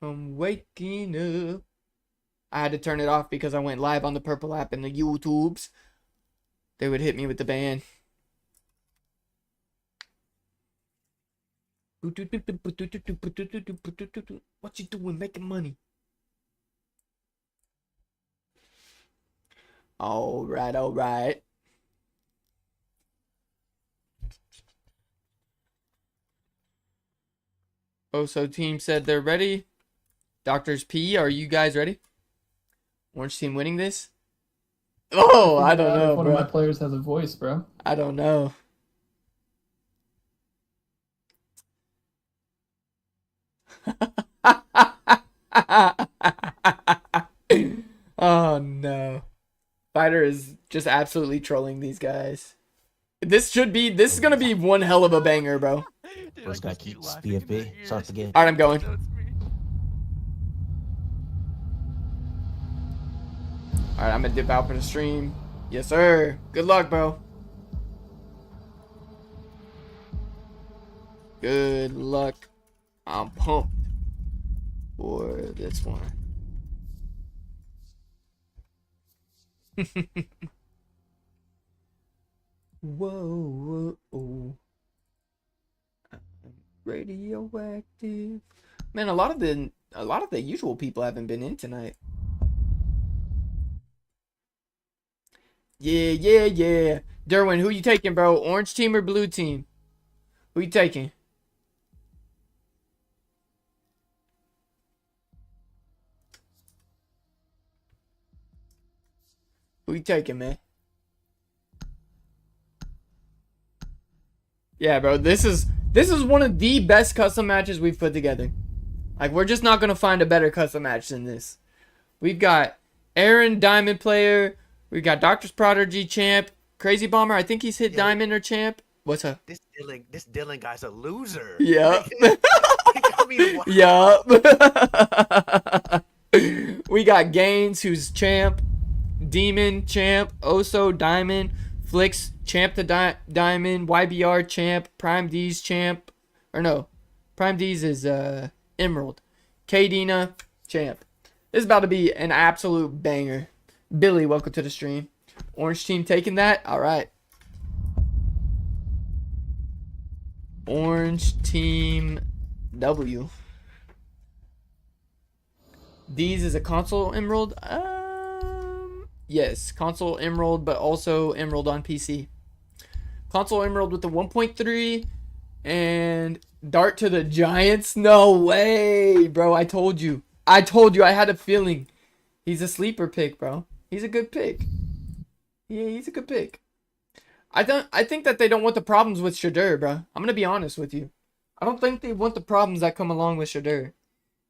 I'm waking up. I had to turn it off because I went live on the Purple app and the YouTubes. They would hit me with the ban. What you doing? Making money. All right, all right. Oh, so team said they're ready. Doctors P, are you guys ready? Orange team winning this? Oh, I don't know, if one bro. of my players has a voice, bro. I don't know. Oh no. Fighter is just absolutely trolling these guys. This is gonna be one hell of a banger, bro. What's got keep PFP? Start again. Alright, I'm going. Alright, I'm gonna dip out for the stream. Yes, sir. Good luck, bro. Good luck. I'm pumped for this one. Whoa, whoa. Radioactive. Man, a lot of the usual people haven't been in tonight. Yeah. Derwin, who you taking, bro? Orange team or blue team? Who you taking? Who you taking, man? Yeah, bro, this is one of the best custom matches we've put together. Like, we're just not gonna find a better custom match than this. We've got Aaron, Diamond player. We got Doctor's Prodigy, champ. Crazy Bomber, I think he's hit Diamond or champ. What's up? This Dylan guy's a loser. Yep. Yep. We got Gaines, who's champ. Demon, champ. Oso, Diamond. Flix, champ to Diamond. YBR, champ. Prime D's, champ. Or no. Prime D's is Emerald. Kadena, champ. This is about to be an absolute banger. Billy, welcome to the stream. Orange team taking that? Alright. Orange team W. These is a console emerald. Yes, console emerald, but also emerald on PC. Console emerald with the 1.3 and dart to the Giants. No way, bro. I told you. I had a feeling. He's a sleeper pick, bro. He's a good pick. Yeah, he's a good pick. I think that they don't want the problems with Shadur, bro. I'm gonna be honest with you. I don't think they want the problems that come along with Shadur.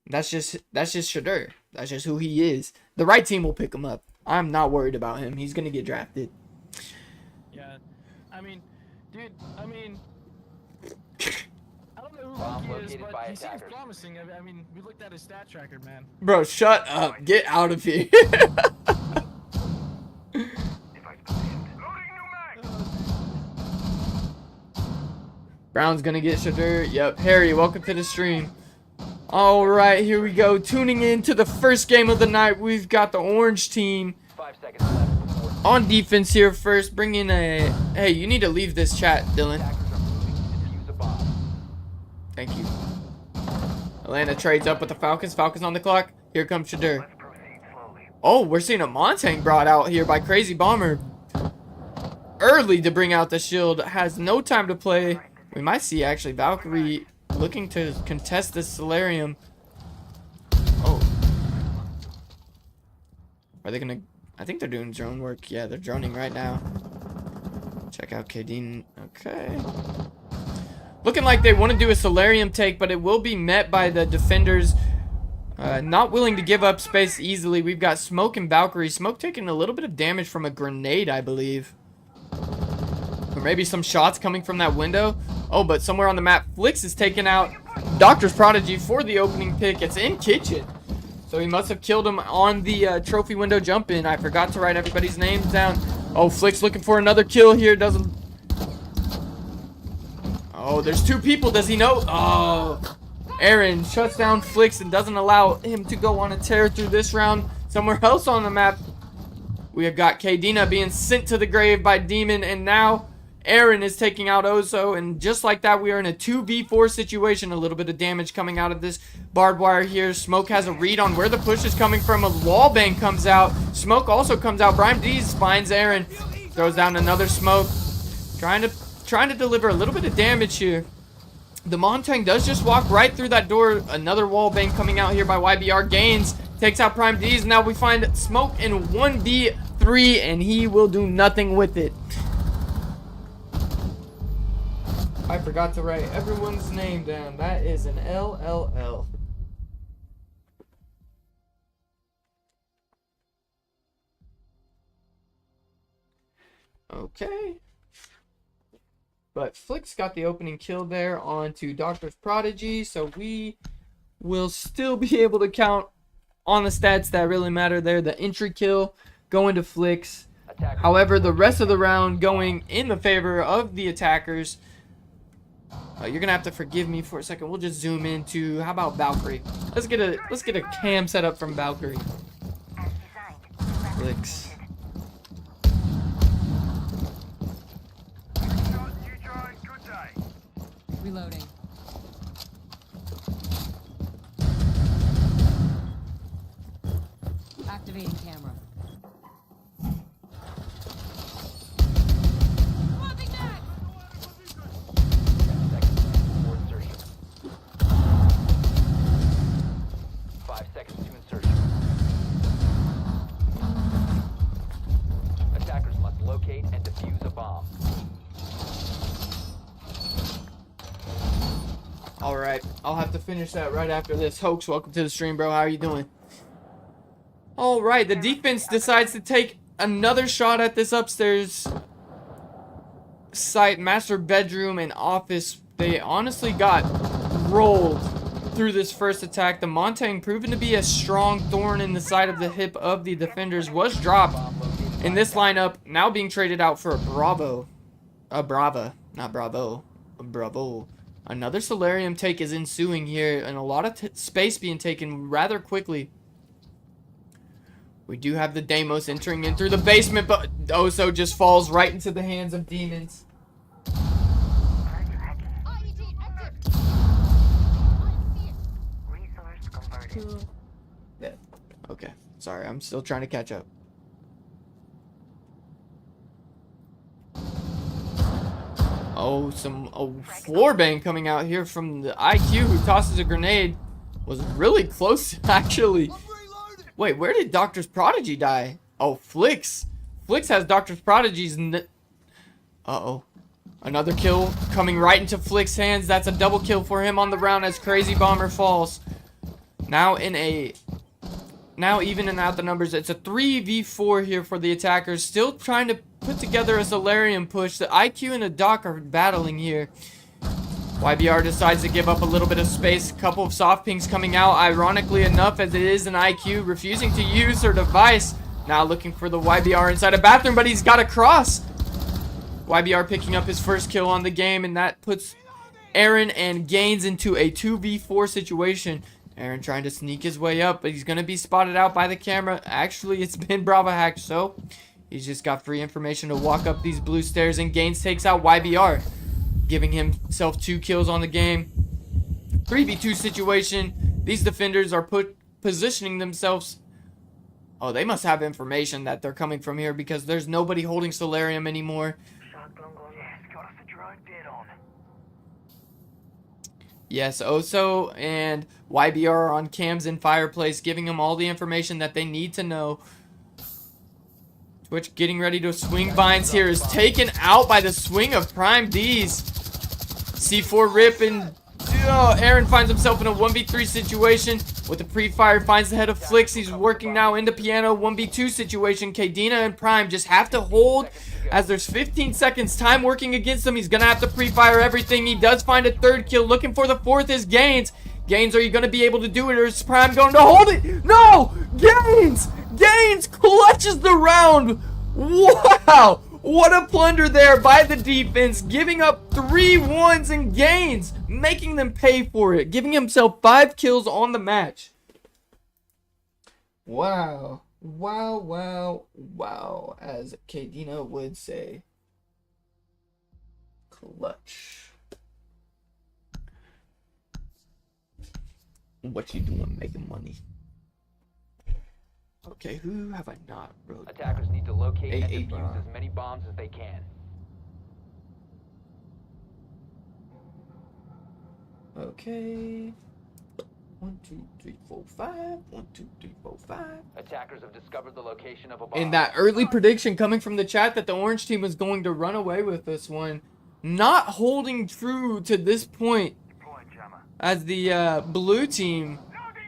That's just Shadur. That's just who he is. The right team will pick him up. I'm not worried about him. He's gonna get drafted. Yeah, I mean, dude. I don't know who he is, but he seems promising. I mean, we looked at his stat tracker, man. Bro, shut up. Get out of here. Brown's gonna get Shadur. Yep. Harry, welcome to the stream. Alright, here we go. Tuning in to the first game of the night. We've got the orange team 5 seconds left. on defense here first. Bring in a... Hey, you need to leave this chat, Dylan. Attackers are moving to defuse a bomb. Thank you. Atlanta trades up with the Falcons. Falcons on the clock. Here comes Shadur. Oh, we're seeing a Montang brought out here by Crazy Bomber. Early to bring out the shield. Has no time to play. We might see, actually, Valkyrie looking to contest this Solarium. Oh. Are they gonna... I think they're doing drone work. Yeah, they're droning right now. Check out Kadeen. Okay. Looking like they want to do a Solarium take, but it will be met by the defenders. Not willing to give up space easily. We've got Smoke and Valkyrie. Smoke taking a little bit of damage from a grenade, I believe. Or maybe some shots coming from that window. Oh, but somewhere on the map, Flix is taking out Doctor's Prodigy for the opening pick. It's in Kitchen. So he must have killed him on the trophy window jump in. I forgot to write everybody's names down. Oh, Flix looking for another kill here. Doesn't... Oh, there's two people. Does he know? Oh. Aaron shuts down Flix and doesn't allow him to go on a tear through this round. Somewhere else on the map, we have got Kadena being sent to the grave by Demon, and now Aaron is taking out Oso, and just like that, we are in a 2v4 situation. A little bit of damage coming out of this barbed wire here. Smoke has a read on where the push is coming from. A wall bang comes out. Smoke also comes out. Prime D's finds Aaron, throws down another smoke, trying to deliver a little bit of damage here. The Montang does just walk right through that door. Another wall bang coming out here by YBR. Gains takes out Prime D's. Now we find Smoke in 1v3, and he will do nothing with it. I forgot to write everyone's name down. That is an LLL. Okay. But Flix got the opening kill there onto Doctor's Prodigy, so we will still be able to count on the stats that really matter there. The entry kill going to Flix. However, the rest of the round going in the favor of the attackers. You're gonna have to forgive me for a second. We'll just zoom into, how about Valkyrie? Let's get a cam set up from Valkyrie. Flix. Reloading. Activating camera. Locate and defuse a bomb. Alright, I'll have to finish that right after this. Hoax, welcome to the stream, bro. How are you doing? Alright, the defense decides to take another shot at this upstairs site, master bedroom and office. They honestly got rolled through this first attack. The Montang, proven to be a strong thorn in the side of the hip of the defenders, was dropped in this lineup, now being traded out for a Bravo. A Brava. Not Bravo. A Bravo. Another Solarium take is ensuing here, and a lot of space being taken rather quickly. We do have the Deimos entering in through the basement, but Oso just falls right into the hands of demons. Yeah. Okay. Sorry, I'm still trying to catch up. Oh, some floor bang coming out here from the IQ who tosses a grenade. Was really close, actually. Wait, where did Doctor's Prodigy die? Oh, Flix. Flix has Doctor's Prodigy's. Uh-oh. Another kill coming right into Flix's hands. That's a double kill for him on the round as Crazy Bomber falls. Now evening out the numbers. It's a 3v4 here for the attackers. Still trying to put together a Solarium push. The IQ and the Doc are battling here. YBR decides to give up a little bit of space. A couple of soft pings coming out, ironically enough, as it is an IQ refusing to use her device. Now looking for the YBR inside a bathroom, but he's got a cross. YBR picking up his first kill on the game, and that puts Aaron and Gaines into a 2v4 situation. Aaron trying to sneak his way up, but he's going to be spotted out by the camera. Actually, it's been Bravo hacked, so he's just got free information to walk up these blue stairs, and Gaines takes out YBR, giving himself 2 kills on the game. 3v2 situation. These defenders are positioning themselves. Oh, they must have information that they're coming from here because there's nobody holding Solarium anymore. Yes, Oso and YBR are on cams in Fireplace, giving them all the information that they need to know. Twitch getting ready to swing vines here is taken out by the swing of Prime D's. C4 rip, and Aaron finds himself in a 1v3 situation with the pre-fire, finds the head of Flix. He's working now into piano. 1v2 situation. Kadena and Prime just have to hold as there's 15 seconds time working against him. He's gonna have to pre-fire everything. He does find a 3rd kill. Looking for the 4th is Gaines. Gaines, are you gonna be able to do it, or is Prime going to hold it? No! Gaines! Gaines clutches the round. Wow! What a plunder there by the defense, giving up 3 1s, and Gaines making them pay for it, giving himself 5 kills on the match. Wow. Wow, wow, wow, as Kadena would say. Clutch. What you doing making money? Okay, who have I not wrote? Attackers need to locate and Hey, defuse as many bombs as they can. Okay. 1, 2, 3, 4, 5. 1, 2, 3, 4, 5. Attackers have discovered the location of a bomb. In that early prediction coming from the chat that the orange team was going to run away with this one, not holding true to this point as the blue team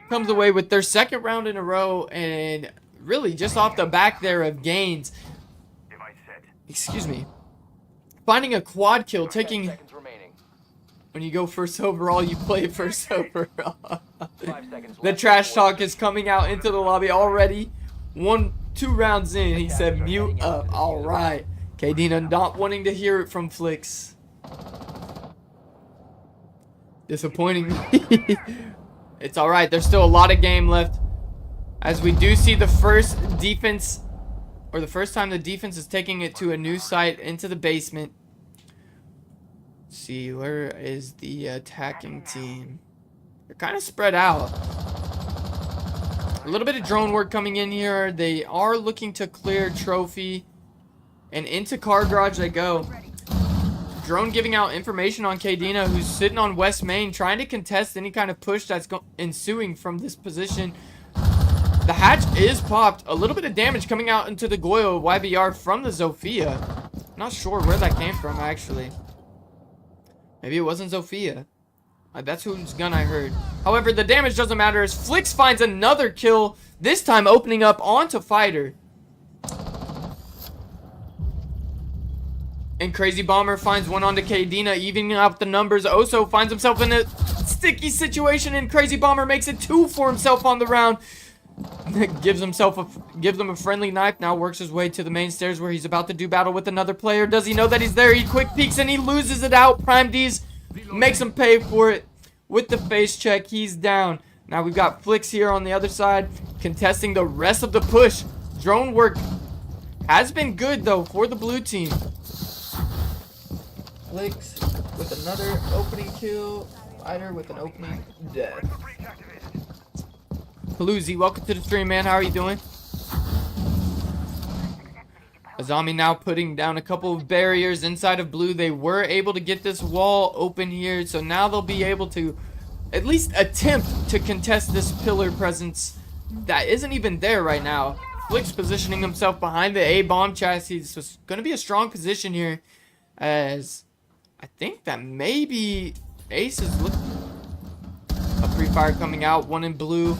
comes away with their second round in a row, and really just off the back there of Gaines, excuse me, finding a quad kill, 10 taking, seconds remaining. when you go first overall, you play first overall. 5 seconds The left. trash talk is coming out into the lobby already. 2 rounds in, he said mute up. Alright. Kadena not wanting to hear it from Flix. Disappointing. It's alright, there's still a lot of game left. As we do see the first defense, or the first time the defense is taking it to a new site into the basement. Let's see, where is the attacking team? They're kind of spread out. A little bit of drone work coming in here. They are looking to clear trophy. And into car garage they go. Drone giving out information on Kadena, who's sitting on West Main, trying to contest any kind of push that's ensuing from this position. The hatch is popped. A little bit of damage coming out into the Goyo YBR from the Zofia. Not sure where that came from, actually. Maybe it wasn't Zofia. That's whose gun I heard. However, the damage doesn't matter as Flix finds another kill, this time opening up onto Fighter. And Crazy Bomber finds one onto Kadena, evening out the numbers. Oso finds himself in a sticky situation, and Crazy Bomber makes it 2 for himself on the round. gives him a friendly knife. Now works his way to the main stairs where he's about to do battle with another player. Does he know that he's there? He quick peeks and he loses it out. Prime D's makes him pay for it with the face check. He's down. Now we've got Flix here on the other side, contesting the rest of the push. Drone work has been good though for the blue team. Flix with another opening kill. Fighter with an opening death. Paluzzi, welcome to the stream, man. How are you doing? Azami now putting down a couple of barriers inside of blue. They were able to get this wall open here, so now they'll be able to at least attempt to contest this pillar presence that isn't even there right now. Flix positioning himself behind the A bomb chassis. So it's going to be a strong position here, as I think that maybe Ace is looking. A pre-fire coming out, one in blue.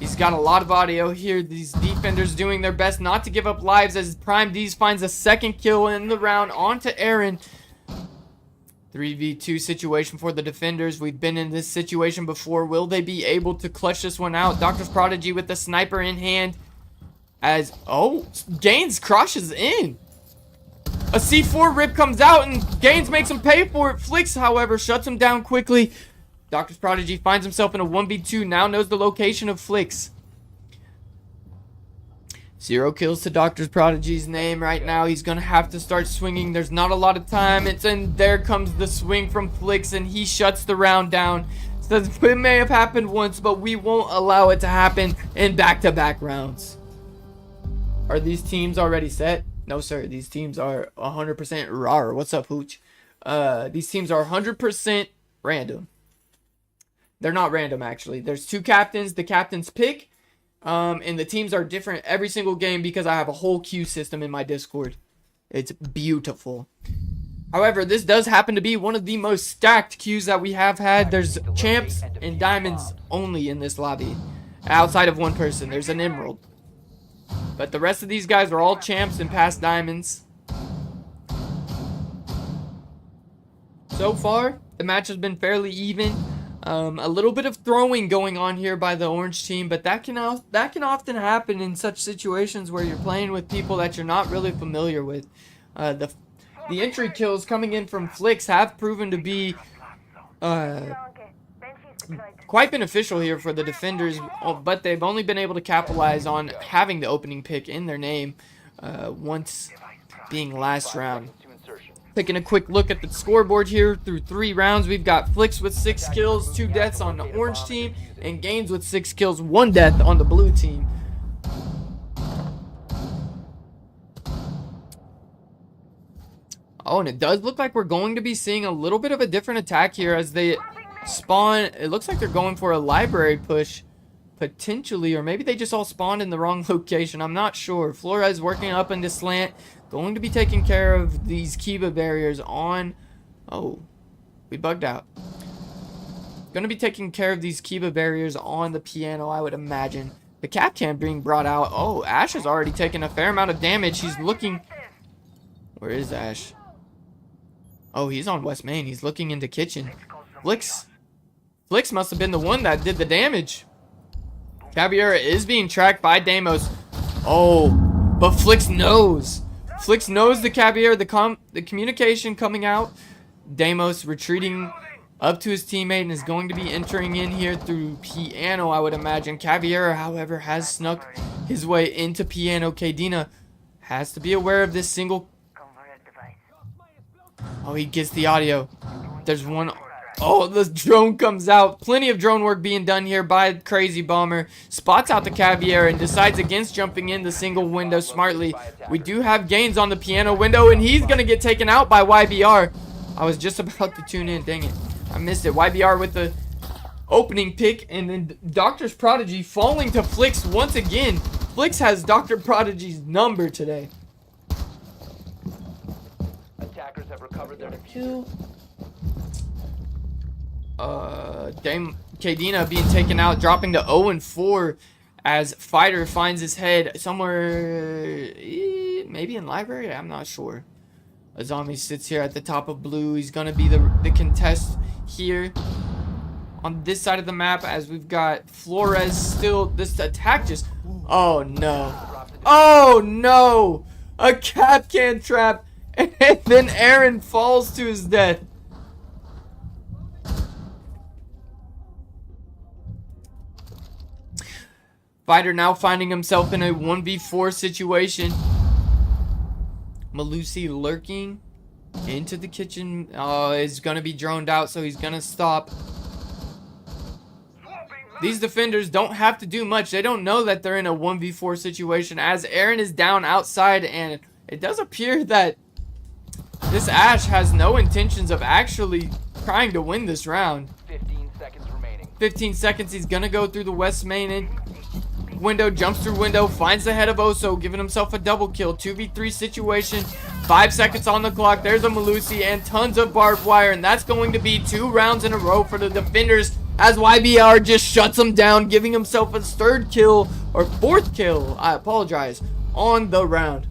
He's got a lot of audio here. These defenders doing their best not to give up lives as Prime D's finds a second kill in the round onto Aaron. 3v2 situation for the defenders. We've been in this situation before. Will they be able to clutch this one out? Doctor's Prodigy with the sniper in hand. As, oh, Gaines crosses in. A C4 rip comes out and Gaines makes him pay for it. Flix, however, shuts him down quickly. Doctor's Prodigy finds himself in a 1v2. Now knows the location of Flix. 0 kills to Doctor's Prodigy's name right now. He's going to have to start swinging. There's not a lot of time. And there comes the swing from Flix, and he shuts the round down. Says it may have happened once, but we won't allow it to happen in back-to-back rounds. Are these teams already set? No, sir. These teams are 100% raw. What's up, Hooch? These teams are 100% random. They're not random, actually. There's 2 captains. The captains pick. And the teams are different every single game because I have a whole queue system in my Discord. It's beautiful. However, this does happen to be one of the most stacked queues that we have had. There's champs and diamonds only in this lobby. Outside of one person, there's an emerald. But the rest of these guys are all champs and past diamonds. So far, the match has been fairly even. A little bit of throwing going on here by the orange team, but that can often happen in such situations where you're playing with people that you're not really familiar with. The entry kills coming in from Flix have proven to be quite beneficial here for the defenders, but they've only been able to capitalize on having the opening pick in their name once being last round. Taking a quick look at the scoreboard here through 3 rounds, we've got Flicks with 6 kills, 2 deaths on the orange team, and Gaines with 6 kills, 1 death on the blue team. Oh, and it does look like we're going to be seeing a little bit of a different attack here as they spawn. It looks like they're going for a library push, potentially, or maybe they just all spawned in the wrong location. I'm not sure. Flores working up into slant, going to be taking care of these Kiba barriers on. Oh, we bugged out. Going to be taking care of these Kiba barriers on the piano, I would imagine. The cap can being brought out. Oh, Ash has already taken a fair amount of damage. He's looking. Where is Ash? Oh, he's on West Main. He's looking into kitchen. Flicks must have been the one that did the damage. Caveira is being tracked by Deimos. Oh, but Flicks knows. Flicks knows the Caveira, the communication coming out. Deimos retreating up to his teammate and is going to be entering in here through piano, I would imagine. Caveira, however, has snuck his way into piano. Kadena has to be aware of this single. Oh, he gets the audio. There's one. Oh, the drone comes out. Plenty of drone work being done here by Crazy Bomber. Spots out the Caveira and decides against jumping in the single window smartly. We do have Gaines on the piano window, and he's going to get taken out by YBR. I was just about to tune in. Dang it. I missed it. YBR with the opening pick, and then Dr. Prodigy falling to Flicks once again. Flicks has Dr. Prodigy's number today. Attackers have recovered their diffuser. Kadena being taken out, dropping to 0-4 as Fighter finds his head somewhere, maybe in library, I'm not sure. Azami sits here at the top of blue. He's gonna be the contest here on this side of the map as we've got Flores still. This attack just, oh no, oh no, a cap can trap, and then Aaron falls to his death. Fighter now finding himself in a 1v4 situation. Malusi lurking into the kitchen. Is going to be droned out, so he's going to stop. These defenders don't have to do much. They don't know that they're in a 1v4 situation as Aaron is down outside, and it does appear that this Ash has no intentions of actually trying to win this round. 15 seconds remaining. 15 seconds. He's going to go through the West Main window, jumps through window, finds the head of Oso, giving himself a double kill. 2v3 situation. 5 seconds on the clock. There's a Malusi and tons of barbed wire, and that's going to be 2 rounds in a row for the defenders as YBR just shuts him down, giving himself a 3rd kill, or 4th kill, I apologize, on the round.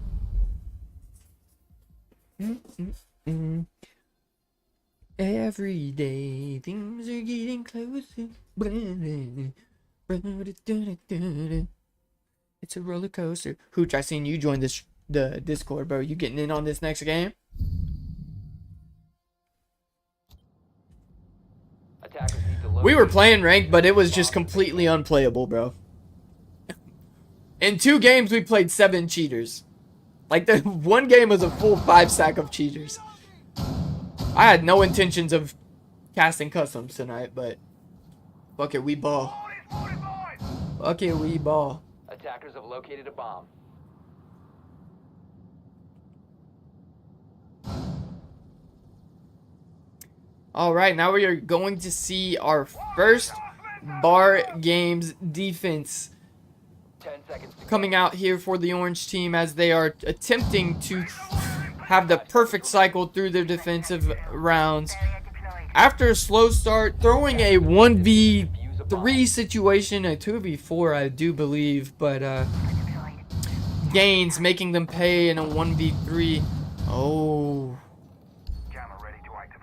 Every day things are getting closer. It's a roller coaster. Hooch, I seen you join the Discord, bro. You getting in on this next game? We were playing ranked, but it was just completely unplayable, bro. In 2 games, we played 7 cheaters. Like, the one game was a full 5-stack of cheaters. I had no intentions of casting customs tonight, but fuck it, we ball. Fuck it, we ball. Attackers have located a bomb. Alright, now we are going to see our first Bar Games defense 10 seconds to coming out here for the orange team as they are attempting to have the perfect cycle through their defensive rounds. After a slow start, throwing a 1v3 situation, a 2v4 I do believe, but Gaines making them pay in a 1v3. Oh.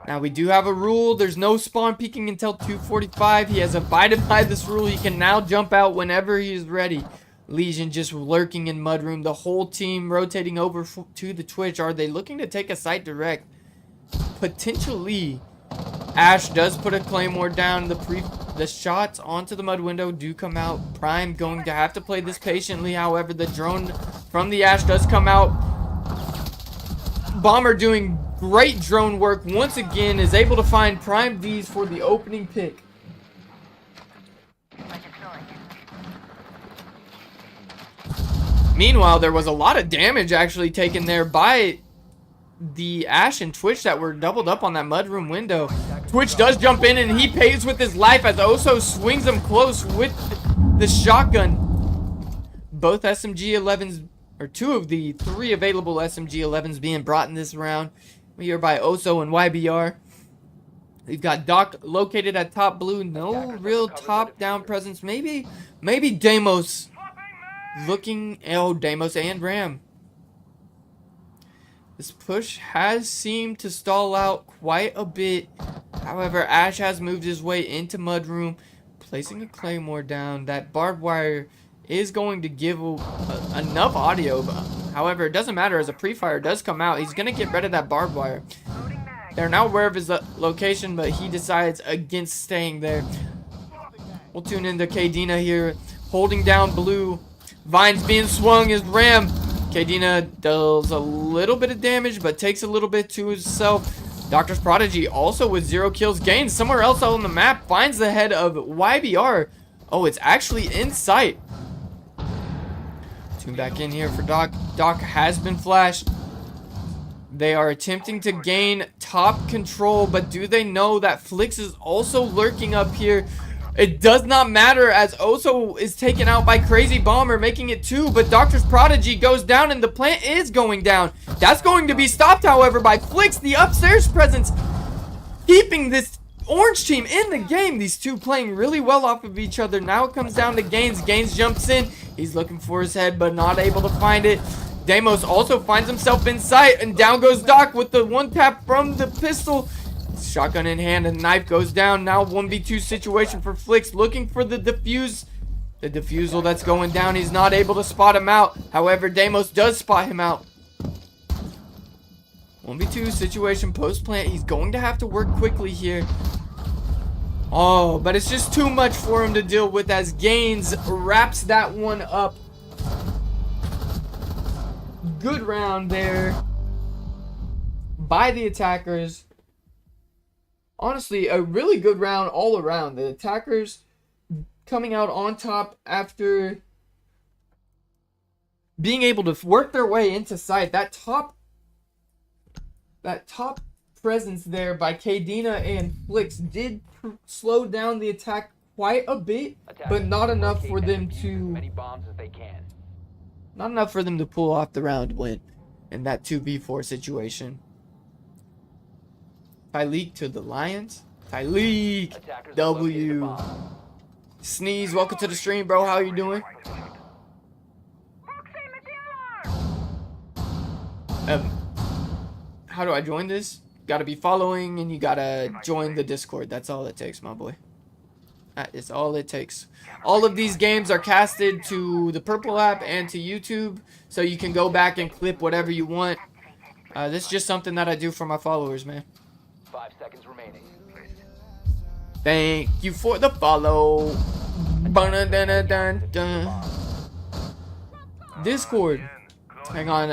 Now we do have a rule. There's no spawn peeking until 2:45. He has abided by this rule. He can now jump out whenever he is ready. Legion just lurking in Mudroom. The whole team rotating over to the Twitch. Are they looking to take a site direct? Potentially. Ash does put a claymore down. The shots onto the mud window do come out. Prime going to have to play this patiently. However, the drone from the Ash does come out. Bomber doing great drone work once again, is able to find Prime D's for the opening pick. Meanwhile, there was a lot of damage actually taken there by the Ash and Twitch that were doubled up on that mudroom window. Twitch does jump in and he pays with his life as Oso swings him close with the shotgun. Both SMG-11s, or 2 of the 3 available SMG-11s being brought in this round. We are by Oso and YBR. We've got Doc located at top blue. No real top-down presence. Maybe Deimos looking. Oh, Deimos and Ram. This push has seemed to stall out quite a bit. However, Ash has moved his way into mudroom, placing a claymore down. That barbed wire is going to give enough audio. However, it doesn't matter as a pre-fire does come out. He's going to get rid of that barbed wire. They're now aware of his location, but he decides against staying there. We'll tune into Kadena here, holding down blue. Vines being swung is Ram. Kadena does a little bit of damage, but takes a little bit to himself. Doctor's Prodigy also with 0 kills gained. Somewhere else on the map finds the head of YBR. Oh, it's actually in sight. Tune back in here for Doc. Doc has been flashed. They are attempting to gain top control, but do they know that Flix is also lurking up here? It does not matter as Oso is taken out by Crazy Bomber, making it 2, but Doctor's Prodigy goes down and the plant is going down. That's going to be stopped, however, by Flix, the upstairs presence, keeping this orange team in the game. These two playing really well off of each other. Now it comes down to Gaines. Gaines jumps in. He's looking for his head, but not able to find it. Deimos also finds himself in sight, and down goes Doc with the 1-tap from the pistol. Shotgun in hand and knife goes down. Now 1v2 situation for Flix, looking for the defuse. The defusal that's going down. He's not able to spot him out. However, Deimos does spot him out. 1v2 situation post plant. He's going to have to work quickly here. Oh, but it's just too much for him to deal with as Gaines wraps that one up. Good round there by the attackers. Honestly, a really good round all around. The attackers coming out on top after being able to work their way into sight. That top presence there by Kadena and Flix did slow down the attack quite a bit, but not enough for them to pull off the round win in that 2v4 situation. Tyleek to the Lions. Tyleek, W. Sneeze, welcome to the stream, bro. How you doing? How do I join this? Gotta be following and you gotta join the Discord. That's all it takes, my boy. That is all it takes. All of these games are casted to the Purple app and to YouTube, so you can go back and clip whatever you want. This is just something that I do for my followers, man. 5 seconds remaining. Thank you for the follow. Discord. Hang on.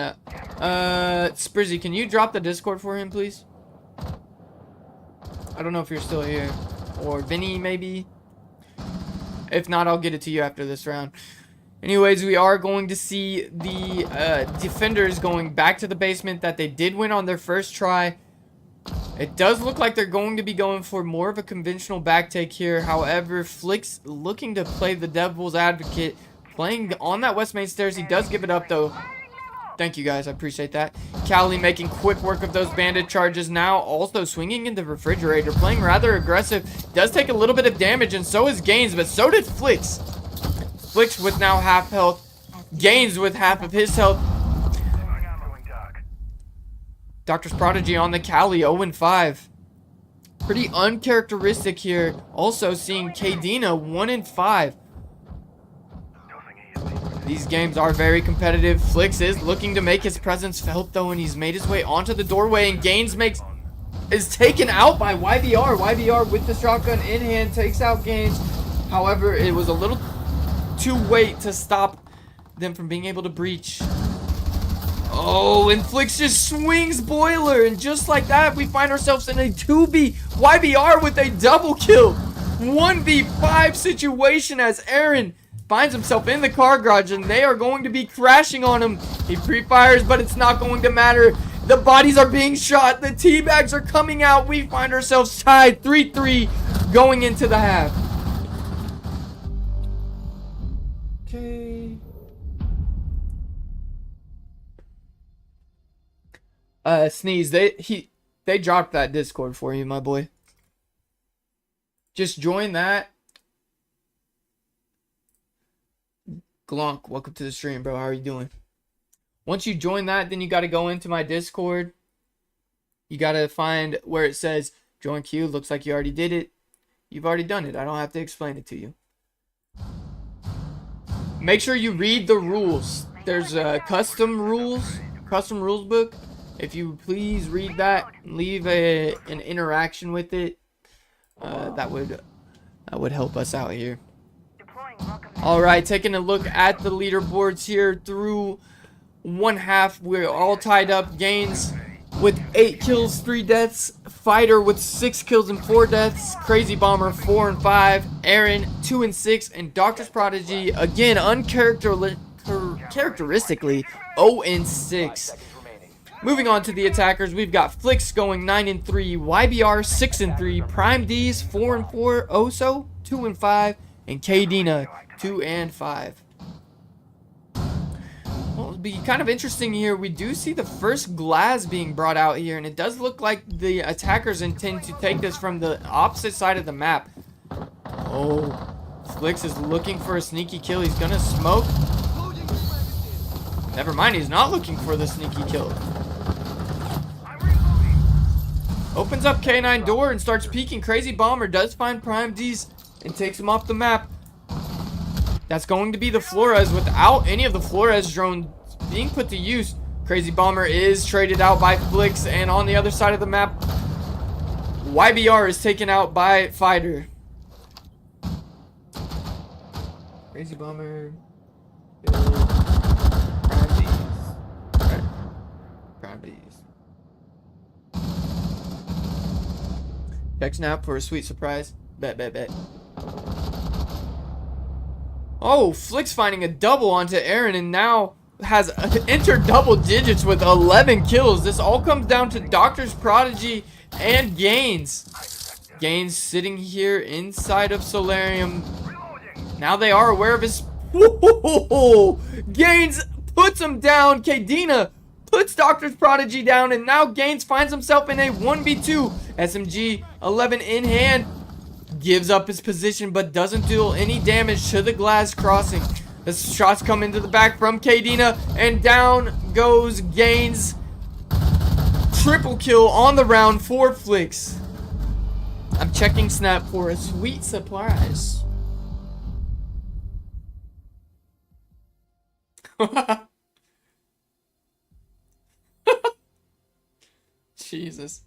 Sprizzy, can you drop the Discord for him, please? I don't know if you're still here. Or Vinny, maybe. If not, I'll get it to you after this round. Anyways, we are going to see the defenders going back to the basement that they did win on their first try. It does look like they're going to be going for more of a conventional back take here. However, Flix looking to play the devil's advocate, playing on that west main stairs. He does give it up though. Thank you guys, I appreciate that. Cali making quick work of those bandit charges now, also swinging in the refrigerator, playing rather aggressive. Does take a little bit of damage, and so is Gaines, but so did Flix. Flix with now half health, Gaines with half of his health. Doctor's Prodigy on the Cali, 0-5. Pretty uncharacteristic here. Also seeing Kadena 1-5. These games are very competitive. Flix is looking to make his presence felt though, and he's made his way onto the doorway, and Gaines makes is taken out by YBR. YBR with the shotgun in hand takes out Gaines. However, it was a little too late to stop them from being able to breach. Oh, and Flix just swings Boiler, and just like that, we find ourselves in a 2v. YBR with a double kill. 1v5 situation as Aaron finds himself in the car garage, and they are going to be crashing on him. He pre-fires, but it's not going to matter. The bodies are being shot. The teabags are coming out. We find ourselves tied 3-3 going into the half. Okay. Sneeze, they dropped that Discord for you, my boy. Just join that. Glonk, welcome to the stream, bro. How are you doing? Once you join that, then you got to go into my Discord. You got to find where it says join queue. Looks like you already did it. You've already done it. I don't have to explain it to you. Make sure you read the rules. There's a custom rules book. If you please read that, leave an interaction with it. That would help us out here. All right, taking a look at the leaderboards here through one half. We're all tied up. Gaines with 8 kills, 3 deaths. Fighter with 6 kills and 4 deaths. Crazy Bomber 4 and 5. Aaron 2 and 6, and Doctor's Prodigy again uncharacteristically 0 and 6. Moving on to the attackers, we've got Flix going 9 and 3, YBR 6 and 3, Prime D's 4 and 4, Oso 2 and 5, and Kadena 2 and 5. Well, it'll be kind of interesting here. We do see the first glass being brought out here, and it does look like the attackers intend to take this from the opposite side of the map. Oh, Flix is looking for a sneaky kill. He's gonna smoke. Never mind, he's not looking for the sneaky kill. Opens up K9 door and starts peeking. Crazy Bomber does find Prime D's and takes him off the map. That's going to be the Flores without any of the Flores drones being put to use. Crazy Bomber is traded out by Flix, and on the other side of the map, YBR is taken out by Fighter. Crazy Bomber. Prime D's. Prime D's. Check snap for a sweet surprise. Bet. Oh, Flix finding a double onto Aaron, and now has entered double digits with 11 kills. This all comes down to Doctor's Prodigy and Gaines. Gaines sitting here inside of Solarium. Now they are aware of his... Whoa! Gaines puts him down. Kadena puts Doctor's Prodigy down, and now Gaines finds himself in a 1v2. SMG 11 in hand. Gives up his position, but doesn't do any damage to the glass crossing. The shots come into the back from Kadena, and down goes Gaines. Triple kill on the round for Flix. I'm checking snap for a sweet surprise. Jesus.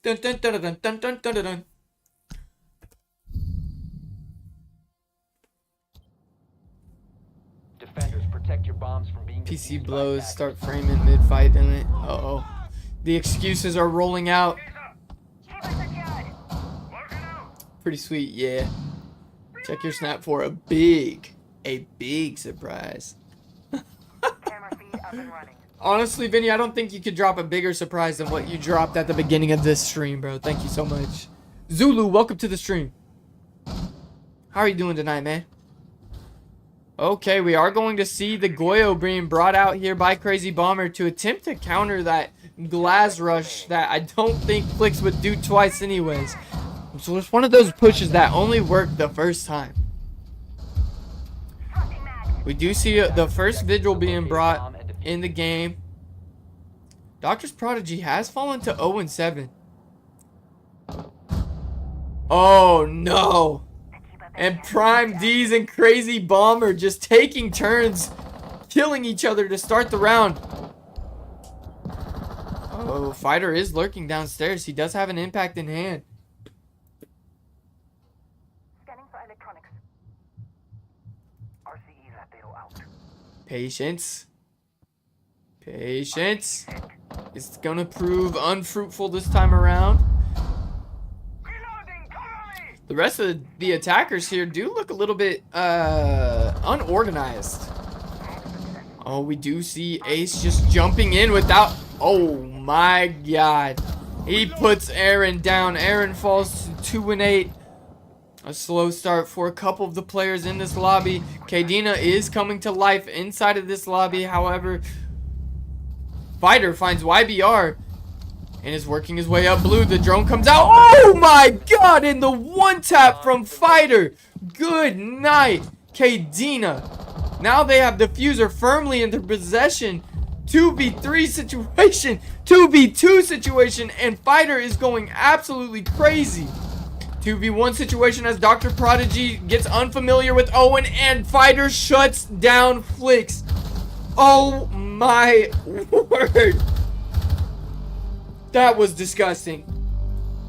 Dun, dun, dun, dun, dun, dun, dun, dun. Defenders, protect your bombs from being PC defused by blows, attackers. start framing mid-fight, in it. Uh-oh. The excuses are rolling out. Pretty sweet, yeah. Check your snap for a big surprise. Honestly, Vinny, I don't think you could drop a bigger surprise than what you dropped at the beginning of this stream, bro. Thank you so much. Zulu, welcome to the stream. How are you doing tonight, man? Okay, we are going to see the Goyo being brought out here by Crazy Bomber to attempt to counter that glass rush that I don't think Flix would do twice anyways. So it's one of those pushes that only worked the first time. We do see the first Vigil being brought in the game. Doctor's Prodigy has fallen to 0 and 7. Oh no. And Prime D's and Crazy Bomber just taking turns killing each other to start the round. Oh, Fighter is lurking downstairs. He does have an impact in hand. Scanning for electronics. RCE Latero out. Patience. Patience. It's gonna prove unfruitful this time around. Reloading, cover me! The rest of the attackers here do look a little bit unorganized. Oh, we do see Ace just jumping in without... Oh my god. He puts Aaron down. Aaron falls to 2 and 8. A slow start for a couple of the players in this lobby. Kadena is coming to life inside of this lobby. However, Fighter finds YBR and is working his way up blue. The drone comes out. Oh my god! And the one tap from Fighter. Good night, Kadena. Now they have Diffuser firmly in their possession. 2v3 situation, 2v2 situation, and Fighter is going absolutely crazy. 2v1 situation as Dr. Prodigy gets unfamiliar with Owen and Fighter shuts down Flix. Oh my word. That was disgusting.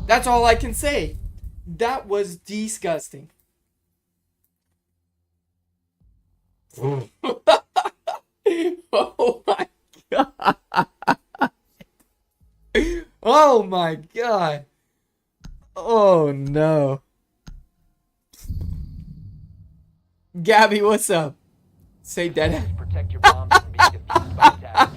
That's all I can say. That was disgusting. Oh my god. Oh my god. Oh no. Gabby, what's up? Say dead. Protect your bombs from being defused by attackers.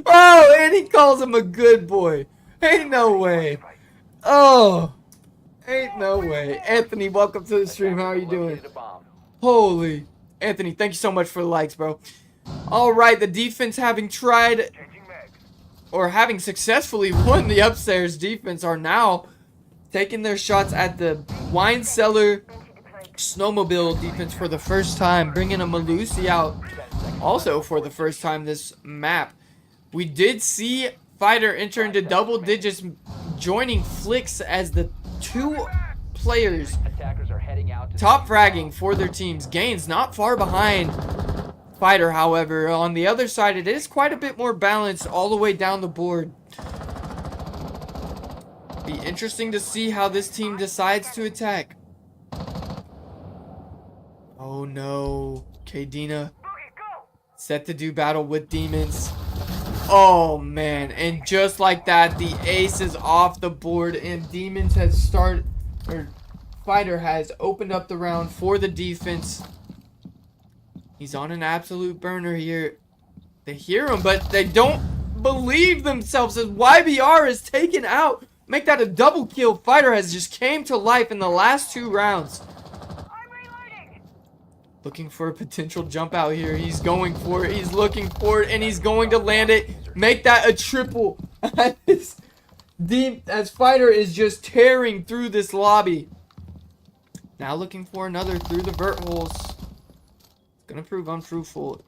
Oh, and he calls him a good boy. Ain't no way. Oh, ain't no way. Anthony, welcome to the stream. How are you doing? Located a bomb. Holy. Anthony, thank you so much for the likes, bro. All right, the defense having tried or having successfully won the upstairs defense are now taking their shots at the wine cellar snowmobile defense for the first time, bringing a Malusi out also for the first time this map. We did see Fighter enter into double digits, joining Flix as the two players Attackers are heading out to top fragging for their teams. Gains not far behind Fighter, however. On the other side, it is quite a bit more balanced all the way down the board. Be interesting to see how this team decides to attack. Oh no, Kadena set to do battle with demons. Oh man, and just like that, the ace is off the board and demons has started, or Fighter has opened up the round for the defense. He's on an absolute burner here. They hear him, but they don't believe themselves as YBR is taken out. Make that a double kill. Fighter has just came to life in the last 2 rounds. Looking for a potential jump out here. He's going for it. He's looking for it, and he's going to land it. Make that a triple. As Fighter is just tearing through this lobby. Now looking for another through the vert holes. It's gonna prove unfruitful.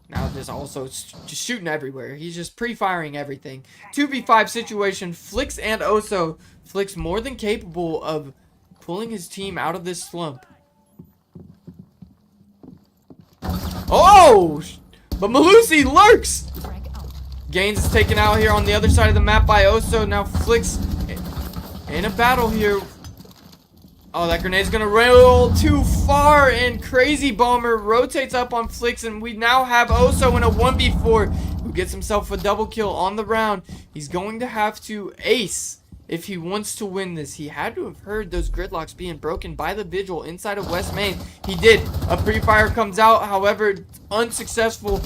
Now there's also just shooting everywhere. He's just pre-firing everything. 2v5 situation. Flix and Oso. Flix more than capable of pulling his team out of this slump. Oh! But Malusi lurks! Gaines is taken out here on the other side of the map by Oso. Now Flix in a battle here. Oh, that grenade's gonna roll too far, and Crazy Bomber rotates up on Flix, and we now have Oso in a 1v4 who gets himself a double kill on the round. He's going to have to ace if he wants to win this. He had to have heard those gridlocks being broken by the Vigil inside of West Main. He did. A pre-fire comes out, however, unsuccessful.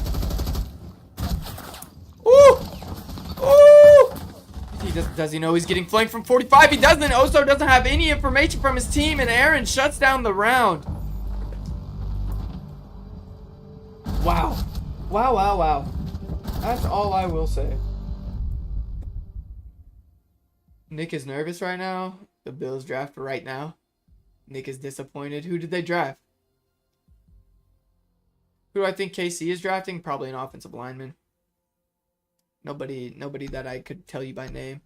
Ooh! Ooh! Does he know he's getting flanked from 45? He doesn't. Oso doesn't have any information from his team, and Aaron shuts down the round. Wow. Wow, wow, wow. That's all I will say. Nick is nervous right now. The Bills draft right now. Nick is disappointed. Who did they draft? Who do I think KC is drafting? Probably an offensive lineman. Nobody that I could tell you by name.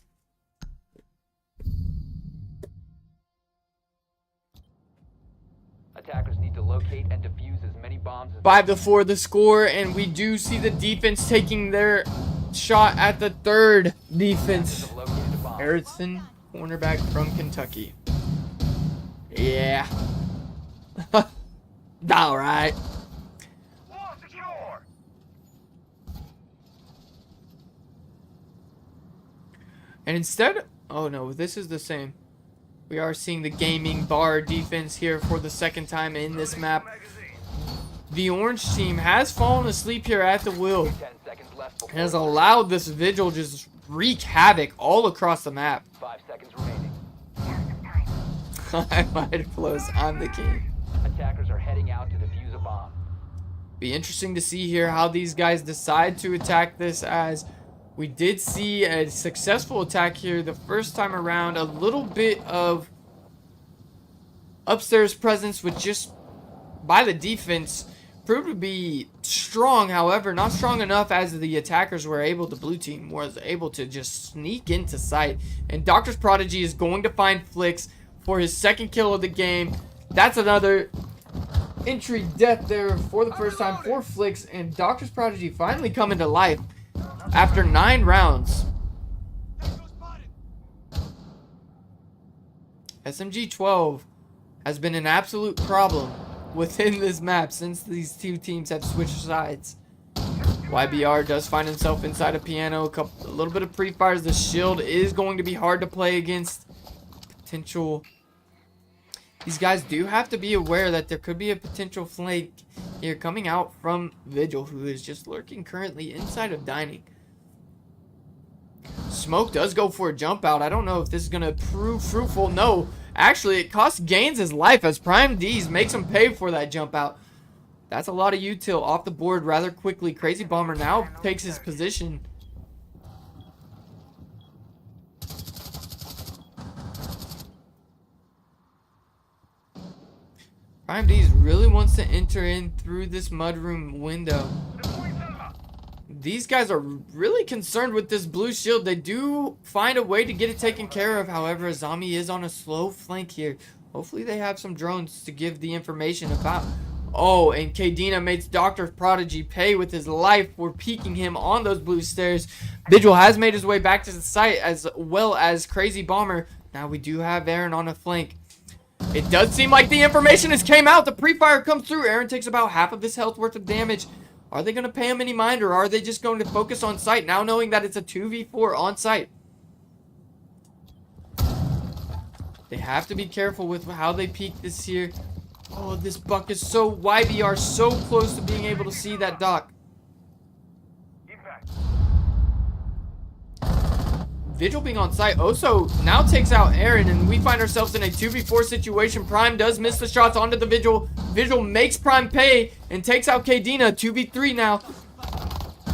attackers need to locate and defuse as many bombs as 5-4 the score, and we do see the defense taking their shot at the third defense. have located a bomb. Harrison, cornerback from Kentucky. Yeah. All right. Wall secure. And instead, oh no, this is the same. We are seeing the gaming bar defense here for the second time in this map. The orange team has fallen asleep here at the wheel 10 seconds left before and has allowed this vigil just wreak havoc all across the map. 5 seconds remaining. I might have close. I'm the king. Attackers are heading out to defuse a bomb. Be interesting to see here how these guys decide to attack this, as we did see a successful attack here the first time around. A little bit of upstairs presence with just by the defense proved to be strong, however not strong enough as the attackers were able to, blue team was able to just sneak into sight. And Doctor's Prodigy is going to find Flicks for his second kill of the game. That's another entry death there for the first time for Flicks, and Doctor's Prodigy finally coming to life after 9 rounds. SMG-12 has been an absolute problem within this map since these two teams have switched sides. YBR does find himself inside a piano. A little bit of pre-fires. The shield is going to be hard to play against. Potential. These guys do have to be aware that there could be a potential flank here coming out from Vigil, who is just lurking currently inside of dining. Smoke does go for a jump out. I don't know if this is going to prove fruitful. No, actually, it costs Gaines his life as Prime D's makes him pay for that jump out. That's a lot of util off the board rather quickly. Crazy Bomber now takes his position. Prime D's really wants to enter in through this mudroom window. These guys are really concerned with this blue shield. They do find a way to get it taken care of. However, Azami is on a slow flank here. Hopefully they have some drones to give the information about. Oh, and Kadena makes Dr. Prodigy pay with his life for peeking him on those blue stairs. Vigil has made his way back to the site, as well as Crazy Bomber. Now we do have Aaron on a flank. It does seem like the information has came out. The pre-fire comes through. Aaron takes about half of his health worth of damage. Are they going to pay him any mind, or are they just going to focus on site now, knowing that it's a 2v4 on site? They have to be careful with how they peek this here. Oh, this buck is so YBR, so close to being able to see that dock. Vigil being on site. Oso now takes out Aaron, and we find ourselves in a 2v4 situation. Prime does miss the shots onto the Vigil. Vigil makes Prime pay and takes out Kadena. 2v3 now.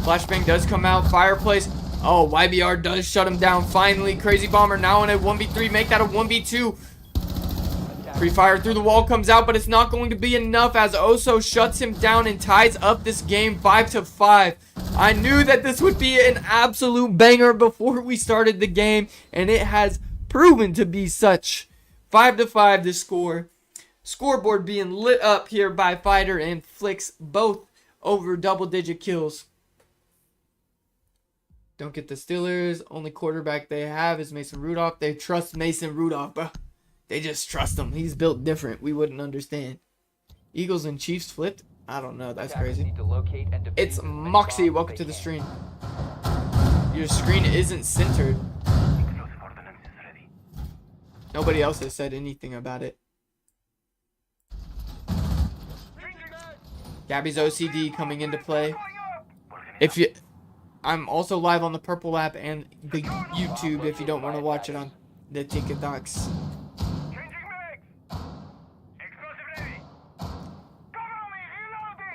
Flashbang does come out. Fireplace. Oh, YBR does shut him down. Finally, Crazy Bomber now in a 1v3. Make that a 1v2. Free fire through the wall comes out, but it's not going to be enough as Oso shuts him down and ties up this game 5-5. I knew that this would be an absolute banger before we started the game, and it has proven to be such. 5-5 the score. Scoreboard being lit up here by Fighter and Flicks, both over double-digit kills. Don't get the Steelers. Only quarterback they have is Mason Rudolph. They trust Mason Rudolph, bro. They just trust him. He's built different. We wouldn't understand. Eagles and Chiefs flipped? I don't know. That's crazy. It's Moxie. Welcome to the stream. Your screen isn't centered. Nobody else has said anything about it. Gabby's OCD coming into play. If you... I'm also live on the Purple app and the YouTube if you don't want to watch it on the TikToks.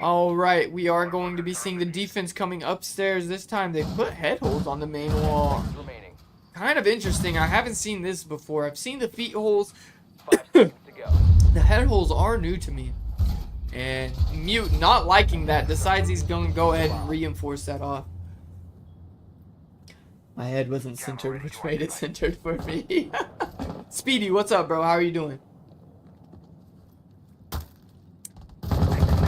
Alright, we are going to be seeing the defense coming upstairs. This time they put head holes on the main wall. Kind of interesting. I haven't seen this before. I've seen the feet holes. The head holes are new to me. And Mute, not liking that, decides he's going to go ahead and reinforce that off. My head wasn't centered, which made it centered for me. Speedy, what's up, bro? How are you doing?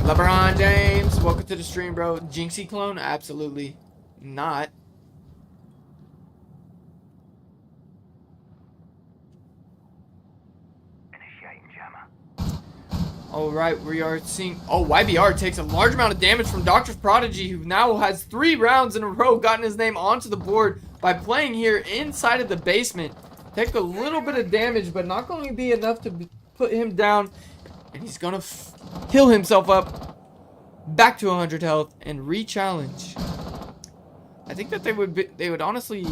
LeBron James, welcome to the stream, bro. Jinxie clone? Absolutely not. Initiating jammer. Alright, we are seeing... Oh, YBR takes a large amount of damage from Doctor's Prodigy, who now has 3 rounds in a row gotten his name onto the board by playing here inside of the basement. Take a little bit of damage, but not going to be enough to put him down. And he's going to heal himself up back to 100 health and re-challenge. I think that they would honestly...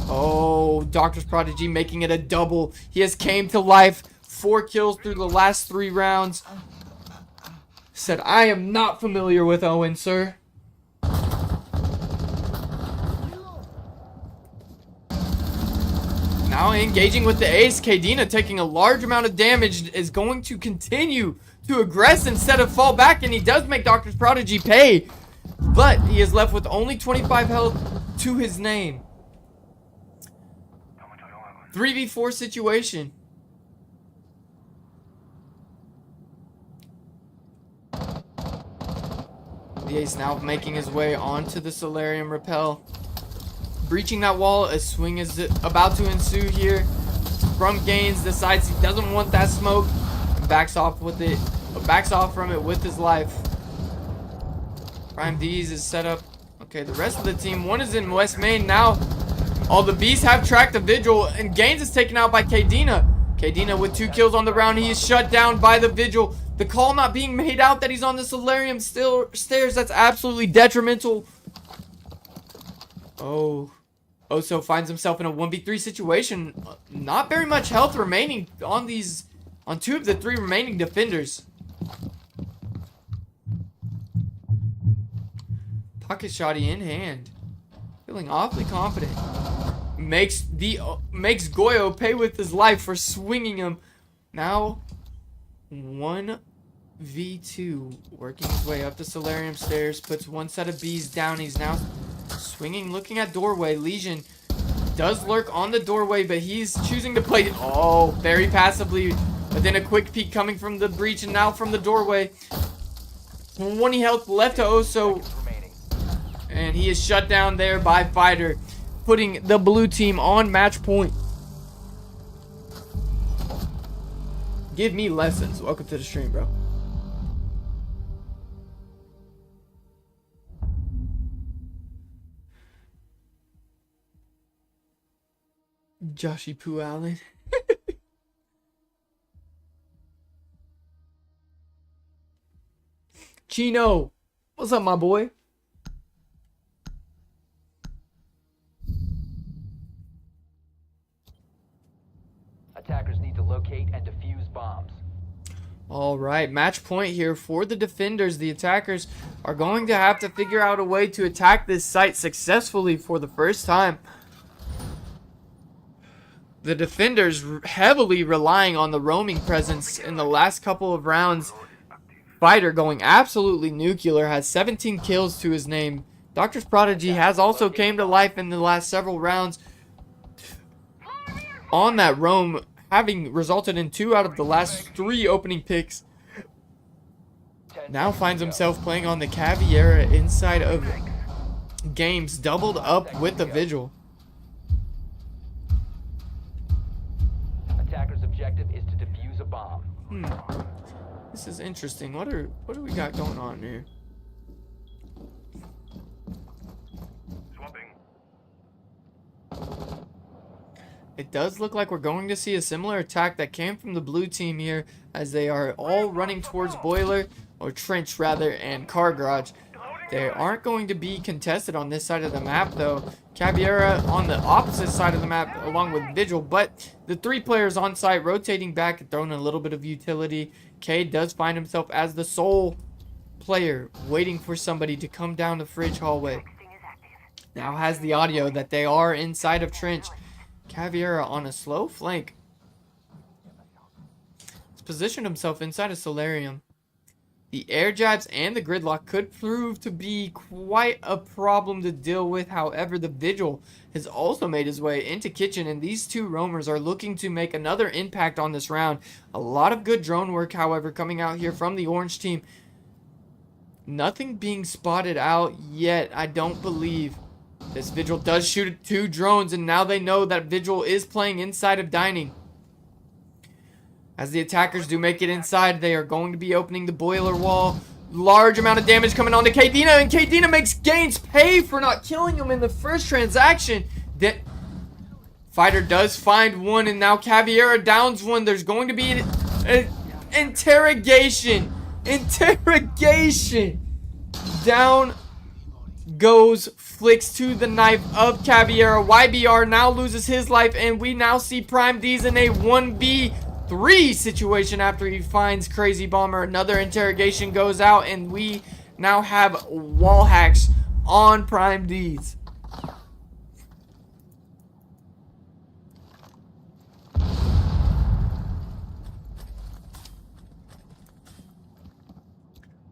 Oh, Doctor's Prodigy making it a double. He has came to life. 4 kills through the last 3 rounds. Said, I am not familiar with Owen, sir. Now engaging with the ace, Kadena taking a large amount of damage is going to continue to aggress instead of fall back, and he does make Doctor's Prodigy pay. But he is left with only 25 health to his name. 3v4 situation. The ace now making his way onto the Solarium Rappel. Breaching that wall, a swing is about to ensue here. From Gaines decides he doesn't want that smoke. Backs off with it. Backs off from it with his life. Prime D's is set up. Okay, the rest of the team, one is in West Main now. All the beasts have tracked the Vigil, and Gaines is taken out by Kadena. Kadena with 2 kills on the round. He is shut down by the Vigil. The call not being made out that he's on the Solarium stairs. That's absolutely detrimental. Oh. Oso finds himself in a 1v3 situation. Not very much health remaining on 2 of the 3 remaining defenders. Pocket shotty in hand. Feeling awfully confident. Makes Goyo pay with his life for swinging him. Now 1v2, working his way up the Solarium stairs, puts 1 set of bees down. He's now swinging, looking at doorway. Legion does lurk on the doorway, but he's choosing to play, very passively. But then a quick peek coming from the breach and now from the doorway. 20 health left to Oso, and he is shut down there by Fighter, putting the blue team on match point. Give me lessons. Welcome to the stream, bro. Joshy Poo Allen. Chino, what's up, my boy? Attackers need to locate and defuse bombs. All right, match point here for the defenders. The attackers are going to have to figure out a way to attack this site successfully for the first time. The defenders heavily relying on the roaming presence in the last couple of rounds. Fighter going absolutely nuclear, has 17 kills to his name. Doctor's Prodigy has also came to life in the last several rounds on that roam, having resulted in 2 out of the last 3 opening picks. Now finds himself playing on the Caviera inside of games, doubled up with the Vigil. Attacker's objective is to defuse a bomb. This is interesting. What do we got going on here? Swapping. It does look like we're going to see a similar attack that came from the blue team here, as they are all running towards Boiler, or Trench rather, and Car Garage. They aren't going to be contested on this side of the map though. Caviera on the opposite side of the map along with Vigil, but the 3 players on site rotating back and throwing a little bit of utility. Cade does find himself as the sole player waiting for somebody to come down the fridge hallway. Now has the audio that they are inside of Trench. Caviera on a slow flank. He's positioned himself inside of Solarium. The air jabs and the gridlock could prove to be quite a problem to deal with. However, the Vigil has also made his way into kitchen, and these 2 roamers are looking to make another impact on this round. A lot of good drone work, however, coming out here from the orange team. Nothing being spotted out yet. I don't believe. This Vigil does shoot 2 drones, and now they know that Vigil is playing inside of dining. As the attackers do make it inside, they are going to be opening the boiler wall. Large amount of damage coming on to Kadena, and Kadena makes Gaines pay for not killing him in the first transaction. Fighter does find one, and now Caveira downs one. There's going to be an interrogation. Interrogation. Down goes Flicks to the knife of Caveira. YBR now loses his life, and we now see Prime D's in a 1v3 situation after he finds Crazy Bomber. Another interrogation goes out, and we now have wall hacks on Prime D's.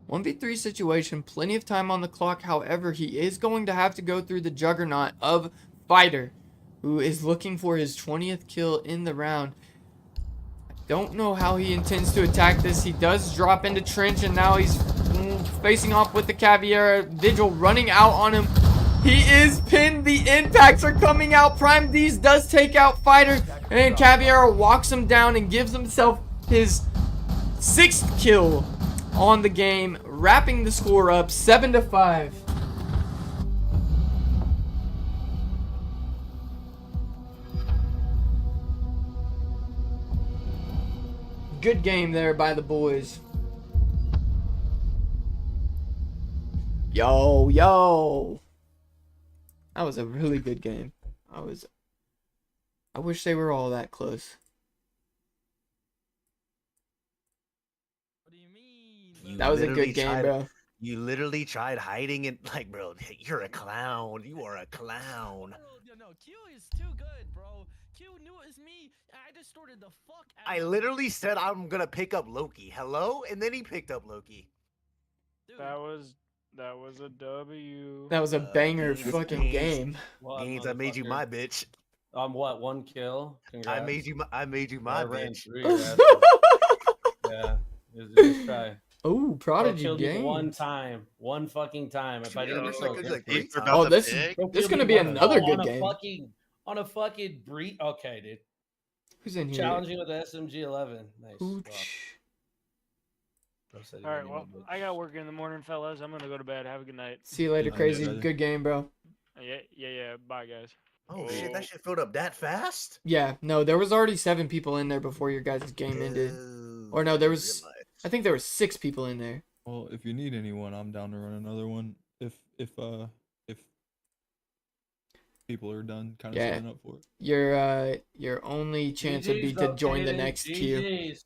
One v 3 situation, plenty of time on the clock. However, he is going to have to go through the juggernaut of Fighter, who is looking for his 20th kill in the round. I don't know how he intends to attack this. He does drop into trench, and now he's facing off with the Caveira. Vigil running out on him. He is pinned. The impacts are coming out. Prime D's does take out Fighter, and Caveira walks him down and gives himself his 6th kill on the game, wrapping the score up 7-5. Good game there by the boys. Yo. That was a really good game. I wish they were all that close. That was a good game, bro. You literally tried hiding it. Like, bro, you're a clown. You are a clown. No, Q is too good, bro. Q knew it was me. I distorted the fuck out I of him. literally said I'm gonna pick up Loki. Hello? And then he picked up Loki. Dude, That was a W. That was a banger Gaines, fucking game. What, Gaines, I made you motherfucker? my bitch. What? 1 kill. Congrats. I made you my I ran bitch. 3. Yeah. It was a good try. Oh, I Prodigy killed you game. one time. One fucking time. If I didn't Looks get like so there's like good. 3 times. Oh, this is gonna be another good on game. On a fucking breed. Okay, dude. Who's in here? Challenging with the SMG-11. Nice. Hooch. Bro said he All right, wanted well, me, bitch. I got work in the morning, fellas. I'm gonna go to bed. Have a good night. See you later, Yeah, Crazy. brother. Good game, bro. Yeah. Bye, guys. Oh shit, that shit filled up that fast? Yeah, no, there was already 7 people in there before your guys' game ended. Oh, Or no, there I was- realized. I think there were 6 people in there. Well, if you need anyone, I'm down to run another one. If people are done kind of Yeah. signing up for it. Your only chance would be GG's to though, join the Kaden, next queue. GG's.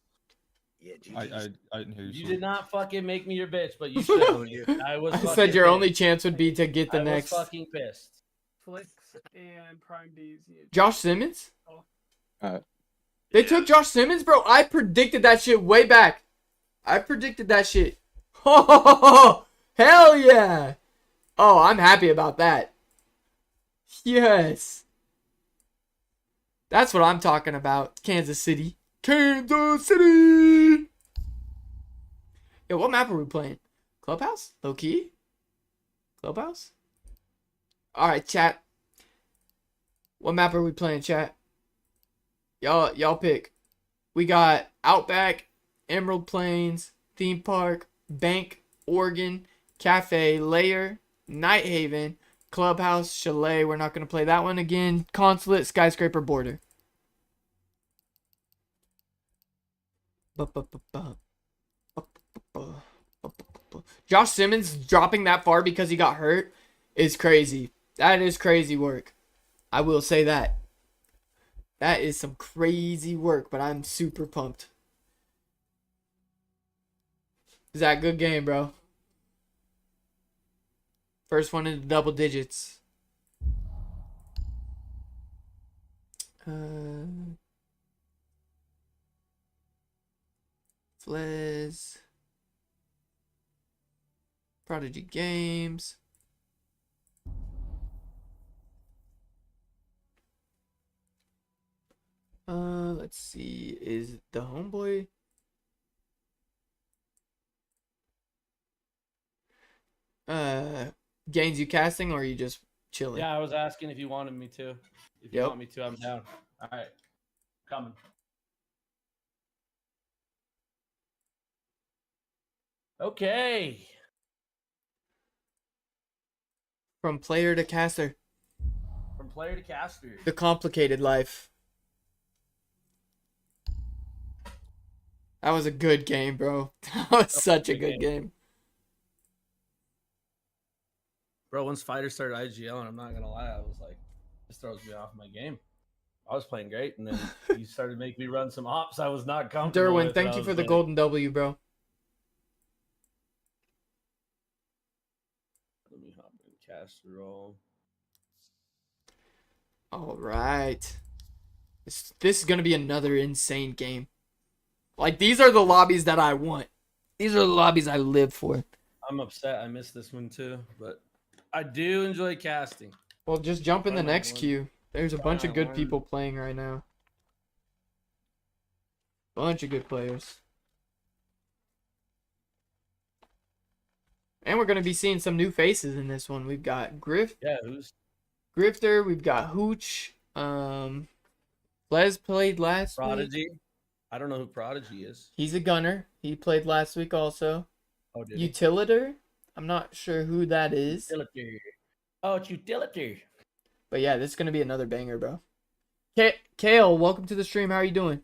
Yeah, I didn't hear you. You Swoop. did not fucking make me your bitch, but you should have. I was. I fucking said your pissed. only chance would be to get the I next. was fucking pissed. Flicks and Prime D's. Josh Simmons? Alright. They took Josh Simmons, bro. I predicted that shit way back. I predicted that shit. Oh, hell yeah. Oh, I'm happy about that. Yes. That's what I'm talking about. Kansas City. Kansas City. Yo, what map are we playing? Clubhouse? Low key? Clubhouse? Alright, chat. What map are we playing, chat? Y'all pick. We got Outback, Emerald Plains, Theme Park, Bank, Oregon, Cafe, Lair, Night Haven, Clubhouse, Chalet. We're not going to play that one again. Consulate, Skyscraper, Border. Josh Simmons dropping that far because he got hurt is crazy. That is crazy work. I will say that. That is some crazy work, but I'm super pumped. Is that a good game, bro? First one in the double digits. Fliz. Prodigy Games. Let's see. Is the homeboy? gains you casting, or are you just chilling? Yeah, I was asking if you wanted me to. If you Yep. want me to, I'm down. All right, coming. Okay. From player to caster, From player to caster. the complicated life. That was a good game, bro. That was such a good game. Bro, once fighters started IGL, and I'm not gonna lie, I was like, this throws me off my game. I was playing great, and then you started making me run some ops I was not comfortable Derwin, with. thank and I you was for the like, golden W, bro. Let me hop in caster roll. All right. This is going to be another insane game. Like, these are the lobbies that I want. These are the lobbies I live for. I'm upset I missed this one too, but I do enjoy casting. Well, just jump in the Why not next one? queue. There's a bunch of not good one? people playing right now. Bunch of good players. And we're going to be seeing some new faces in this one. We've got Yeah, who's Grifter, we've got Hooch. Les played last week. Prodigy? I don't know who Prodigy is. He's a gunner. He played last week also. Oh, did he? Utilitor. I'm not sure who that is. Utility. Oh, it's Utility. But yeah, this is going to be another banger, bro. Kale, welcome to the stream. How are you doing?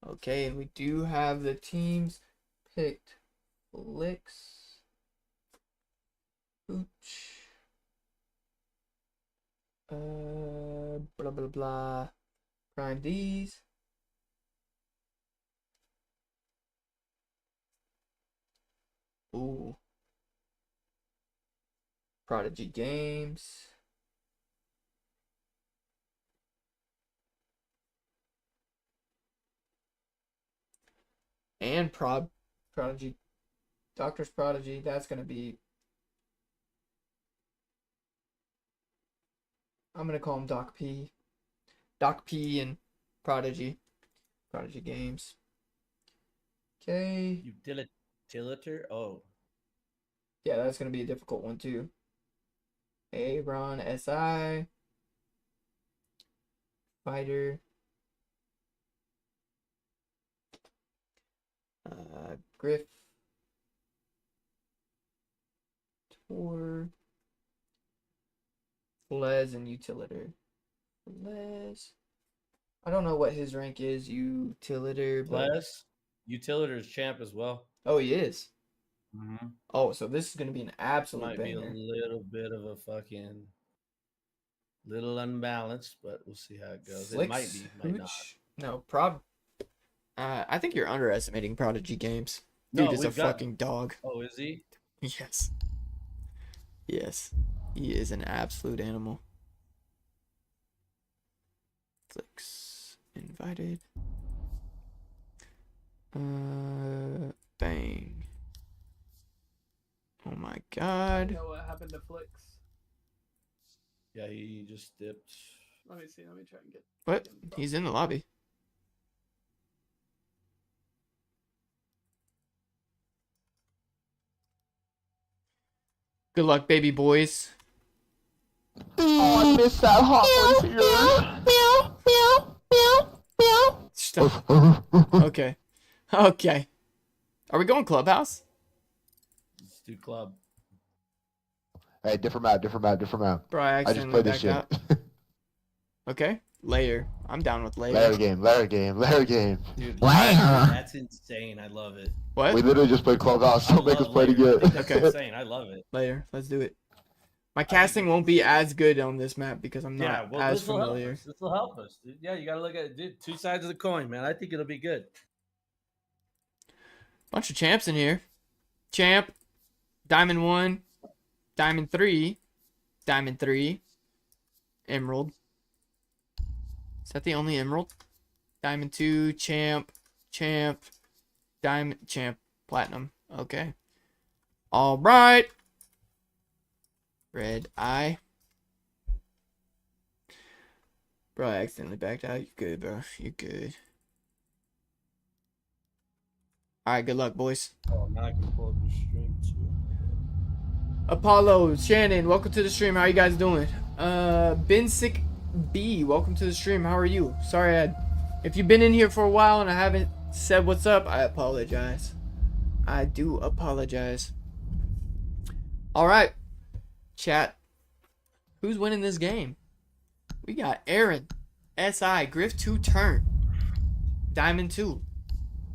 Okay, and we do have the teams picked. Flix, Hooch, blah blah blah, Prime D's. Ooh. Prodigy Games. And Prodigy. Doctor's Prodigy. That's going to be... I'm going to call him Doc P. Doc P and Prodigy. Prodigy Games. Okay. Utilitor? Oh. Yeah, that's going to be a difficult one too. Aaron SI. Fighter. Griff. Tor. Les and Utilitor. Les. I don't know what his rank is, Utilitor. But... Les? Utilitor's champ as well. Oh, he is? Mm-hmm. Oh, so this is going to be an absolute Might banger. be a little bit of a fucking little unbalanced, but we'll see how it goes. Flix, it might be, might not. Hooch? No, I think you're underestimating Prodigy Games. Dude No, is a we've got- fucking dog. Oh, is he? Yes. Yes. He is an absolute animal. Flix invited. Bang. Oh my I god. know what happened to Flix. Yeah, he just dipped. Let me see. Let me try and get. What? He's in the lobby. Good luck, baby boys. Oh, I missed that hot voice Stop. Okay. Okay. Are we going clubhouse? Let's do club. Hey, different map. Bro, I I just accidentally played this backed shit. out. Okay. Layer. I'm down with layer. Layer game. Dude, Wow. that's insane. I love it. What? We literally just played Clubhouse. Don't make us play it Layer. I think again. that's insane. I love it. Layer. Let's do it. My casting won't be as good on this map because I'm Yeah, not well, as this will help familiar. us. This will help us, dude. Yeah, you gotta look at it, dude. Two sides of the coin, man. I think it'll be good. Bunch of champs in here. Champ, Diamond 1, Diamond 3, Diamond 3, Emerald. Is that the only Emerald? Diamond 2, Champ, Diamond, Champ, Platinum. Okay. All right. Red eye. Bro, I accidentally backed out. You good, bro. You good. Alright, good luck, boys. Oh, now I can pull up the stream too. Apollo, Shannon, welcome to the stream. How are you guys doing? Bensick B, welcome to the stream. How are you? Sorry, if you've been in here for a while and I haven't said what's up, I apologize. I do apologize. Alright, chat. Who's winning this game? We got Aaron, SI, Griff 2 turn, Diamond 2.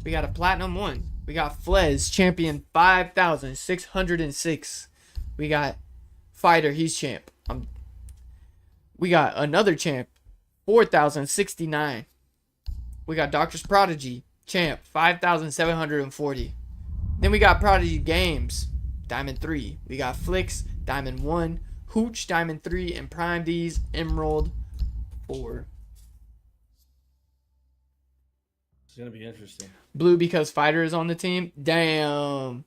We got a Platinum 1. We got Flez, champion 5,606. We got Fighter, he's champ. We got another champ, 4,069. We got Doctor's Prodigy, champ, 5,740. Then we got Prodigy Games, Diamond 3. We got Flix, Diamond 1. Hooch, Diamond 3. And Prime D's, Emerald 4. It's gonna be interesting. Blue because Fighter is on the team. Damn.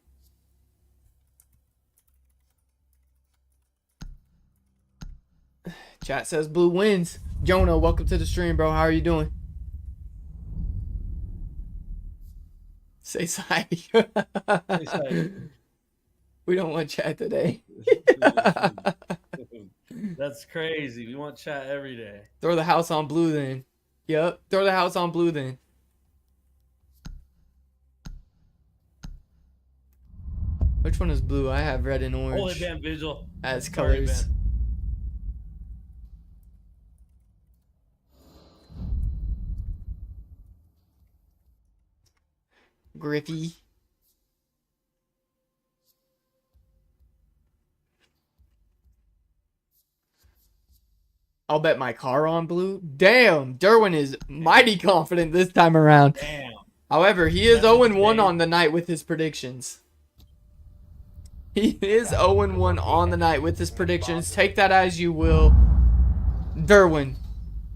Chat says Blue wins. Jonah, welcome to the stream, bro. How are you doing? Say sorry. We don't want chat today. That's crazy. We want chat every day. Throw the house on Blue then. Yep. Throw the house on Blue then. Which one is blue? I have red and Holy orange damn visual. as Sorry, colors. man. Griffy. I'll bet my car on blue. Damn, Derwin is mighty confident this time around. Damn. However, he is That's 0-1 insane. on the night with his predictions. He is 0-1 on the night with his predictions. Take that as you will. Derwin,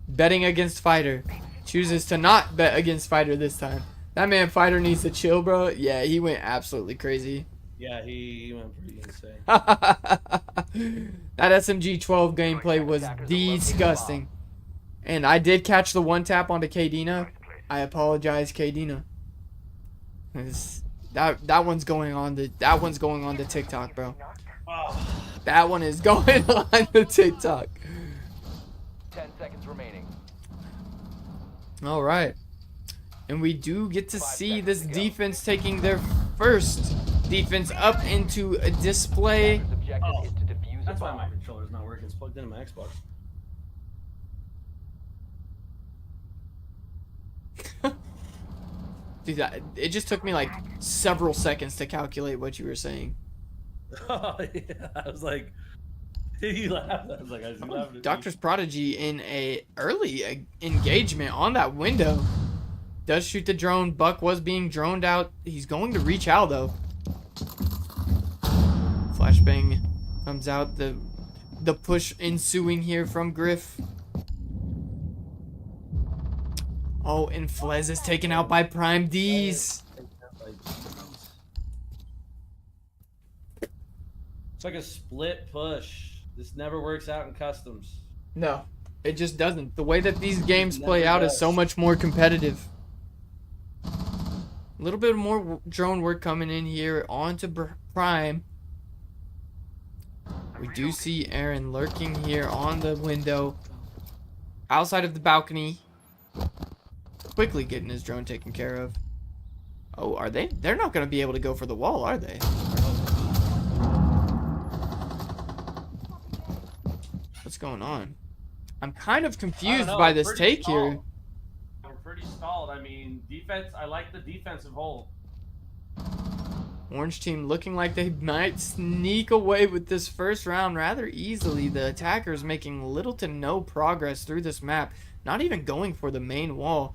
betting against Fighter, chooses to not bet against Fighter this time. That man Fighter needs to chill, bro. Yeah, he went absolutely crazy. Yeah, he went pretty insane. That SMG 12 gameplay was disgusting. And I did catch the one tap onto Kadena. I apologize, Kadena. That one's going on the TikTok, bro. Oh. That one is going on the TikTok. 10 seconds remaining. All right. And we do get to see this defense taking their first defense up into a display. Attacker's objective Oh. is to defuse a That's why bomb. my controller's not working. It's plugged into my Xbox. Dude, it just took me like several seconds to calculate what you were saying. Oh, yeah. I was like, he laughed. I was like, I see laughing at me. Doctor's Prodigy in a early engagement on that window. Does shoot the drone. Buck was being droned out. He's going to reach out though. Flashbang comes out. The push ensuing here from Griff. Oh, and Flez is taken out by Prime D's. It's like a split push. This never works out in customs. No, it just doesn't. The way that these games Never play out is does. so much more competitive. A little bit more drone work coming in here onto Prime. We do see Aaron lurking here on the window. Outside of the balcony. Quickly getting his drone taken care of. Oh, are they? They're not going to be able to go for the wall, are they? What's going on? I'm kind of I don't confused know, by we're this pretty take stalled. here. We're pretty stalled. I mean, defense. I like the defensive hold. Orange team looking like they might sneak away with this first round rather easily. The attackers making little to no progress through this map. Not even going for the main wall.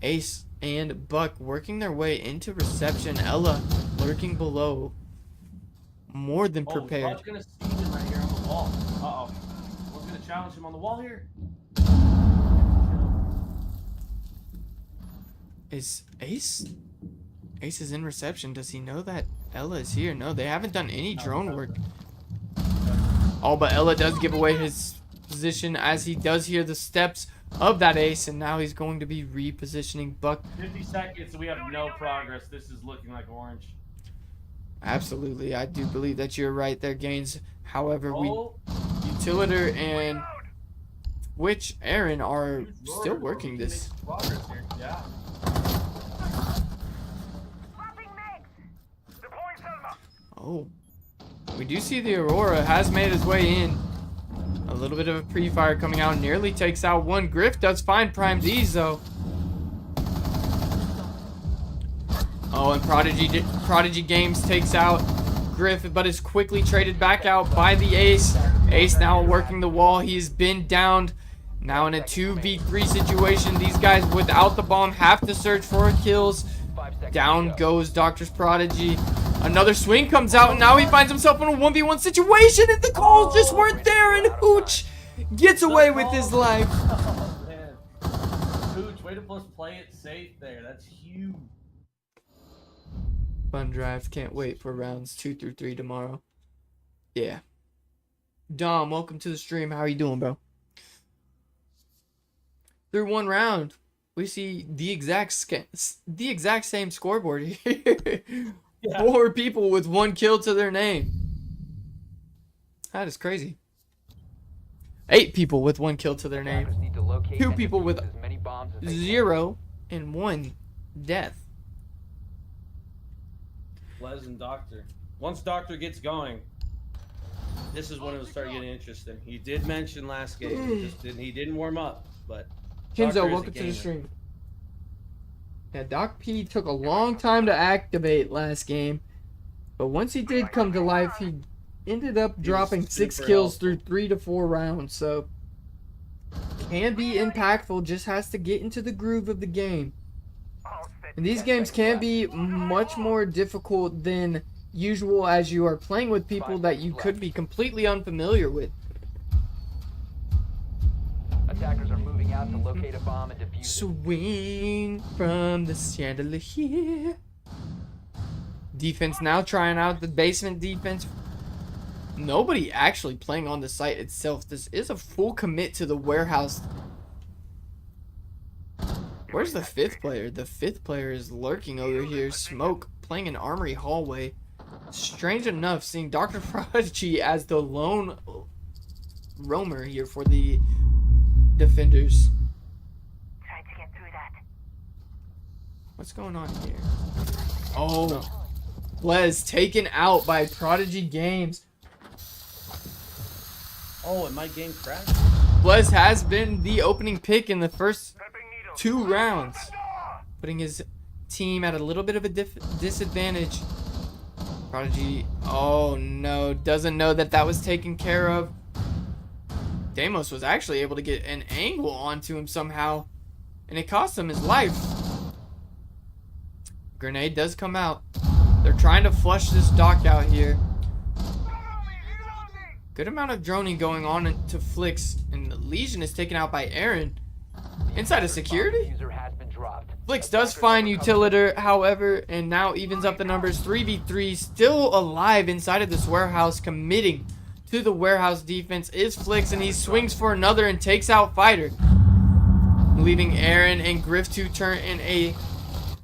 Ace and Buck working their way into reception. Ella lurking below. More than prepared. Buck's gonna see him right here on the wall. Uh-oh. One's gonna challenge him on the wall here. Is Ace? Ace is in reception. Does he know that Ella is here? No, they haven't done any drone work. Oh, but Ella does give away his position as he does hear the steps of that Ace, and now he's going to be repositioning Buck. 50 seconds, we have no progress. This is looking like orange. Absolutely, I do believe that you're right there, Gaines. However, Oh, Utiliter and which Aaron are huge roar, still bro. working We can this. make progress here. Yeah. Oh, we do see the Aurora has made his way in. A little bit of a pre-fire coming out, nearly takes out one. Griff does find Prime D's though. Oh, and Prodigy Games takes out Griff, but is quickly traded back out by the Ace. Ace now working the wall. He's been downed. Now in a 2v3 situation. These guys without the bomb have to search for kills. Down goes Doctor's Prodigy. Another swing comes out, and now he finds himself in a 1v1 situation, and the calls just weren't there, and Hooch gets away with his life. Oh, man. Hooch, way to just play it safe there. That's huge. Fun drive. Can't wait for rounds 2 through 3 tomorrow. Yeah. Dom, welcome to the stream. How are you doing, bro? Through one round, we see the exact same scoreboard here. Yeah. 4 people with 1 kill to their name. That is crazy. 8 people with 1 kill to their name. 2 people with 0 and 1 death. Les and Doctor. Once Doctor gets going, this is when it'll start getting interesting. He did mention last game, he didn't warm up, but Kenzo, Doctor is a welcome to the gamer. stream. Yeah, Doc P took a long time to activate last game, but once he did come to life, he ended up dropping 6 super kills helpful. through 3 to 4 rounds, so can be impactful, just has to get into the groove of the game. And these games can be much more difficult than usual as you are playing with people that you could be completely unfamiliar with. Attackers are moving out to locate a bomb and defuse it. Swing from the chandelier. Defense now trying out the basement defense. Nobody actually playing on the site itself. This is a full commit to the warehouse. Where's the 5th player? The 5th player is lurking over here. Smoke playing an armory hallway. Strange enough, seeing Dr. Prodigy as the lone roamer here for the defenders. Try to get through that. What's going on here? Oh, Les taken out by Prodigy Games. Oh, and my game crashed. Blez has been the opening pick in the first 2 rounds, putting his team at a little bit of a disadvantage. Prodigy, oh no, doesn't know that that was taken care of. Deimos was actually able to get an angle onto him somehow, and it cost him his life. Grenade does come out. They're trying to flush this dock out here. Good amount of droning going on to Flix, and Legion is taken out by Aaron. Inside of security? Diffuser has been dropped. Flix does find Utiliter, however, and now evens up the numbers. 3v3, still alive inside of this warehouse, committing to the warehouse defense is Flix, and he swings for another and takes out Fighter, leaving Aaron and Griff to turn in a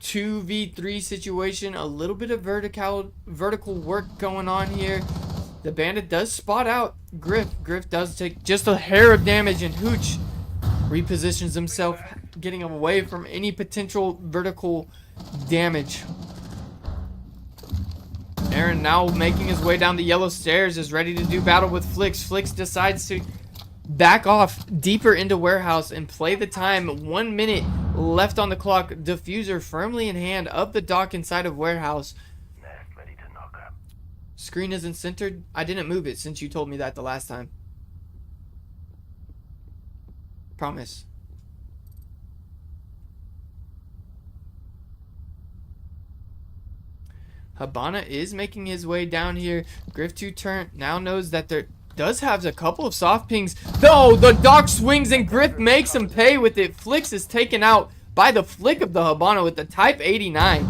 2v3 situation. A little bit of vertical work going on here. The Bandit does spot out Griff. Griff does take just a hair of damage, and Hooch repositions himself, getting away from any potential vertical damage. Aaron now making his way down the yellow stairs, is ready to do battle with Flix. Flix decides to back off deeper into warehouse and play the time. 1 minute left on the clock. Diffuser firmly in hand of the dock inside of warehouse. Nest ready to knock up. Screen isn't centered. I didn't move it since you told me that the last time. Promise. Habana is making his way down here. Griff2 turn now knows that there does have a couple of soft pings. No, the Doc swings and Griff makes him pay with it. Flicks is taken out by the flick of the Habana with the Type 89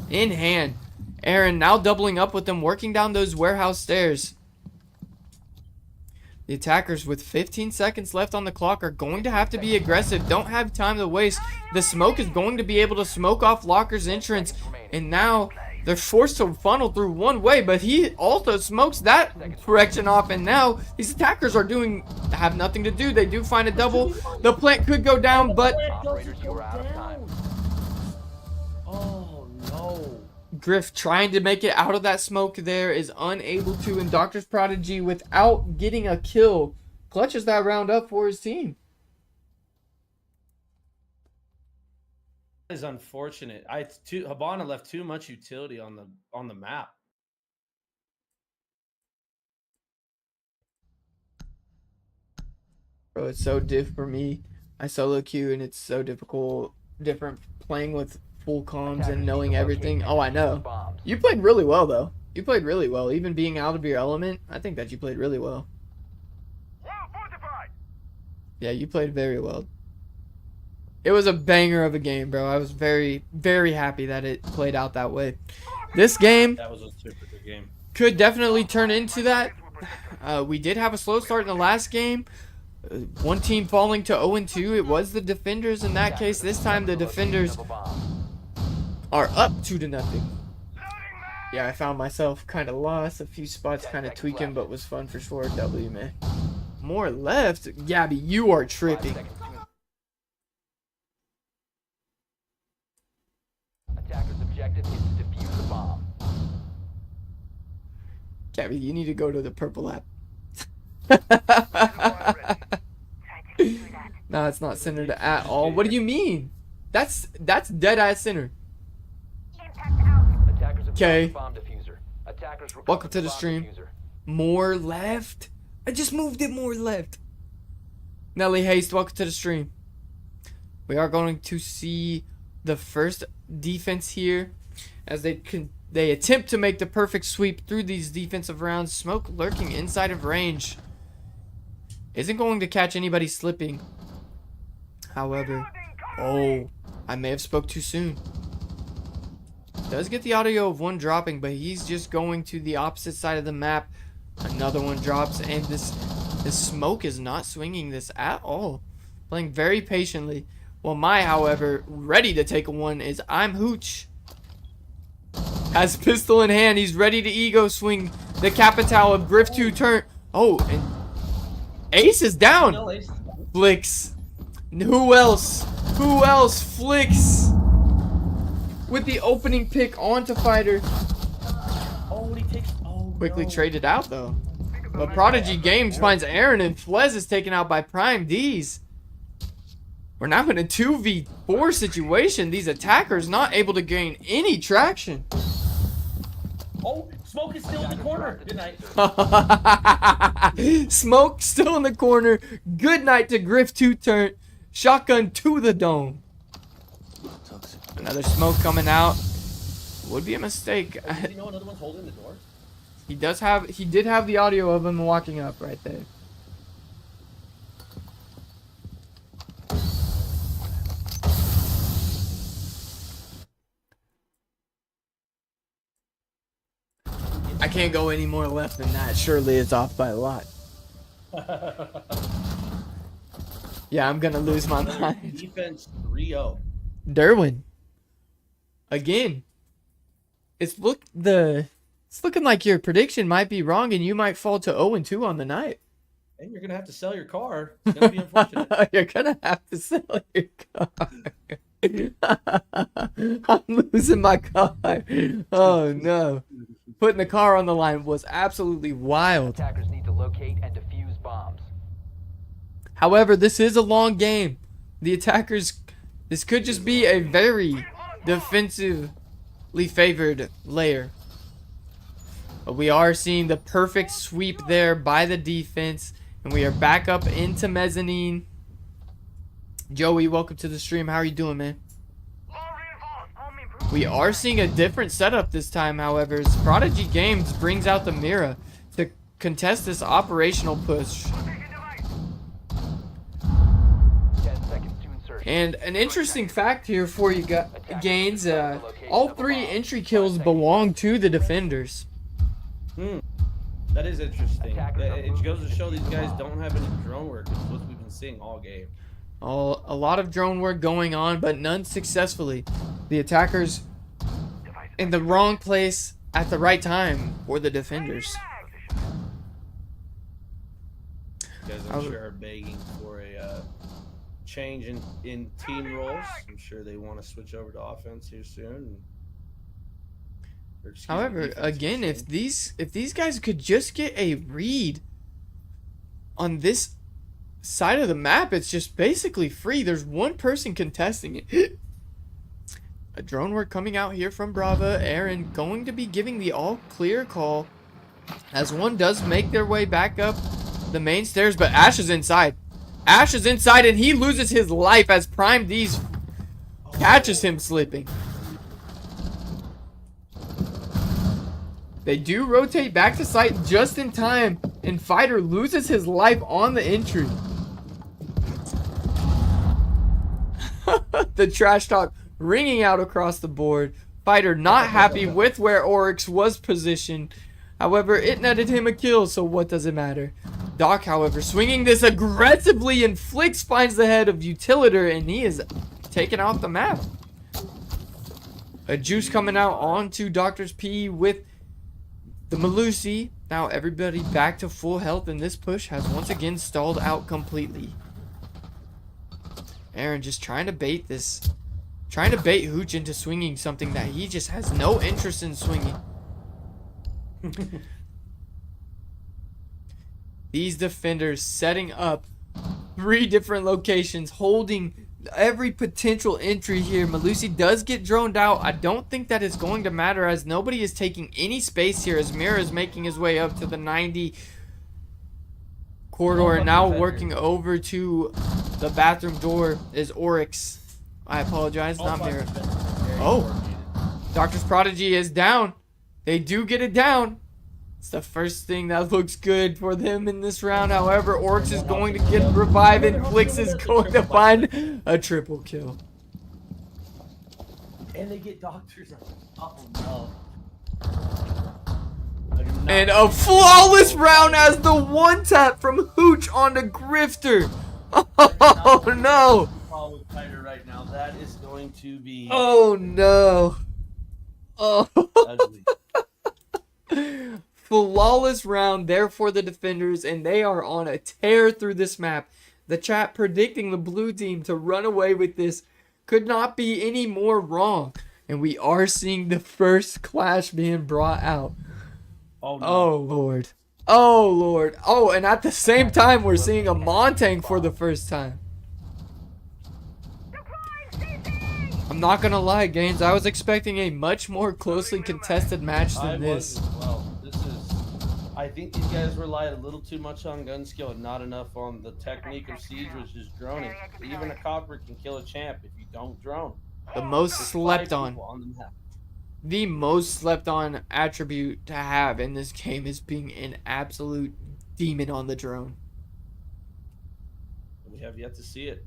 in hand. Aaron now doubling up with them, working down those warehouse stairs. The attackers with 15 seconds left on the clock are going to have to be aggressive. Don't have time to waste. The smoke is going to be able to smoke off Locker's entrance. And now they're forced to funnel through one way, but he also smokes that direction off. And now these attackers have nothing to do. They do find a double. The plant could go down, but Operators, you are out of time. Oh no. Griff trying to make it out of that smoke there is unable to, and Doctor's Prodigy without getting a kill clutches that round up for his team. That is unfortunate. Habana left too much utility on the map. Bro, it's so diff for me. I solo queue and it's so different playing with full comms and knowing everything. Oh, I know. You played really well though. You played really well. Even being out of your element, I think that you played really well. Yeah, you played very well. It was a banger of a game, bro. I was very, very happy that it played out that way. This game That was a super good game. could definitely turn into that. We did have a slow start in the last game. One team falling to 0-2. It was the Defenders in that case. This time the Defenders are up 2-0. Yeah, I found myself kind of lost. A few spots kind of tweaking, but was fun for sure. W, man. More left. Gabby, you are tripping. Attacker's objective is to defuse the bomb. Gabby, you need to go to the purple app. No, it's not centered at all. What do you mean? That's dead ass center. Attackers have Okay. dropped the bomb diffuser. Attackers Welcome recovered to the bomb stream. diffuser. More left? I just moved it more left. Nelly Haste, welcome to the stream. We are going to see the first defense here as they attempt to make the perfect sweep through these defensive rounds. Smoke lurking inside of range. Isn't going to catch anybody slipping. However, oh, I may have spoke too soon. Does get the audio of one dropping, but he's just going to the opposite side of the map. Another one drops, and this smoke is not swinging this at all. Playing very patiently. Well, however, ready to take a one is I'm Hooch. Has pistol in hand. He's ready to ego swing the Capital of Griff2 turn. Oh, and Ace is down. Flicks. Who else? Who else? Flicks. With the opening pick onto Fighter. Oh, he takes. Oh, Quickly no. traded out though. But Prodigy Games finds Aaron, and Flez is taken out by Prime D's. We're now in a 2v4 situation. These attackers not able to gain any traction. Oh, Smoke is still in the corner. Good night. Smoke still in the corner. Good night to Griff2 turn. Shotgun to the dome. Another smoke coming out. Would be a mistake. Does he know another one's holding the door? He did have the audio of him walking up right there. I can't go any more left than that. Surely it's off by a lot. Yeah, I'm gonna lose my mind. Defense 3-0. Derwin. Again. It's looking like your prediction might be wrong and you might fall to 0-2 on the night. And you're gonna have to sell your car. It's gonna be unfortunate. You're gonna have to sell your car. I'm losing my car. Oh no. Putting the car on the line was absolutely wild. Attackers need to locate and defuse bombs. However, this is a long game. The attackers, this could just be a very defensively favored layer. But we are seeing the perfect sweep there by the defense. And we are back up into mezzanine. Joey, welcome to the stream. How are you doing, man? We are seeing a different setup this time, however, as Prodigy Games brings out the Mira to contest this operational push. 10 seconds to insertion. And an interesting fact here for you Gains, all 3 entry kills belong to the defenders. That is interesting. It goes to show these guys don't have any drone work. It's what we've been seeing all game. A lot of drone work going on, but none successfully. The attackers in the wrong place at the right time for the defenders. You guys, I'm sure, are begging for a change in team roles. I'm sure they want to switch over to offense here soon. However, again, if these guys could just get a read on this side of the map, it's just basically free. There's one person contesting it. A drone work coming out here from Brava. Aaron going to be giving the all clear call as one does make their way back up the main stairs, but Ash is inside. Ash is inside and he loses his life as Prime D's catches him slipping. They do rotate back to site just in time, and Fighter loses his life on the entry. The trash talk ringing out across the board. Fighter not happy with where Oryx was positioned. However, it netted him a kill, so what does it matter? Doc, however, swinging this aggressively, and Flix finds the head of Utilitor, and he is taken off the map. A juice coming out onto Doctor's P with the Melusi. Now everybody back to full health, and this push has once again stalled out completely. Aaron just trying to bait this. Trying to bait Hooch into swinging something that he just has no interest in swinging. These defenders setting up 3 different locations, holding every potential entry here. Melusi does get droned out. I don't think that is going to matter as nobody is taking any space here as Mira is making his way up to the 90 corridor, and now working over to the bathroom door is Oryx. I apologize, not Mira. Oh, Doctor's Prodigy is down. They do get it down. It's the first thing that looks good for them in this round. However, Oryx is going to get revived, and Flix is going to find a triple kill. And they get doctors. Oh no. And a flawless round as the one tap from Hooch onto Grifter. Oh no. Right now, that is going to be. Oh no. Oh. Ugly. Flawless round there for the defenders, and they are on a tear through this map. The chat predicting the blue team to run away with this could not be any more wrong. And we are seeing the first clash being brought out. Oh, no. Oh Lord. Oh Lord. Oh, and at the same time we're seeing a Montang for the first time. I'm not gonna lie, Gaines, I was expecting a much more closely contested match than this. I think these guys relied a little too much on gun skill and not enough on the technique of Siege, which is droning. Even a copper can kill a champ if you don't drone. The most slept on. The most slept on attribute to have in this game is being an absolute demon on the drone. We have yet to see it.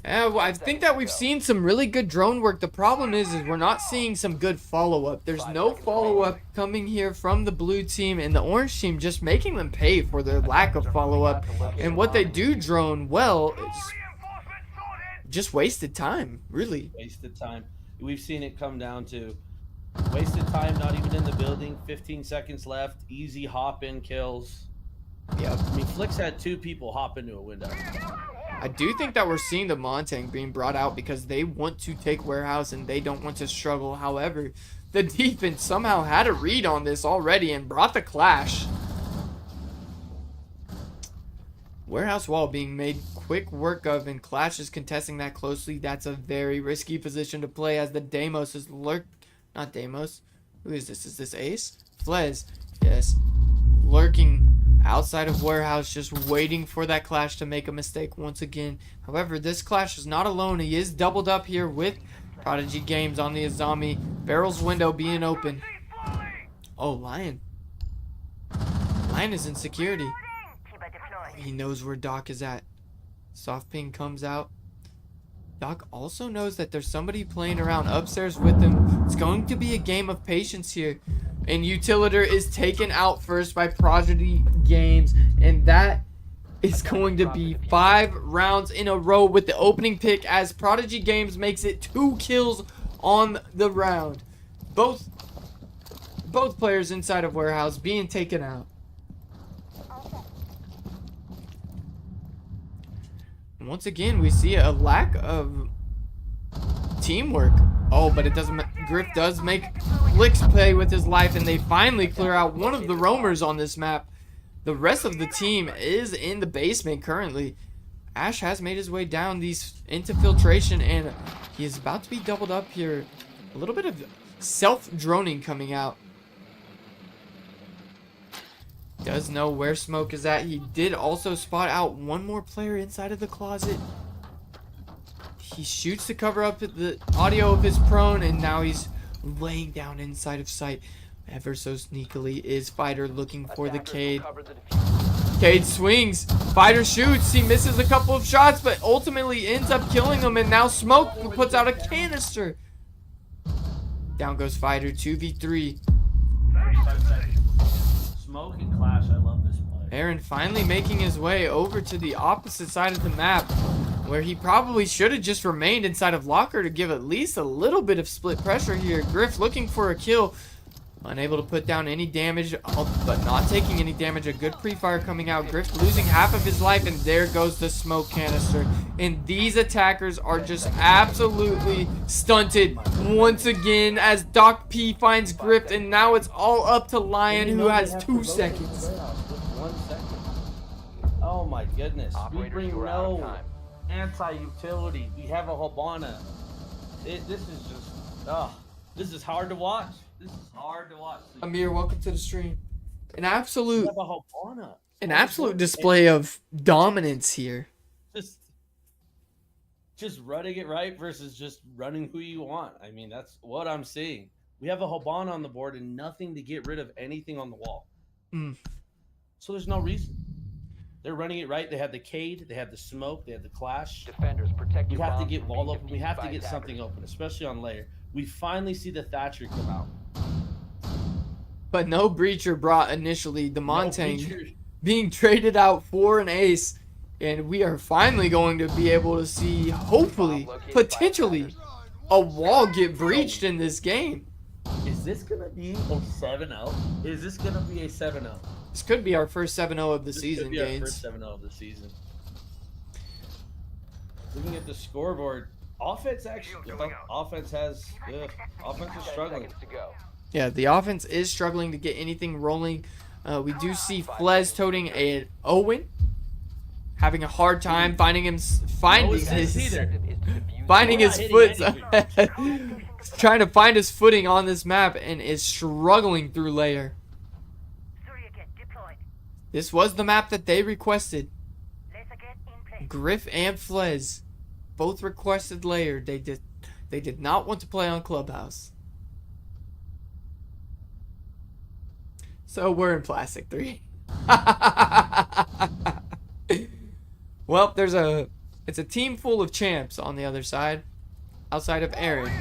Well, I think that we've seen some really good drone work. The problem is we're not seeing some good follow-up. There's no follow-up coming here from the blue team, and the orange team just making them pay for their lack of follow-up. And what they do drone well is just wasted time, really. Wasted time. We've seen it come down to wasted time, not even in the building, 15 seconds left, easy hop-in kills. Yep. I mean, Flix had 2 people hop into a window. I do think that we're seeing the Montang being brought out because they want to take warehouse and they don't want to struggle. However, the defense somehow had a read on this already and brought the clash. Warehouse wall being made quick work of, and Clash is contesting that closely. That's a very risky position to play as the Deimos is not Deimos. Who is this? Is this Ace? Flez. Yes. Lurking outside of warehouse, just waiting for that Clash to make a mistake once again. However, this Clash is not alone. He is doubled up here with Prodigy Games on the Azami. Barrel's window being open. Oh, Lion. Lion is in security. He knows where Doc is at. Soft ping comes out. Doc also knows that there's somebody playing around upstairs with him. It's going to be a game of patience here. And Utilitor is taken out first by Prodigy Games. And that is going to be 5 rounds in a row with the opening pick as Prodigy Games makes it 2 kills on the round. Both players inside of Warehouse being taken out. And once again, we see a lack of teamwork. Oh, but it doesn't. Griff does make Flicks pay with his life, and they finally clear out one of the roamers on this map. The rest of the team is in the basement currently. Ash has made his way down these into filtration, and he is about to be doubled up here. A little bit of self-droning coming out. Does know where Smoke is at. He did also spot out one more player inside of the closet. He shoots to cover up the audio of his prone, and now he's laying down inside of sight. Ever so sneakily is Fighter looking for the Cade. Cade swings. Fighter shoots. He misses a couple of shots, but ultimately ends up killing him, and now Smoke puts out a canister. Down goes Fighter, 2v3. Smoke and Clash, I love this play. Aaron finally making his way over to the opposite side of the map, where he probably should have just remained inside of Locker to give at least a little bit of split pressure here. Griff looking for a kill. Unable to put down any damage, but not taking any damage. A good pre-fire coming out. Griff losing half of his life, and there goes the smoke canister. And these attackers are just absolutely stunted once again as Doc P finds Griff, and now it's all up to Lion, who has 2 seconds. 1 second. Oh my goodness. We bring no anti-utility. We have a Hibana. This is just, this is hard to watch. This is hard to watch. Amir, welcome to the stream. An absolute An absolute display of dominance here. Just running it right versus just running who you want. I mean, that's what I'm seeing. We have a Hibana on the board and nothing to get rid of anything on the wall. So there's no reason. They're running it right. They have the Cade, they have the smoke, they have the Clash. Defenders protect We your have to bombs get from wall being open. We defused have to by get attackers. something open, especially on layer. We finally see the Thatcher come out. But no breacher brought initially. The No Montang breacher. being traded out for an ace. And we are finally going to be able to see, hopefully, potentially, a wall get breached in this game. Is this going to be a 7-0? Is this going to be a 7-0? This could be our first 7-0 of the season, Could be our Gaines. first 7-0 of the season. Looking at the scoreboard, offense actually, offense is struggling. Seconds to go. Yeah, the offense is struggling to get anything rolling. We do see Flez toting an Owen, having a hard time finding his Objective is to defuse finding the his Not foot, hitting trying to find his footing on this map, and is struggling through layer. This was the map that they requested. Griff and Flez both requested layer. They did not want to play on Clubhouse. So we're in Plastic 3. Well, it's a team full of champs on the other side, outside of Aaron.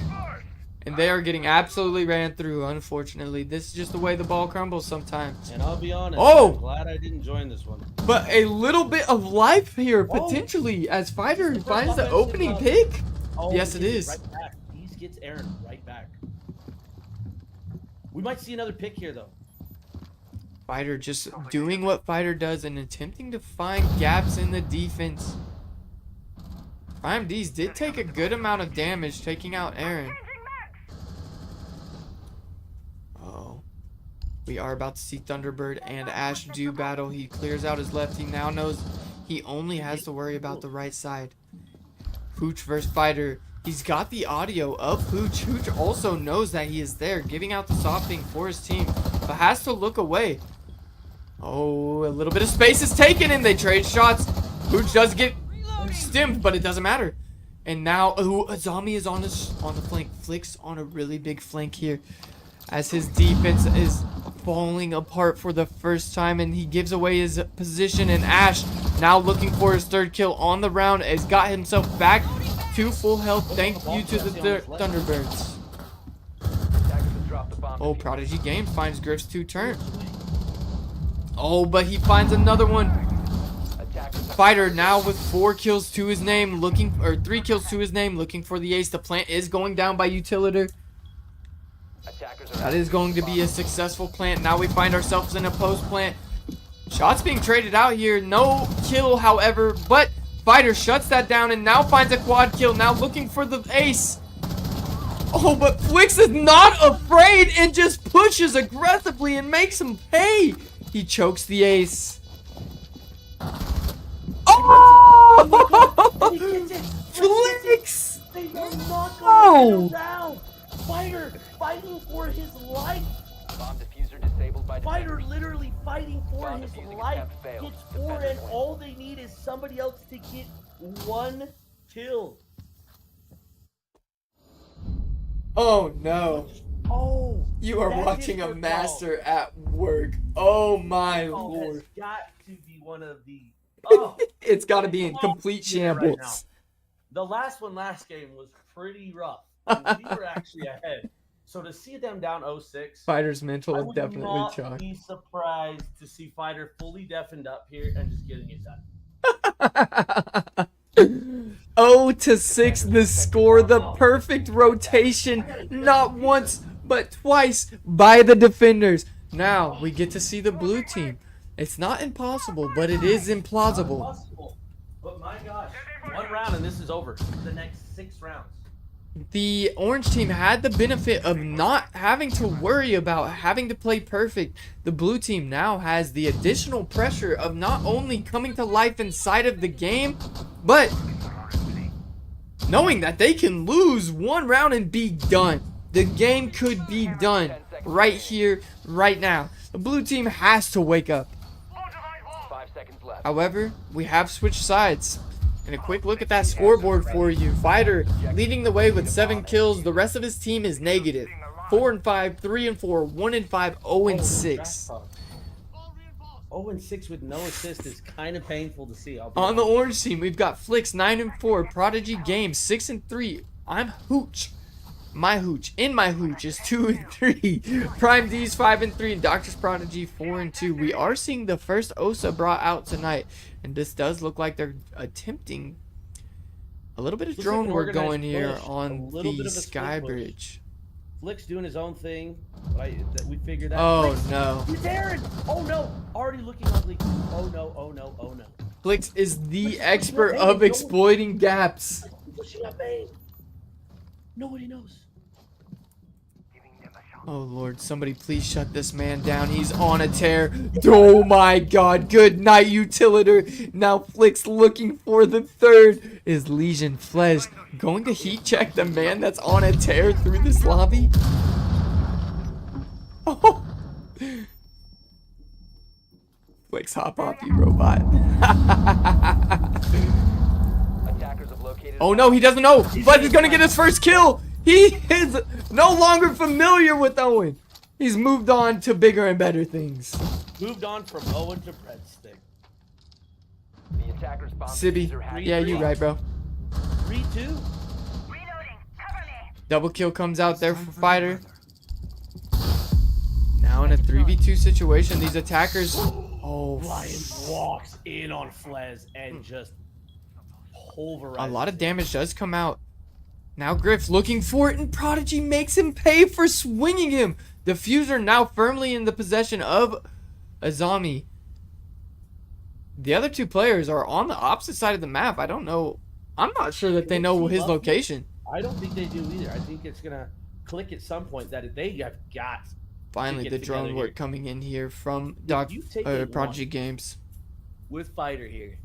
And they are getting absolutely ran through, unfortunately. This is just the way the ball crumbles sometimes. And I'll be honest, Oh! I'm glad I didn't join this one. But a little bit of life here, potentially, as Fighter finds the opening pick. Oh, Yes, he it gets is. Right back. He gets Aaron right back. We might see another pick here, though. Fighter just doing what Fighter does and attempting to find gaps in the defense. Prime D's did take a good amount of damage, taking out Aaron. Oh. We are about to see Thunderbird and Ash do battle. He clears out his left. He now knows he only has to worry about the right side. Hooch versus Fighter. He's got the audio of Hooch. Hooch also knows that he is there, giving out the softing for his team, but has to look away. Oh, a little bit of space is taken, and they trade shots. Hooch does get stimmed, but it doesn't matter. And now, ooh, Azami is on the flank. Flicks on a really big flank here, as his defense is falling apart for the first time, and he gives away his position. And Ash, now looking for his third kill on the round, has got himself back to full health. Thank you to the Thunderbirds. Oh, Prodigy Games finds Griff's 2 turn. Oh, but he finds another one. Fighter now with 4 kills to his name, 3 kills to his name, looking for the ace. The plant is going down by Utiliter. That is going to be a successful plant. Now we find ourselves in a post plant. Shots being traded out here. No kill, however, but Fighter shuts that down and now finds a quad kill. Now looking for the ace. Oh, but Flix is not afraid and just pushes aggressively and makes him pay. He chokes the ace. Oh! Flix! Oh! Fighter fighting for his life. Bomb diffuser disabled by Fighter literally fighting for Bomb his diffusing life. attempt failed. Gets 4 Defenders and win. all they need is somebody else to get 1 kill. Oh no. Oh, You are that watching is a your master at work. Oh my call. lord. Has got to be one of the. Oh, It's got to be in complete yeah, right shambles. the last game was pretty rough. And we were actually ahead. So to see them down 0-6, Fighter's mental I is would definitely not chalk. be surprised to see Fighter fully deafened up here and just getting it done. 0-6 the score, the perfect rotation, not once but twice by the defenders. Now we get to see the blue team. It's not impossible, but it is implausible. Impossible. But my gosh, 1 round and this is over. The next 6 rounds. The orange team had the benefit of not having to worry about having to play perfect. The blue team now has the additional pressure of not only coming to life inside of the game, but knowing that they can lose 1 round and be done. The game could be done right here, right now. The blue team has to wake up. 5 seconds left. However, we have switched sides. And a quick look at that scoreboard for you. Fighter leading the way with 7 kills. The rest of his team is negative. 4-5, 3-4, 1-5, 0-6. 0-6 with no assist is kind of painful to see. On the orange team, we've got Flix 9-4, Prodigy Games 6-3. I'm Hooch. My Hooch in my Hooch is 2-3. Prime D's 5-3, and Doctor's Prodigy 4-2. We are seeing the first Osa brought out tonight, and this does look like they're attempting a little bit of Looks drone like an work going organized here push, on a little the bit of a split Sky push. Bridge. Flick's doing his own thing. We figured that. Oh Flick's- no. He's Aaron! Oh no! Already looking ugly. Oh no, oh no, oh no. Flix is the Flix, expert hey, of don't- exploiting gaps. Pushing up main. Nobody knows. Oh lord, somebody please shut this man down. He's on a tear. Oh my god, good night, Utiliter. Now Flix looking for the third. Is Legion Flesh going to heat check the man that's on a tear through this lobby? Oh. Flix, hop off, you robot. Attackers have located. Oh no, he doesn't know. Flex is gonna get his first kill. He is no longer familiar with Owen. He's moved on to bigger and better things. Moved on from Owen to breadstick. The attackers bomb Sibby, diffuser has yeah, been you lost. right, bro. 3-2. Reloading. Cover me. Double kill comes out there for Fighter. Now in a 3v2 situation, these attackers. Oh, Lion walks in on Flez and just pulverizes. a lot of damage does come out. Now Griff looking for it, and Prodigy makes him pay for swinging him. Diffuser now firmly in the possession of Azami. The other 2 players are on the opposite side of the map. I don't know. I'm not sure that they know his location. I don't think they do either. I think it's gonna click at some point that they have got. Finally, get the drone together work here. coming in here from you take it Prodigy once. Games. With Fighter here,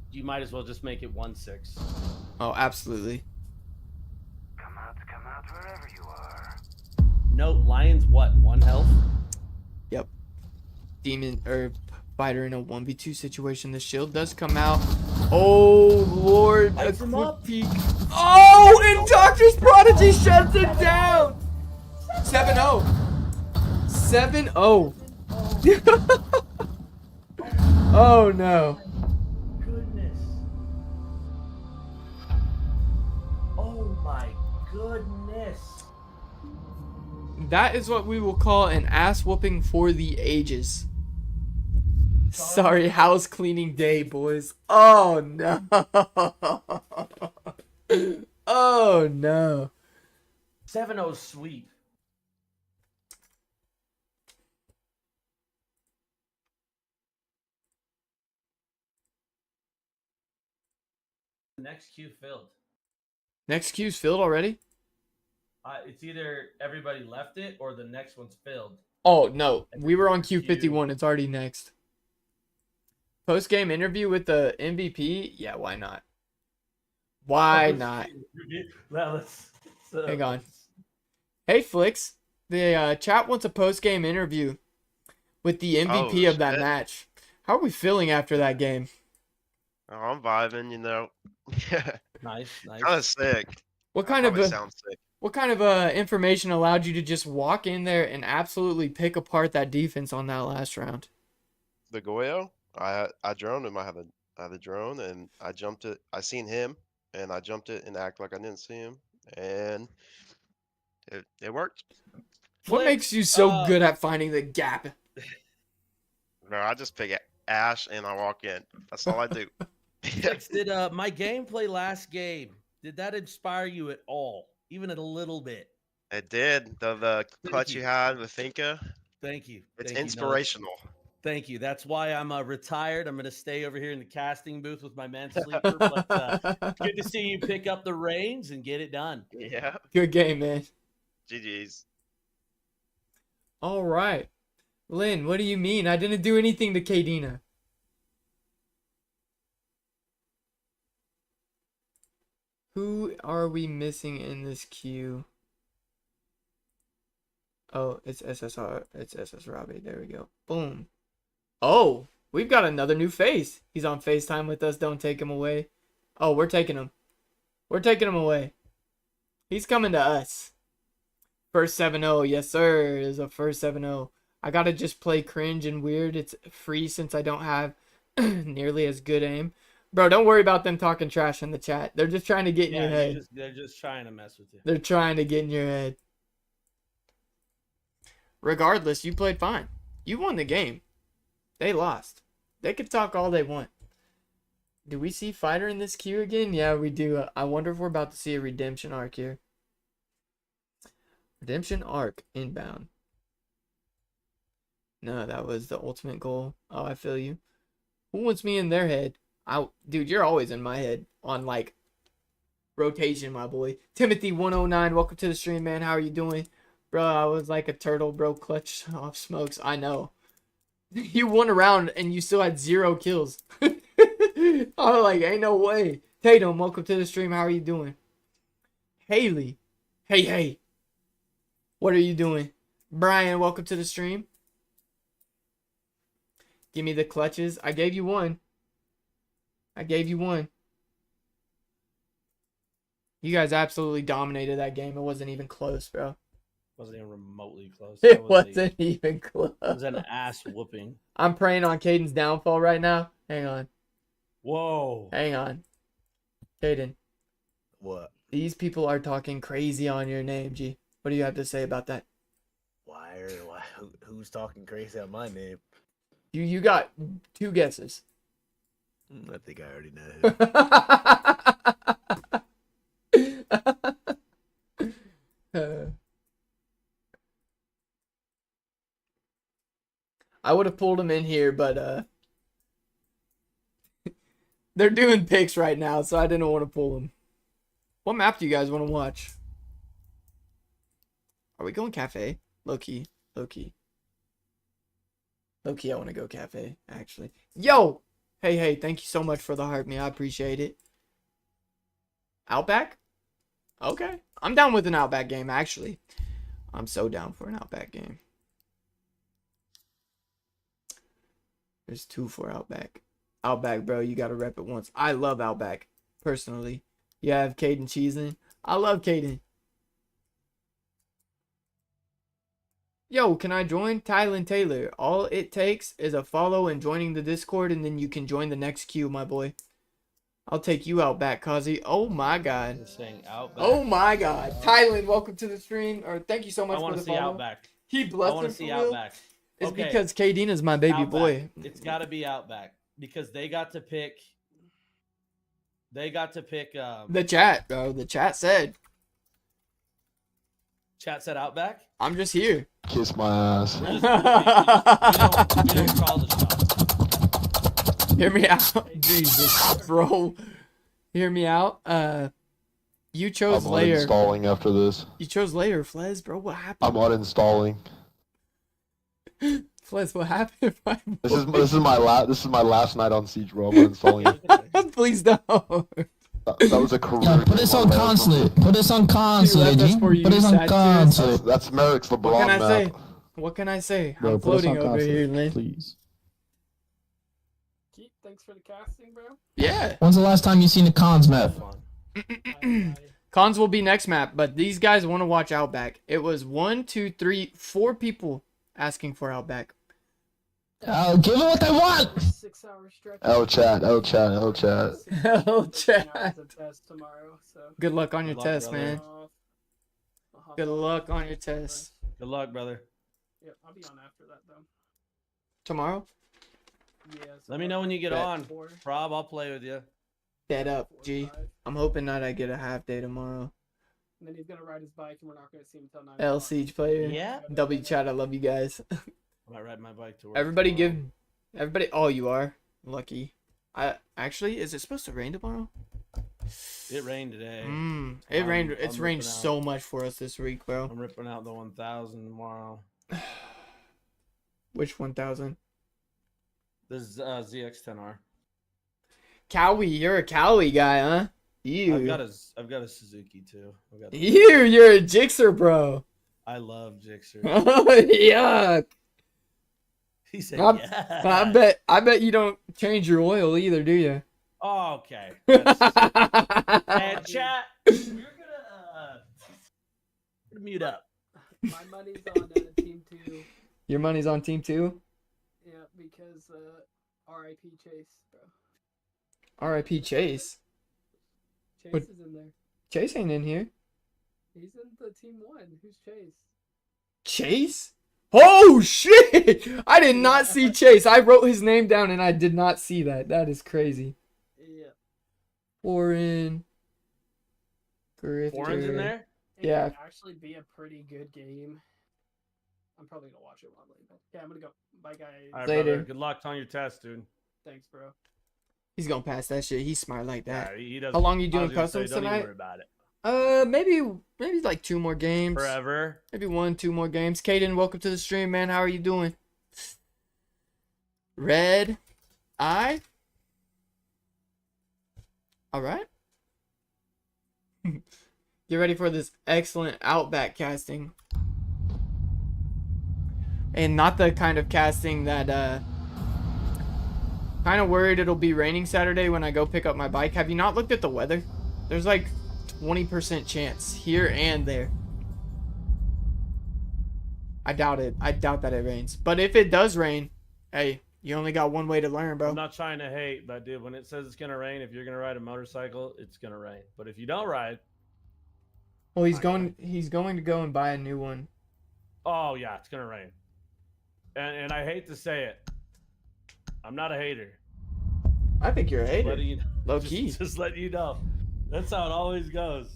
you might as well just make it 1-6. Oh, absolutely. Come out wherever you are. No, Lions what? 1 health? Demon or Fighter in a 1v2 situation. The shield does come out. Oh, Lord. A Lights him quick up. peek. Oh, and Doctor's Prodigy shuts it down. 7-0. 7-0. Oh, no. Goodness. Oh my goodness. That is what we will call an ass whooping for the ages. Sorry, house cleaning day, boys. Oh, no. Oh, no. 7-0 sweep. Next queue filled. Next queue's filled already? It's either everybody left it or the next one's filled. Oh, no. We were on Q51. It's already next. Post-game interview with the MVP? Yeah, why not? Why not? Well, let's, Hang on. Hey, Flix. The chat wants a post-game interview with the MVP of that match. How are we feeling after that game? Oh, I'm vibing, you know. Nice, nice. Kind of sick. What kind of sounds sick. what kind of information allowed you to just walk in there and absolutely pick apart that defense on that last round? The Goyo, I droned him. I have a drone, and I jumped it. I seen him, and I jumped it and act like I didn't see him, and it worked. What makes you so good at finding the gap? No, I just pick Ash and I walk in. That's all I do. Flix, did my gameplay last game, did that inspire you at all? Even a little bit? It did. The clutch you had with Finka. Thank you. It's Thank you. inspirational. Thank you. That's why I'm retired. I'm going to stay over here in the casting booth with my man Sleeper. But good to see you pick up the reins and get it done. Yeah. Good game, man. GG's. All right. Lynn, what do you mean? I didn't do anything to Kadena. Who are we missing in this queue? Oh, it's SSR. It's SS Robbie. There we go. Boom. Oh, we've got another new face. He's on FaceTime with us. Don't take him away. Oh, we're taking him. We're taking him away. He's coming to us. First 7-0. Yes, sir. Is a first 7-0. I gotta just play cringe and weird. It's free since I don't have nearly as good aim. Bro, don't worry about them talking trash in the chat. They're just trying to get in your head. They're just trying to mess with you. They're trying to get in your head. Regardless, you played fine. You won the game. They lost. They could talk all they want. Do we see Fighter in this queue again? Yeah, we do. I wonder if we're about to see a redemption arc here. Redemption arc inbound. No, that was the ultimate goal. Oh, I feel you. Who wants me in their head? Dude, you're always in my head on like rotation, my boy. Timothy 109, welcome to the stream, man. How are you doing? Bro, I was like a turtle, bro. Clutch off smokes. I know. You won a round and you still had 0 kills. I was like, ain't no way. Tatum, welcome to the stream. How are you doing? Haley. Hey. What are you doing? Brian, welcome to the stream. Give me the clutches. I gave you one. You guys absolutely dominated that game. It wasn't even close, bro. Wasn't even remotely close. It wasn't even close. It was an ass whooping. I'm praying on Caden's downfall right now. Hang on. Whoa. Hang on. Caden. What? These people are talking crazy on your name, G. What do you have to say about that? Why? Who's talking crazy on my name? You got 2 guesses. I think I already know. I would have pulled him in here, but they're doing picks right now, so I didn't want to pull him. What map do you guys want to watch? Are we going cafe? Low key, I want to go cafe, actually. Yo! Hey, thank you so much for the heart, me. I appreciate it. Outback? Okay. I'm down with an Outback game, actually. I'm so down for an Outback game. There's 2 for Outback. Outback, bro. You gotta rep it once. I love Outback, personally. You have Caden cheesing. I love Caden. Yo, can I join? Tylen Taylor. All it takes is a follow and joining the Discord, and then you can join the next queue, my boy. I'll take you out back, Kazi. Oh my god. Just saying Outback. Oh my god. Tylen, welcome to the stream. Or thank you so much I for want the to see follow. Outback. He I blessed want him to see for real. Outback. It's Okay. because Kadeen is my baby Outback. boy. It's got to be Outback because they got to pick. They got to pick. The chat, bro. The chat said, Chat said Outback. I'm just here. Kiss my ass. We don't call the shots. Hear me out. Jesus, bro. Hear me out. You chose I'm layer. uninstalling after this. You chose layer, Flez, bro. What happened? I'm uninstalling. Flez, what happened? This is my last night on Siege, bro. I'm uninstalling. Please don't. That was a career. Put this on consulate. Put this on consulate. left us for you, Put this on sad tears. consulate. That's Merrick's LeBron What can I map. say? What can I say? Bro, I'm put us floating on over here, consulate, man. please. Keith, thanks for the casting, bro. Yeah. When's the last time you seen a cons map? Cons will be next map, but these guys want to watch Outback. It was 1, 2, 3, 4 people asking for Outback. Give them what they want. 6-hour stretch. L chat, L chat, L chat. Hell, chat. Test tomorrow, so. Good luck on your luck, test, brother. man. Good luck on your test. Good luck, brother. Yep, I'll be on after that though. Tomorrow? Yeah. Let me know when you get Bet. on. Rob, I'll play with you. Dead up, G. I'm hoping not I get a half day tomorrow. And then he's gonna ride his bike, and we're not gonna see him until 9. L Siege player. Yeah. W chat, I love you guys. I might ride my bike to work. Everybody tomorrow. give everybody oh you are lucky. I actually is it supposed to rain tomorrow? It rained today. It rained I'm it's rained ripping out. so much for us this week, bro. I'm ripping out the 1000 tomorrow. Which 1000? This is ZX10R. Cowie, you're a Cowie guy, huh? You. I've got a Suzuki too. You're a Jixer, bro. I love Jixer. Yuck. He said, I, "Yeah." I bet you don't change your oil either, do you? Oh, okay. And chat, we're gonna mute up. My money's on Team 2. Your money's on Team 2? Yeah, because R.I.P. Chase, bro. R.I.P. Chase. Chase What- is in there. Chase ain't in here. He's in the Team 1. Who's Chase? Chase? Oh shit! I did not see Chase. I wrote his name down and I did not see that. That is crazy. Yeah. Warren. Grifter. Warren's in there? It Yeah. could actually be a pretty good game. I'm probably gonna watch it while I'm leaving. Yeah, I'm gonna go. Bye, guys. All right, Later. brother. Good luck on your test, dude. Thanks, bro. He's gonna pass that shit. He's smart like that. Yeah, he doesn't- How long you I doing was gonna say, customs don't even tonight? worry about it. Maybe like 2 more games. Forever. Maybe 1, 2 more games. Caden, welcome to the stream, man. How are you doing? Red Eye. All right. Get ready for this excellent Outback casting. And not the kind of casting that kind of worried it'll be raining Saturday when I go pick up my bike. Have you not looked at the weather? There's like 20% chance here and there. I doubt it. I doubt that it rains. But if it does rain, hey, you only got one way to learn, bro. I'm not trying to hate, but dude, when it says it's gonna rain, if you're gonna ride a motorcycle, it's gonna rain. But if you don't ride, Well, he's going to go and buy a new one. oh yeah, it's gonna rain. And I hate to say it, I'm not a hater. I think you're a hater. Letting you know, Low just, key. Just let you know. That's how it always goes.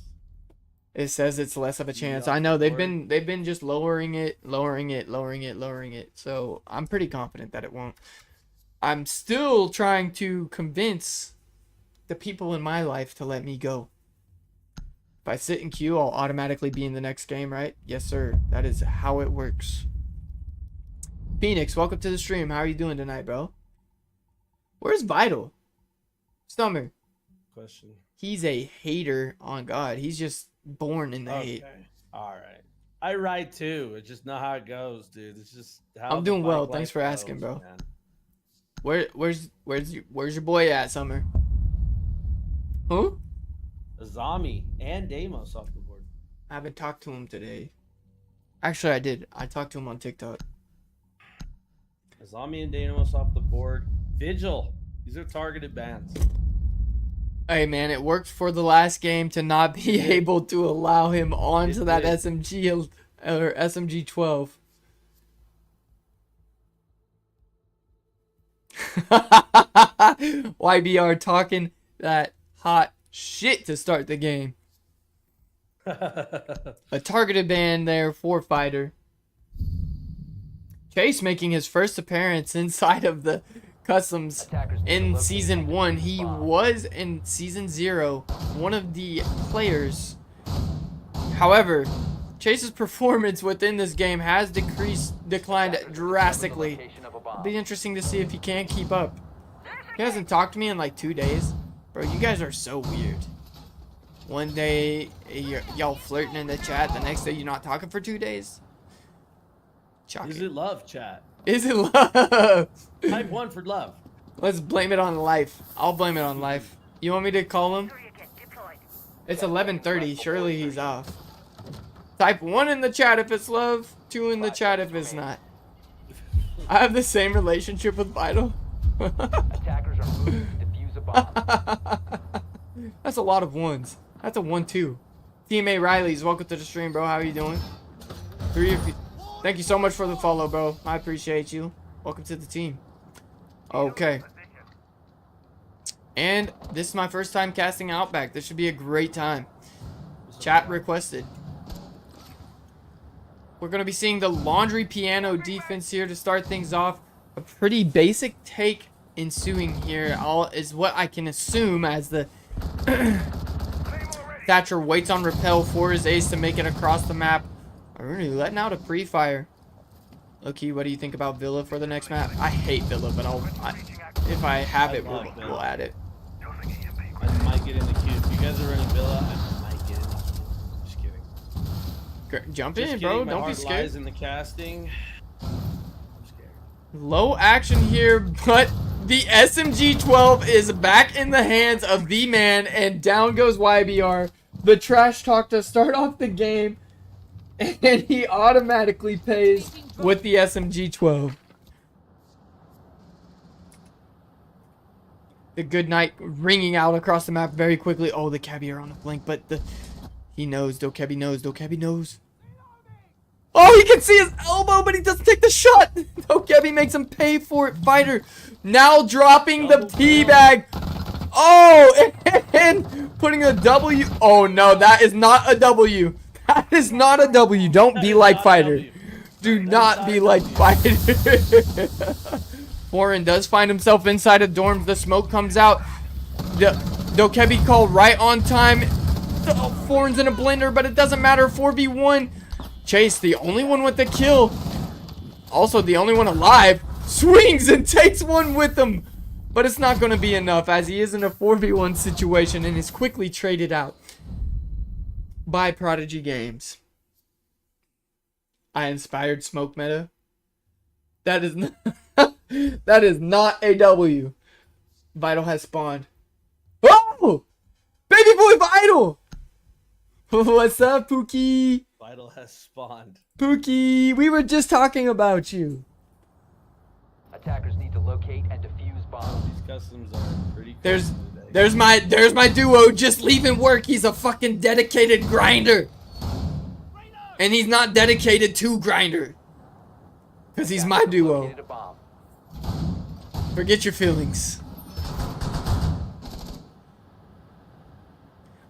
It says it's less of a chance. I know they've been just lowering it. So I'm pretty confident that it won't. I'm still trying to convince the people in my life to let me go. If I sit in queue, I'll automatically be in the next game, right? Yes, sir. That is how it works. Phoenix, welcome to the stream. How are you doing tonight, bro? Where's Vital? Stummer. Question. He's a hater on God. He's just born in the hate. Okay. All right. I ride too. It's just not how it goes, dude. It's just how I'm the doing bike well. life Thanks for asking, goes, bro. man. Where's your boy at, Summer? Who? Azami and Deimos off the board. I haven't talked to him today. Actually, I did. I talked to him on TikTok. Azami and Deimos off the board. Vigil. These are targeted bans. Hey man, it worked for the last game to not be able to allow him onto that SMG or SMG 12. YBR talking that hot shit to start the game. A targeted ban there for Fighter. Chase making his first appearance inside of the Customs in Season 1. He was in Season 0, one of the players. However, Chase's performance within this game has declined drastically. It'll be interesting to see if he can keep up. He hasn't talked to me in like 2 days. Bro, you guys are so weird. One day, y'all flirting in the chat. The next day, you're not talking for 2 days. Is it love, chat? Is it love? Type 1 for love. Let's blame it on life. I'll blame it on life. You want me to call him? It's 11:30. Surely he's off. Type 1 in the chat if it's love. 2 in the chat if it's not. I have the same relationship with Vital. Attackers are moving to defuse a bomb. That's a lot of ones. That's a 1-2. Teammate Riley's, welcome to the stream, bro. How are you doing? 3 of you. Thank you so much for the follow, bro. I appreciate you. Welcome to the team. Okay. And this is my first time casting Outback. This should be a great time. Chat requested. We're going to be seeing the Laundry Piano defense here to start things off. A pretty basic take ensuing here. Is what I can assume as the Thatcher waits on Repel for his ace to make it across the map. Already letting out a pre-fire. Loki, what do you think about Villa for the next map? I hate Villa, but if I have it, we'll add it. I might get in the queue. If you guys are running Villa, I might get in the queue. Just kidding. Jump Just in, kidding. bro. My Don't be heart scared. lies in the casting. I'm scared. Low action here, but the SMG-12 is back in the hands of the man, and down goes YBR. The trash talk to start off the game, and he automatically pays with the SMG-12. The good night ringing out across the map very quickly. Oh, the Cabby are on the blink, but he knows. Dokkaebi knows. Dokkaebi knows. Oh, he can see his elbow, but he doesn't take the shot. Dokkaebi makes him pay for it. Fighter now dropping the teabag. Oh, and putting a W. Oh, no, that is not a W. That is not a W. Don't be like Fighter. Do not be like Fighter. Warren does find himself inside of dorms. The smoke comes out. The Dokkaebi call right on time. Foreign's in a blender, but it doesn't matter. 4v1. Chase, the only one with the kill. Also, the only one alive. Swings and takes one with him. But it's not going to be enough as he is in a 4v1 situation and is quickly traded out by Prodigy Games. I inspired smoke meta. That is not, that is not a W. Vital has spawned. Oh! Baby boy Vital! What's up, Pookie? Vital has spawned. Pookie, we were just talking about you. Attackers need to locate and defuse bombs. These customs are pretty. There's my duo just leaving work. He's a fucking dedicated grinder. And he's not dedicated to grinder. Because he's my duo. Forget your feelings.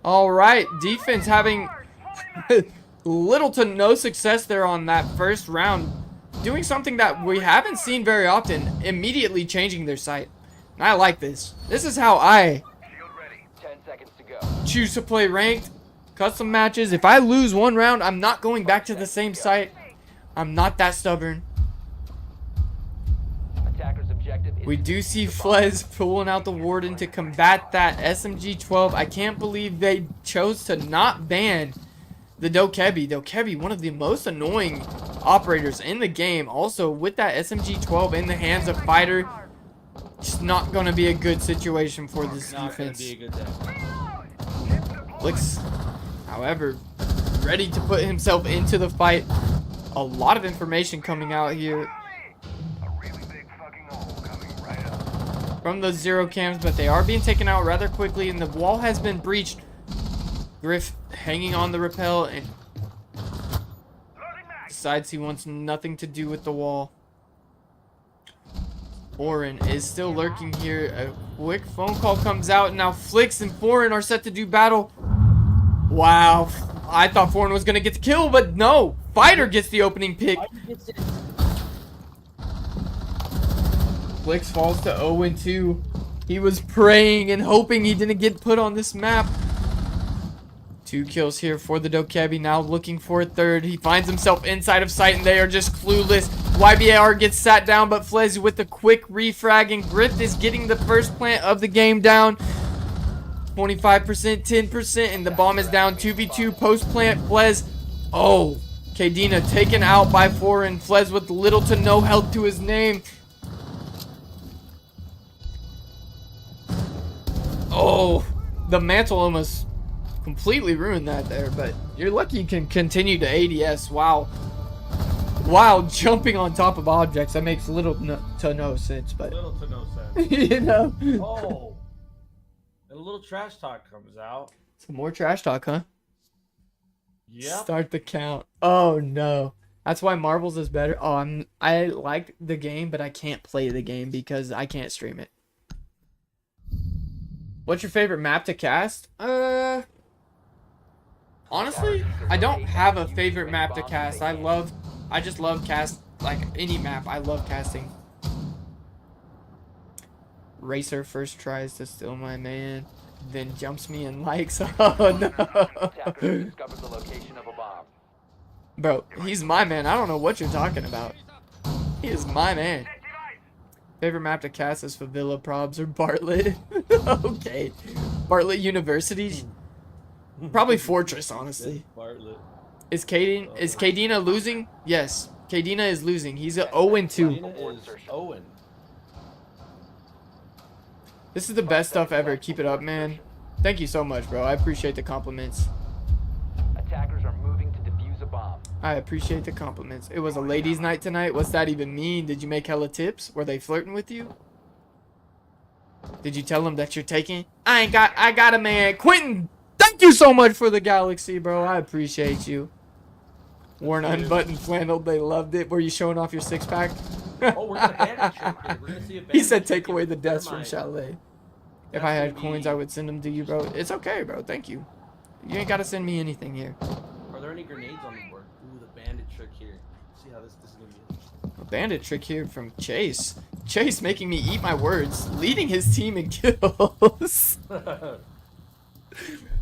Alright, defense having little to no success there on that first round. Doing something that we haven't seen very often. Immediately changing their sight. And I like this. This is how I 10 seconds to go. choose to play ranked custom matches. If I lose one round, I'm not going back to the same site. I'm not that stubborn. Attackers objective is We do see Flez pulling out the Warden to combat that SMG-12. I can't believe they chose to not ban the Dokkaebi. Dokkaebi, one of the most annoying operators in the game. Also, with that SMG-12 in the hands of Fighter, It's not going to be a good situation for this Not gonna defense. be a good day. Flicks, however, ready to put himself into the fight. A lot of information coming out here from those zero cams, but they are being taken out rather quickly, and the wall has been breached. Griff hanging on the rappel and decides he wants nothing to do with the wall. Foreign is still lurking here. A quick phone call comes out, and now Flicks and Foreign are set to do battle. Wow, I thought Foreign was gonna get the kill, but no. Fighter gets the opening pick. Flicks falls to 0-2. He was praying and hoping he didn't get put on this map. 2 kills here for the Dokkaebi, now looking for a third. He finds himself inside of sight, and they are just clueless. YBAR gets sat down, but Flez with the quick refrag, and Griff is getting the first plant of the game down. 25%, 10%, and the bomb is down. 2v2 post plant. Flez, oh, Kadena taken out by Foreign. Flez with little to no health to his name. Oh, the mantle almost completely ruined that there, but you're lucky you can continue to ADS. Wow. Wow, jumping on top of objects, that makes little to no sense, but Little to no sense. you know. Oh. And a little trash talk comes out. Some more trash talk, huh? Yep. Start the count. Oh no. That's why Marbles is better. Oh, I like the game, but I can't play the game because I can't stream it. What's your favorite map to cast? Honestly, I don't have a favorite map to cast. I just love cast, like any map. I love casting. Racer first tries to steal my man, then jumps me and likes. Oh no. Bro, he's my man. I don't know what you're talking about. He is my man. Favorite map to cast is Favilla, Probs, or Bartlett. Okay. Bartlett University? Probably Fortress, honestly. Bartlett. Is Kadena losing? Yes. Kadena is losing. He's at 0-2. Kadena is Owen. This is the best stuff ever. Keep it up, man. Thank you so much, bro. I appreciate the compliments. Attackers are moving to defuse a bomb. I appreciate the compliments. It was a ladies' night tonight. What's that even mean? Did you make hella tips? Were they flirting with you? Did you tell them that you're taking? I got a man. Quentin, thank you so much for the galaxy, bro. I appreciate you. Worn unbuttoned flannel. They loved it. Were you showing off your six-pack? Oh, we're gonna bandit trick here. We're gonna see a He bandit said trick take away here. the deaths Never from mind. Chalet. If That's I had gonna coins, be- I would send them to you, bro. It's okay, bro. Thank you. You ain't got to send me anything here. Are there any grenades on the board? Ooh, the bandit trick here. See how this is gonna be. A bandit trick here from Chase. Chase making me eat my words. Leading his team in kills.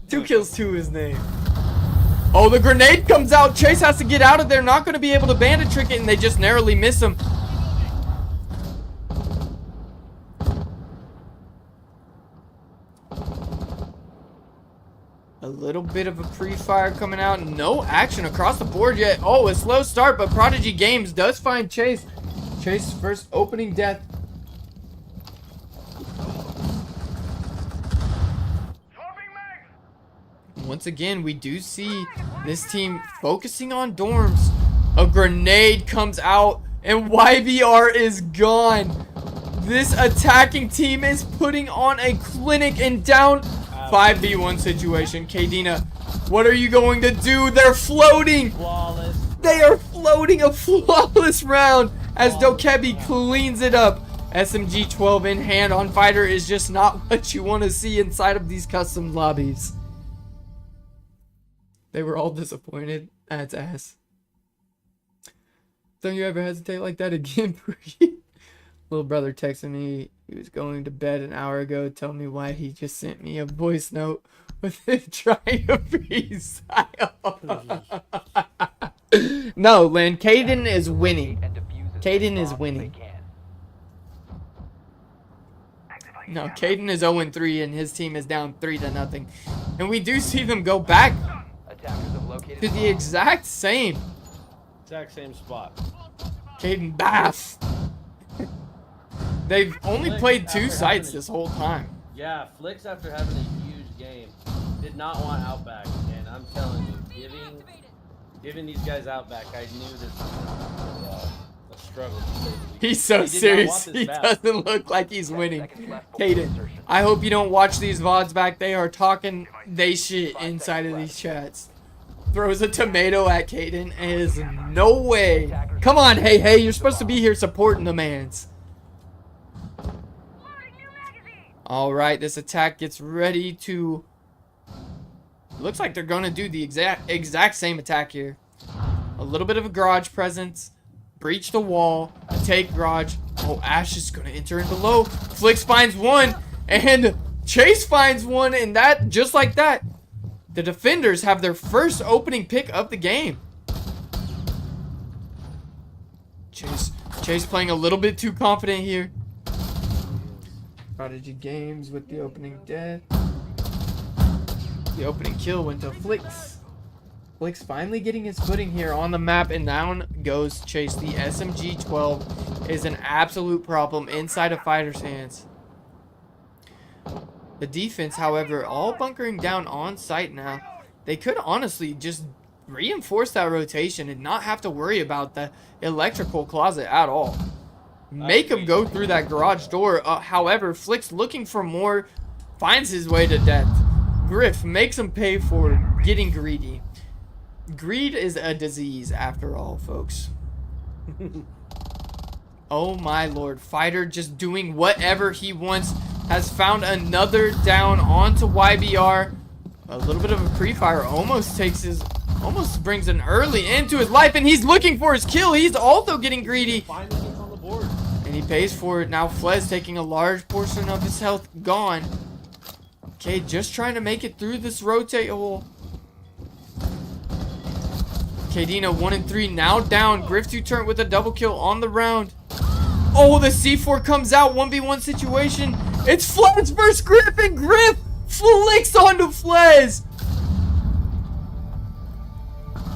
2 kills to his name. Oh, the grenade comes out. Chase has to get out of there. Not going to be able to bandit trick it, and they just narrowly miss him. A little bit of a pre-fire coming out. No action across the board yet. Oh, a slow start, but Prodigy Games does find Chase. Chase's first opening death. Once again, we do see this team focusing on dorms. A grenade comes out, and YBR is gone. This attacking team is putting on a clinic and down 5v1 situation. Kadena, what are you going to do? They're floating. Flawless. They are floating a flawless round as Dokkaebi cleans it up. SMG 12 in hand on Fighter is just not what you want to see inside of these custom lobbies. They were all disappointed. That's ass. Don't you ever hesitate like that again, Bree? Little brother texted me. He was going to bed an hour ago. Tell me why he just sent me a voice note with him trying to freestyle. No, Lynn. Caden is winning. Caden is winning. No, Caden is 0-3 and his team is down 3-0. And we do see them go back to the exact same. Exact same spot. Caden Bass. They've only Flicks, played after 2 sites having a- this whole time. Yeah, Flicks after having a huge game did not want Outback, and I'm telling you, giving these guys Outback, I knew this was gonna be a struggle. To say the least. He's so They did not serious. want this He map. doesn't look like he's 10 winning. seconds left before Caden, insertion. I hope you don't watch these VODs back. They are talking they shit inside of these chats. Throws a tomato at Caden. Is no way. Come on, hey, you're supposed to be here supporting the mans. Alright, this attack gets ready to... Looks like they're going to do the exact same attack here. A little bit of a garage presence. Breach the wall. Take garage. Oh, Ash is going to enter in below. Flicks finds one. And Chase finds one. And that, just like that, the defenders have their first opening pick of the game. Chase playing a little bit too confident here. Prodigy Games with the opening death. The opening kill went to Flicks. Flicks finally getting his footing here on the map, and down goes Chase. The SMG-12 is an absolute problem inside of Fighter's hands. The defense, however, all bunkering down on site now. They could honestly just reinforce that rotation and not have to worry about the electrical closet at all. Make him go through that garage door. However, Flicks looking for more, finds his way to death. Griff makes him pay for getting greedy. Greed is a disease after all, folks. Oh my lord. Fighter just doing whatever he wants. Has found another down onto YBR. A little bit of a pre-fire almost brings an early into his life, and he's looking for his kill. He's also getting greedy. Finally gets on the board. And he pays for it. Now Flez taking a large portion of his health gone. Okay, just trying to make it through this rotate hole. Kadena 1 and 3 now down. Griff 2 turn with a double kill on the round. Oh, the C4 comes out. 1v1 situation. It's Flez versus Griff, and Griff flicks onto Flez.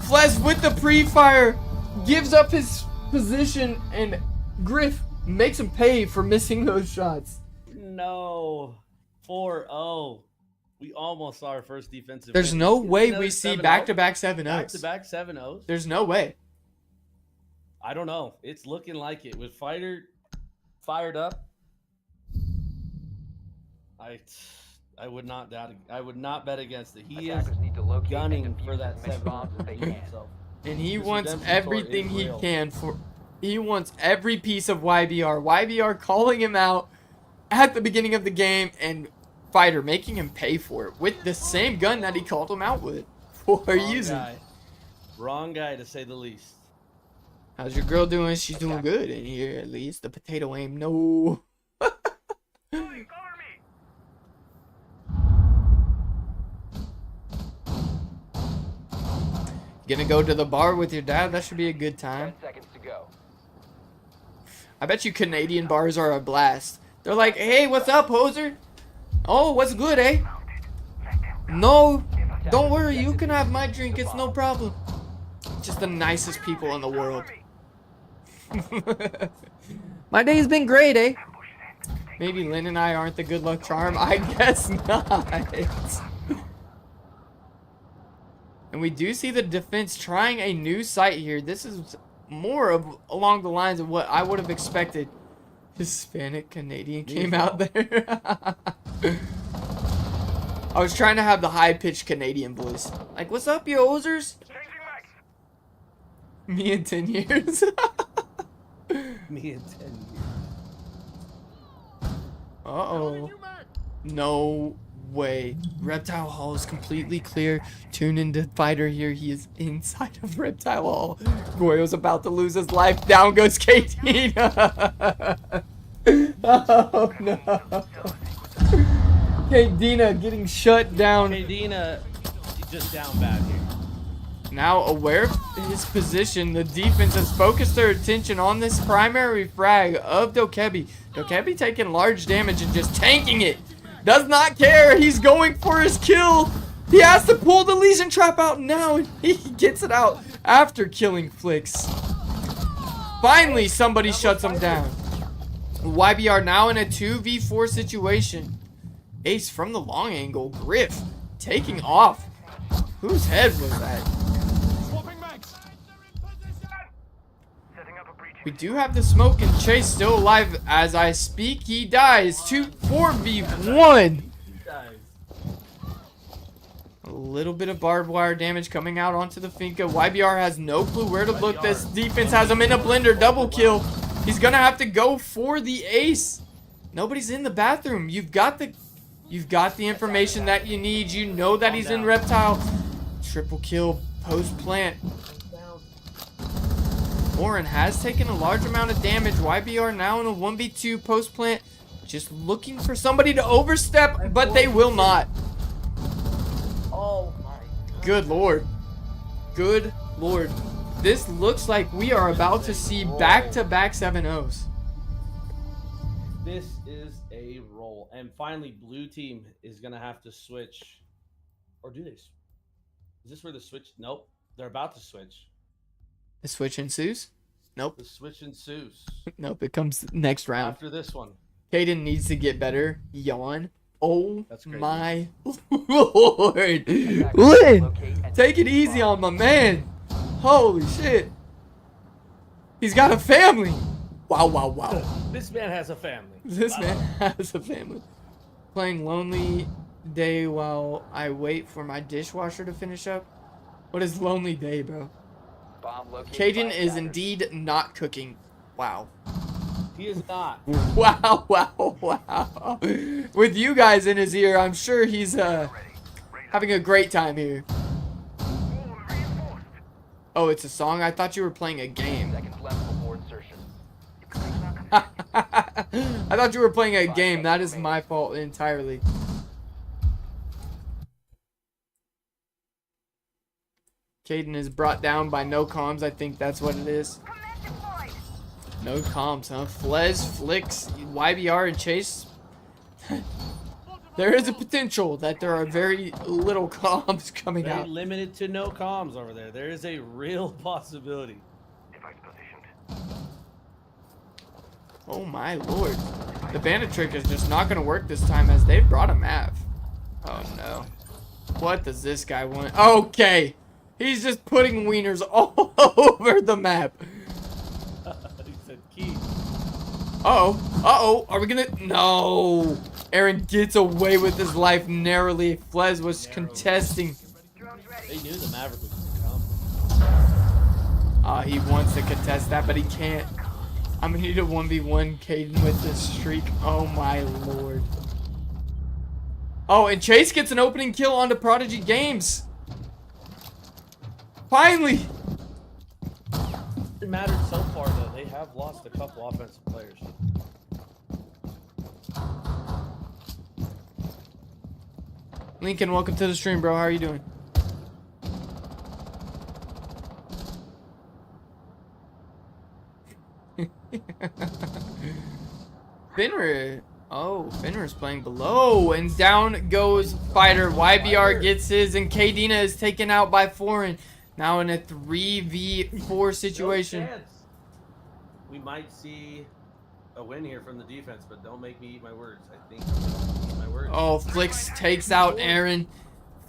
Flez with the pre-fire gives up his position, and Griff makes him pay for missing those shots. No. 4-0. We almost saw our first defensive There's win. no way Another we see 7-0. back-to-back 7-0s. Back-to-back 7-0s. There's no way. I don't know. It's looking like it. With Fighter fired up, I would not doubt it. I would not bet against it. He is Attackers need to locate and gunning defuse for that as many 7 bombs as they can. So And he This wants redemption tour everything is he real. can for... He wants every piece of YBR. YBR calling him out at the beginning of the game, and Fighter making him pay for it with the same gun that he called him out with for Wrong using. guy. Wrong guy, to say the least. How's your girl doing? She's doing good in here, at least. The potato aim, no. Gonna go to the bar with your dad? That should be a good 10 time. seconds to go. I bet you Canadian bars are a blast. They're like, hey, what's up, hoser? Oh, what's good, eh? No, don't worry. You can have my drink. It's no problem. Just the nicest people in the world. My day's been great, eh? Maybe Lynn and I aren't the good luck charm. I guess not. And we do see the defense trying a new site here. This is more of along the lines of what I would have expected. Hispanic Canadian came out there. I was trying to have the high-pitched Canadian voice. Like, what's up, you hosers? Me in 10 years. Me in 10 years. Uh-oh. No way. Reptile Hall is completely clear. Tune into Fighter here. He is inside of Reptile Hall. Goyo's about to lose his life. Down goes Kadena. Oh, no. Kadena getting shut down. Kadena just down bad here. Now aware of his position, the defense has focused their attention on this primary frag of Dokebi. Dokebi taking large damage and just tanking it. Does not care. He's going for his kill. He has to pull the Legion Trap out now, and he gets it out after killing Flicks. Finally, somebody shuts him down. YBR now in a 2v4 situation. Ace from the long angle. Griff taking off. Whose head was that? We do have the smoke, and Chase still alive as I speak. He dies. 4v1. A little bit of barbed wire damage coming out onto the Finka. YBR has no clue where to look. This defense has him in a blender. Double kill. He's gonna have to go for the ace. Nobody's in the bathroom. You've got the information that you need. You know that he's in reptile. Triple kill post plant. Warren has taken a large amount of damage. YBR now in a 1v2 post plant. Just looking for somebody to overstep, but they will not. Oh my God. Good lord. Good lord. This looks like we are about to see back-to-back 7-0s. This is a roll. And finally, blue team is going to have to switch. Or do they? Is this where the switch? Nope. They're about to switch. The switch ensues? Nope. The switch ensues. Nope, it comes next round. After this one. Caden needs to get better. Yawn. Oh That's crazy. my lord. Lynn, take it easy on my man. Holy shit. He's got a family. Wow, wow, wow. This man has a family. This man has a family. Playing Lonely Day while I wait for my dishwasher to finish up. What is Lonely Day, bro? Bomb located Caden by is attackers. indeed not cooking. Wow. He is not. Wow, wow, wow. With you guys in his ear, I'm sure he's having a great time here. Oh, it's a song? I thought you were playing a game. Seconds left before insertion. I thought you were playing a game. That is my fault entirely. Caden is brought down by no comms. I think that's what it is. No comms, huh? Flez, Flicks, YBR, and Chase. There is a potential that there are very little comms coming Very out. limited to no comms over there. There is a real possibility. Oh my lord. The bandit trick is just not going to work this time as they've brought a Mav. Oh no. What does this guy want? Okay. He's just putting wieners all over the map. He said key. Uh-oh. Uh-oh. Are we gonna... No. Aaron gets away with his life narrowly. Flez was contesting. They knew the Maverick was going to come. He wants to contest that, but he can't. I'm gonna need a 1v1 Caden with this streak. Oh my lord. Oh, and Chase gets an opening kill onto Prodigy Games. Finally. It mattered so far, though. They have lost a couple offensive players. Lincoln, welcome to the stream, bro. How are you doing? Finner. Oh, Finner's playing below. And down goes Fighter. YBR gets his, and Kadena is taken out by Foreign. Now in a 3v4 situation. No chance. We might see a win here from the defense, but don't make me eat my words. I think I'm gonna eat my words. Oh, Flix takes out Aaron.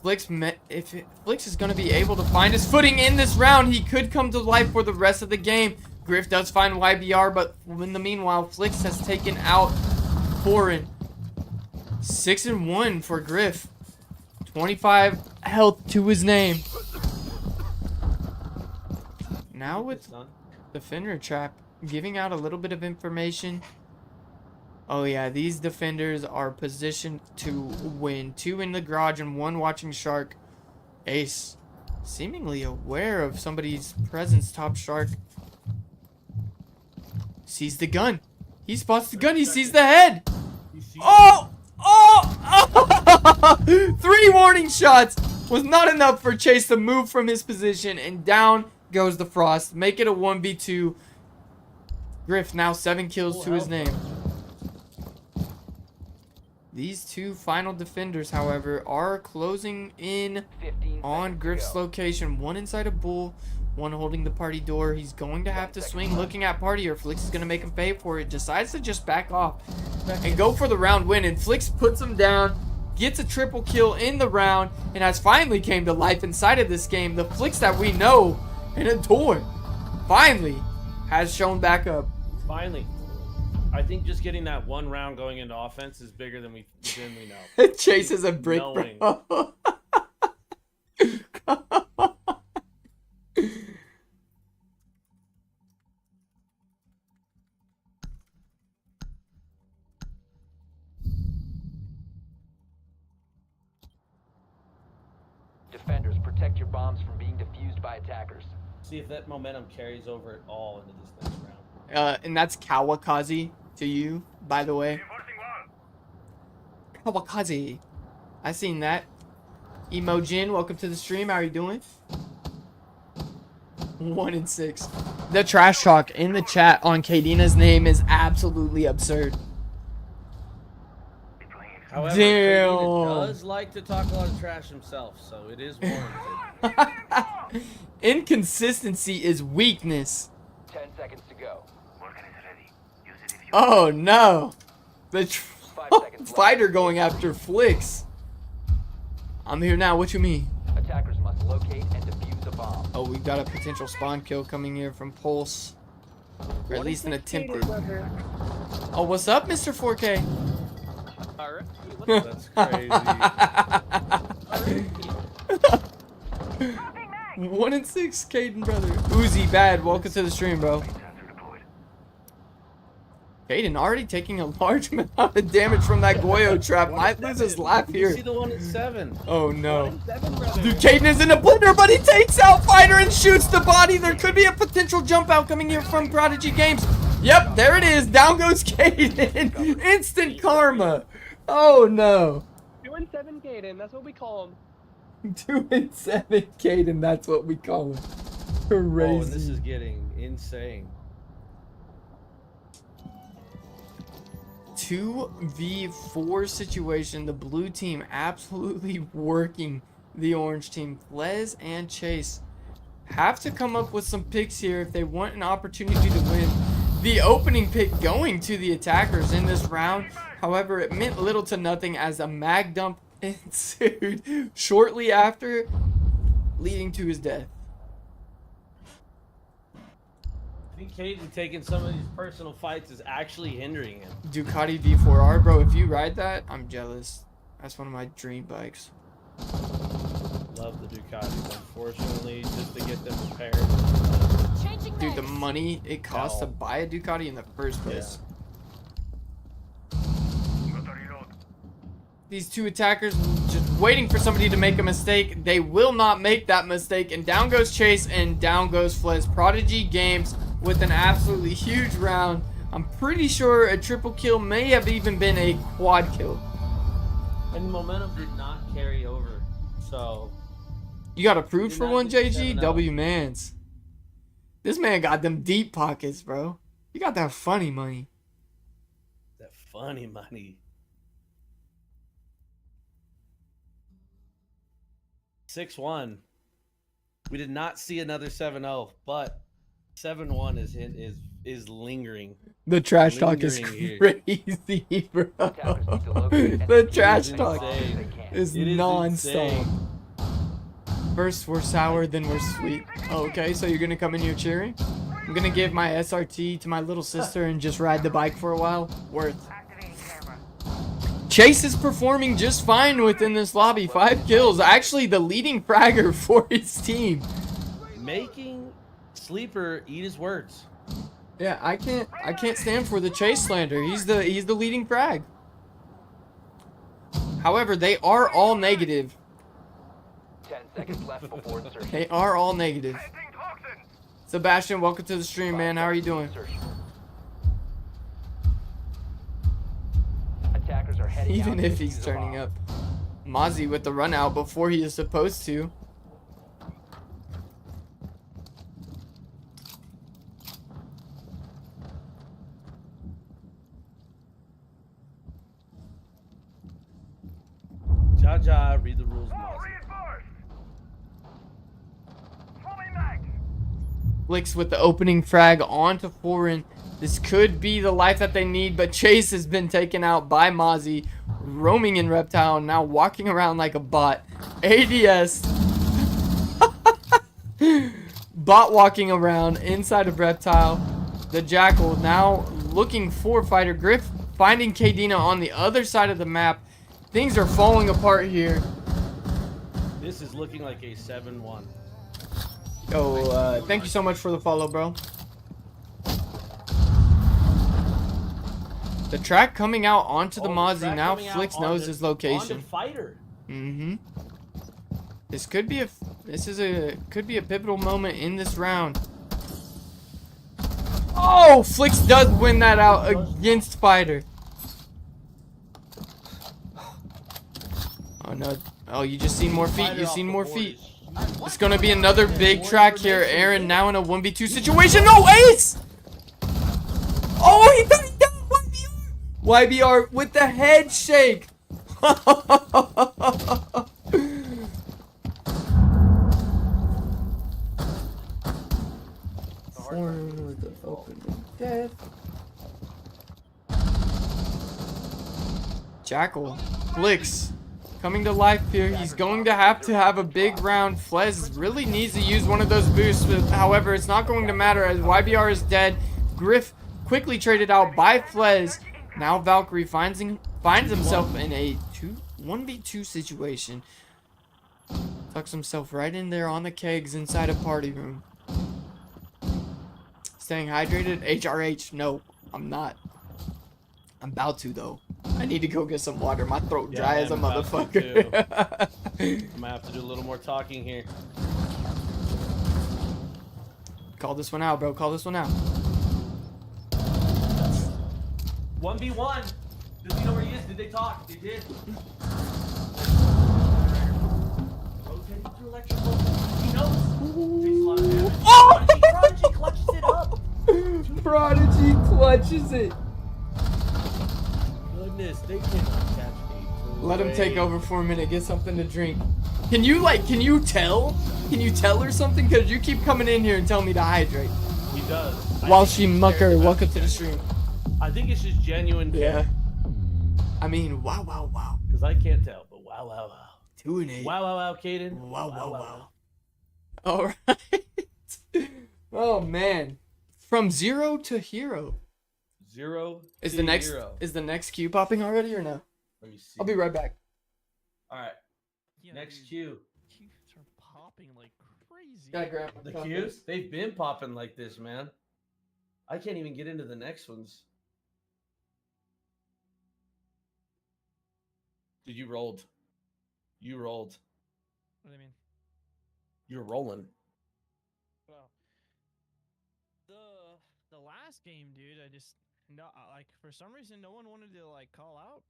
If Flix is going to be able to find his footing in this round, he could come to life for the rest of the game. Griff does find YBR, but in the meanwhile, Flix has taken out Foreign. 6-1 for Griff. 25 health to his name. Now with the Fenrir trap, giving out a little bit of information. Oh yeah, these defenders are positioned to win. 2 in the garage and 1 watching Shark. Ace, seemingly aware of somebody's presence, top Shark. Sees the gun. He spots the gun. He sees the head. Oh! Oh! 3 warning shots was not enough for Chase to move from his position, and down goes the Frost. Make it a 1v2. Griff now 7 kills to his name. These 2 final defenders, however, are closing in on Griff's location. 1 inside a bull, One holding the party door. He's going to have to swing looking at party or Flix is going to make him pay for it. Decides to just back off and go for the round win. And Flix puts him down, gets a triple kill in the round, and has finally came to life inside of this game. The Flix that we know and adore finally has shown back up. Finally. I think just getting that one round going into offense is bigger than we know. Chase is a brick, Knowing. bro. Defenders, protect your bombs from being defused by attackers. See if that momentum carries over at all into this next round. And that's Kawakazi to you, by the way. Kawakazi. I seen that. Emojin, welcome to the stream. How are you doing? 1 and 6. The trash talk in the chat on Kadina's name is absolutely absurd. However, Damn. Kadena does like to talk a lot of trash himself, so it is warranted. Inconsistency is weakness. 10 seconds to go. Oh no. The 5 seconds left. fighter going after Flix. I'm here now. What you mean? Attackers must locate and defuse a bomb. Oh, we've got a potential spawn kill coming here from Pulse. Or at least an attempted. Oh, what's up, Mr. 4K? That's crazy. 1 and 6, Caden, brother. Uzi bad. Welcome to the stream, bro. Caden already taking a large amount of damage from that Goyo trap. Might lose his life You here. see the 1 at 7. Oh no. 1 at 7, brother. Dude, Caden is in a blender, but he takes out Fighter and shoots the body. There could be a potential jump out coming here from Prodigy Games. Yep, there it is. Down goes Caden. Instant karma. Oh no. 2 and 7, Caden. That's what we call him. 2 and 7, Caden. That's what we call him. Crazy. Oh, and this is getting insane. 2v4 situation. The blue team absolutely working the orange team. Les and Chase have to come up with some picks here if they want an opportunity to win. The opening pick going to the attackers in this round. However, it meant little to nothing as a mag dump ensued shortly after, leading to his death. I think Caden taking some of these personal fights is actually hindering him. Ducati V4R, bro, if you ride that, I'm jealous. That's one of my dream bikes. Love the Ducatis, unfortunately, just to get them repaired. Dude, the money it costs to buy a Ducati in the first place. These two attackers just waiting for somebody to make a mistake. They will not make that mistake. And down goes Chase and down goes Fliz. Prodigy Games with an absolutely huge round. I'm pretty sure a triple kill may have even been a quad kill. And momentum did not carry over. So You got approved Did for not one, get JG? 7-0. W mans. This man got them deep pockets, bro. You got that funny money. that funny money. 6-1. We did not see another 7-0, but 7-1 is lingering. The trash talk is Lingering crazy, bro. The trash talk is It is non-stop. insane. First we're sour, then we're sweet. Oh, okay, so you're gonna come in here cheering? I'm gonna give my SRT to my little sister and just ride the bike for a while. Worth. Chase is performing just fine within this lobby. 5 kills. Actually, the leading fragger for his team. Making Sleeper eat his words. Yeah, I can't stand for the Chase slander. He's the leading frag. However, they are all negative. 10 seconds left before insertion. They are all negative. Sebastian, welcome to the stream, man. How are you doing? Attackers are heading Even out if to he's defuse a turning bomb. up. Mozzie with the run out before he is supposed to. Jaja, read the rules, Mozzie. Flicks with the opening frag onto Foreign. This could be the life that they need, but Chase has been taken out by Mozzie, roaming in Reptile, now walking around like a bot. ADS. Bot walking around inside of Reptile. The Jackal now looking for Fighter. Griff finding Kadena on the other side of the map. Things are falling apart here. This is looking like a 7-1. Oh, thank you so much for the follow, bro. The track coming out onto the Mozzie now. Flicks knows his location. Fighter. Mm-hmm. This could be a pivotal moment in this round. Oh, Flicks does win that out against Fighter. Oh no. Oh, you just seen more feet. You've seen more feet. It's gonna be another big track here. Aaron now in a 1v2 situation. No, Ace! Oh, he got it down. YBR with the head shake. With the opening death. Jackal, Flicks, coming to life here. He's going to have a big round. Flez really needs to use one of those boosts, but however, it's not going to matter as YBR is dead. Griff quickly traded out by Flez. Now Valkyrie finds himself in a 1v2 situation. Tucks himself right in there on the kegs inside a party room. Staying hydrated? HRH? No, I'm not. I'm about to though. I need to go get some water. My throat dry as a motherfucker. I'm gonna have to do a little more talking here. Call this one out, bro. Call this one out. 1v1. Does he know where he is? Did they talk? They did. Rotating through electrical. He knows. Takes a lot of damage. Oh! Prodigy clutches it up. Prodigy clutches it. Goodness, they cannot catch me. Let him take over for a minute. Get something to drink. Can you tell? Can you tell her something? Because you keep coming in here and telling me to hydrate. He does. While she mucker, welcome to the stream. I think it's just genuine Yeah. care. I mean, wow, wow, wow. Because I can't tell, but wow, wow, wow. 2 and 8. Wow, wow, wow, Caden. Wow, wow, wow. All right. Oh man, from 0 to hero. 0 Is to the next hero. is the next queue popping already or no? Let me see. I'll be right back. All right. Yeah, Next dude, queue. Queues are popping like crazy. Gotta grab The queues? They've been popping like this, man. I can't even get into the next ones. Dude, you rolled. You rolled. What do you mean? You're rolling. Well, the last game, dude, I just like for some reason no one wanted to like call out.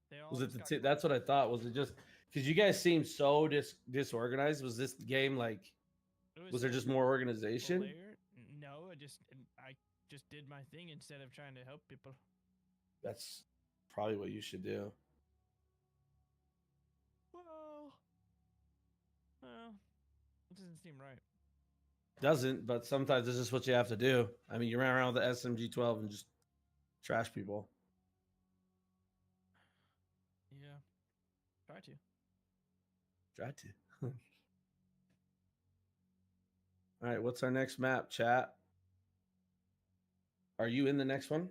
They all Was it just the got that's what I thought. Was it just because you guys seemed so disorganized? Was this game like? It Was there just more organization? No, I just did my thing instead of trying to help people. That's probably what you should do. Well, it doesn't seem right. Doesn't, but sometimes this is what you have to do. I mean, you ran around with the SMG-12 and just trash people. Yeah, try to. Try to. All right, what's our next map, chat? Are you in the next one?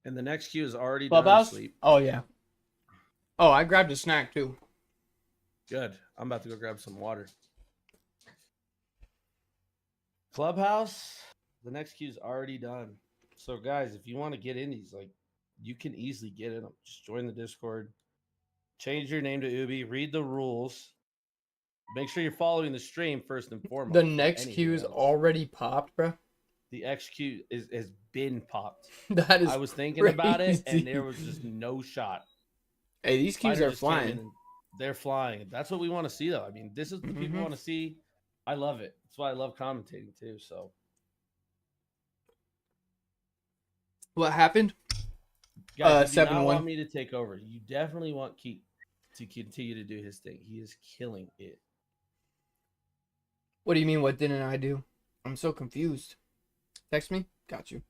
And the next queue is already done Clubhouse? sleep. Oh yeah. Oh, I grabbed a snack too. Good. I'm about to go grab some water. Clubhouse, the next queue is already done. So guys, if you want to get in these, like, you can easily get in them. Just join the Discord. Change your name to Ubi. Read the rules. Make sure you're following the stream first and foremost. The before next anything queue's else. already popped, bro. The XQ has been popped. That is I was thinking about it, crazy. and there was just no shot. Hey, these queues Fighter are just came in flying. and They're flying. That's what we want to see, though. I mean, this is what people Mhm. want to see. I love it. That's why I love commentating too. So, What happened? guys, if you do not 7-1. want me to take over, you definitely want Keith to continue to do his thing. He is killing it. What do you mean, what didn't I do? I'm so confused. Text me? Got you.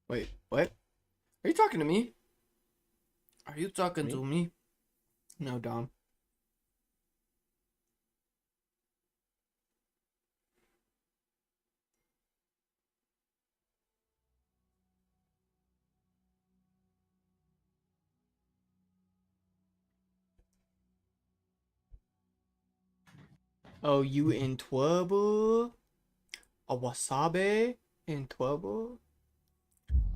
Wait, what? Are you talking to me? Are you talking Me? to me? No, Dom. Oh, you in trouble? A wasabi in trouble?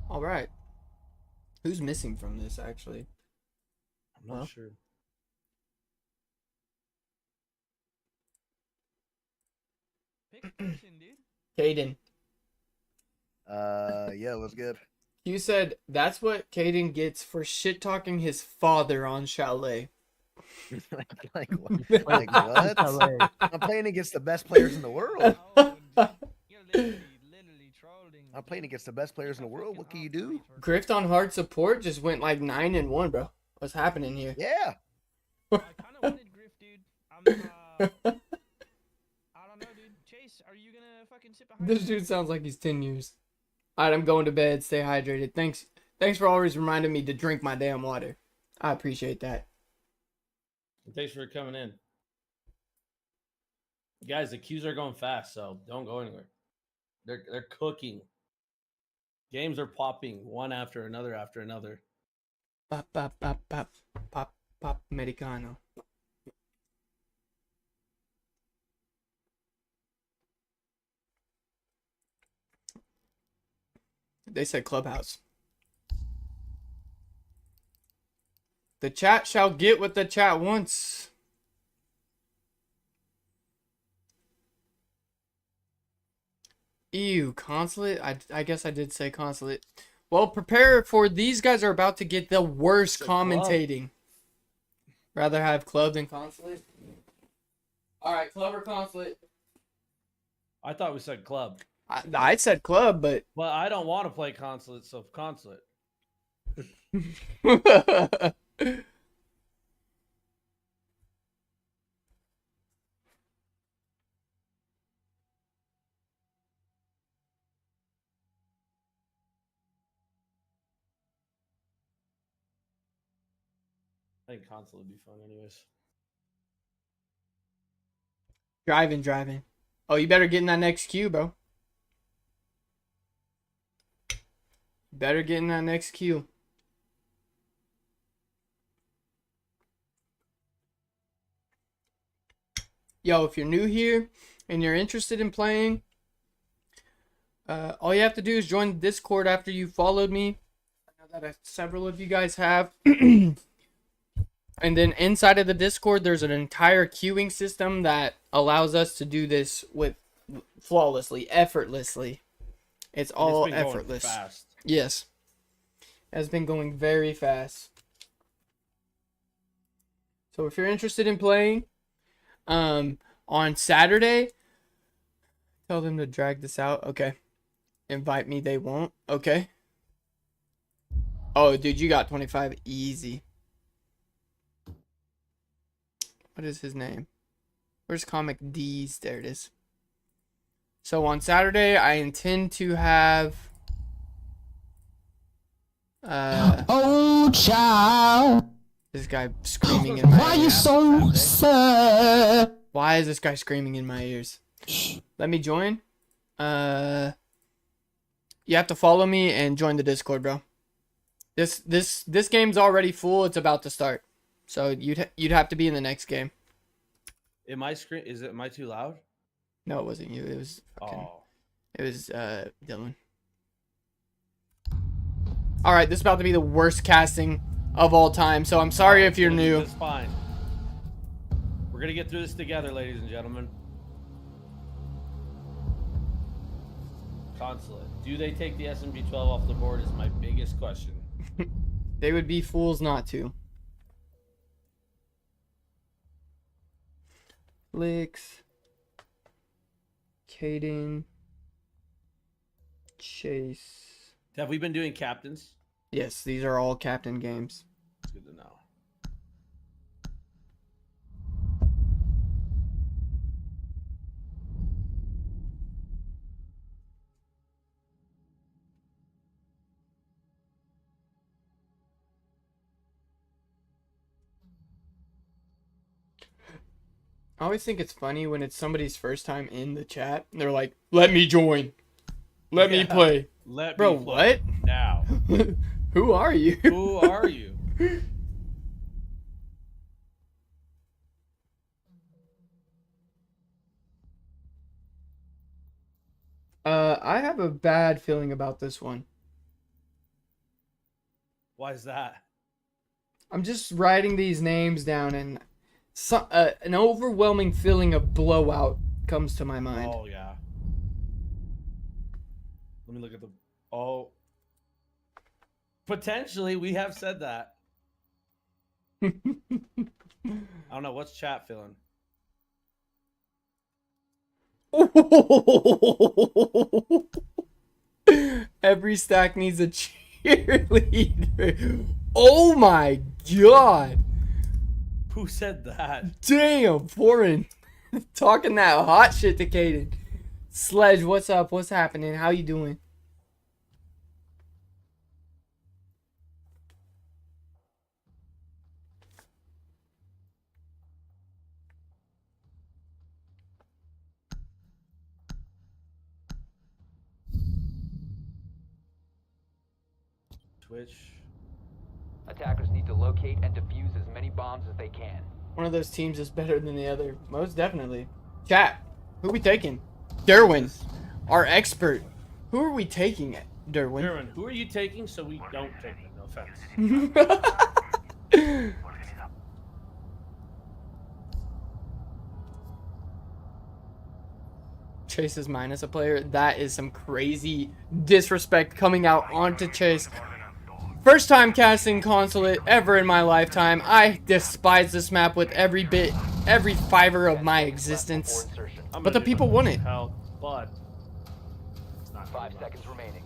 All right. Who's missing from this, actually? I'm not Well. sure. Pick a person, dude. Caden. Yeah, it was good. You said that's what Caden gets for shit talking his father on Chalet. like what? Like what? I'm playing against the best players in the world. Oh, dude, you're literally trolling. I'm playing against the best players in the world. What can you do? Grift on hard support just went like 9-1, bro. What's happening here? Yeah. I kind of wanted Griff, dude. I don't know, dude. Chase, are you gonna fucking sit behind This me? dude sounds like he's 10 years. Alright, I'm going to bed. Stay hydrated. Thanks for always reminding me to drink my damn water. I appreciate that. Thanks for coming in, guys. The queues are going fast, so don't go anywhere. They're cooking. Games are popping one after another after another. Pop, pop, pop, pop, pop, pop, Americano. They said Clubhouse. The chat shall get what the chat wants. Ew, consulate? I guess I did say consulate. Well, prepare for these guys are about to get the worst Club. commentating. Rather have club than consulate? Alright, club or consulate? I thought we said club. I said club, but Well, I don't want to play consulate, so consulate. I think consulate would be fun, anyways. driving. Oh, you better get in that next queue, bro. Better get in that next queue. Yo, if you're new here and you're interested in playing, all you have to do is join the Discord after you followed me. I know that several of you guys have. And then inside of the Discord, there's an entire queuing system that allows us to do this with flawlessly, effortlessly. It's all been going effortless. fast. Yes. It has been going very fast. So if you're interested in playing, on Saturday, tell them to drag this out. Okay. Invite me, they won't. Okay. Oh, dude, you got 25 easy. What is his name? Where's Comic D's? There it is. So on Saturday, I intend to have Oh, child. this guy screaming in my Why you ears. so sad? Why is this guy screaming in my ears? Let me join. You have to follow me and join the Discord, bro. This game's already full. It's about to start. So you'd have to be in the next game. Am I am I too loud? No, it wasn't you. It was fucking, Oh. it was Dylan. All right, this is about to be the worst casting of all time. So I'm sorry if you're new. That's fine. We're gonna get through this together, ladies and gentlemen. Consulate. Do they take the SMG-12 off the board is my biggest question. They would be fools not to. Flicks. Caden. Chase. Have we been doing captains? Yes, these are all captain games. It's good to know. I always think it's funny when it's somebody's first time in the chat. And they're like, "Let me join. Let me play." Let Bro, me play what? now. Who are you? Who are you? I have a bad feeling about this one. Why is that? I'm just writing these names down, and an overwhelming feeling of blowout comes to my mind. Oh yeah. Let me look at the. Oh. Potentially, we have said that. I don't know. What's chat feeling? Every stack needs a cheerleader. Oh my god. Who said that? Damn, Foreign. Talking that hot shit to Caden. Sledge, what's up? What's happening? How you doing? Twitch. Attackers need to locate and defuse as many bombs as they can. One of those teams is better than the other. Most definitely. Chat, who are we taking? Derwin, our expert. Who are we taking, Derwin? Derwin, who are you taking so we don't take it? No offense. Chase is minus a player. That is some crazy disrespect coming out onto Chase. First time casting Consulate ever in my lifetime. I despise this map with every bit, every fiber of my existence. But the people want it. Hell, but 5 seconds remaining.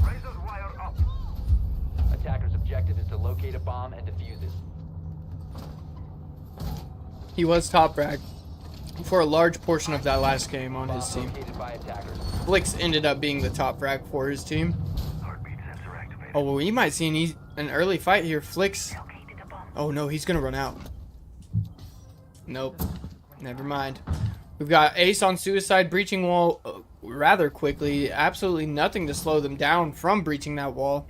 Razor's wire up. Attacker's objective is to locate a bomb and defuse it. He was top frag for a large portion of that last game on his team. Located by attackers. Flicks ended up being the top frag for his team. Oh, well, you might see an early fight here. Flicks. Oh, no, he's going to run out. Nope. Never mind. We've got Ace on Suicide, breaching wall rather quickly. Absolutely nothing to slow them down from breaching that wall.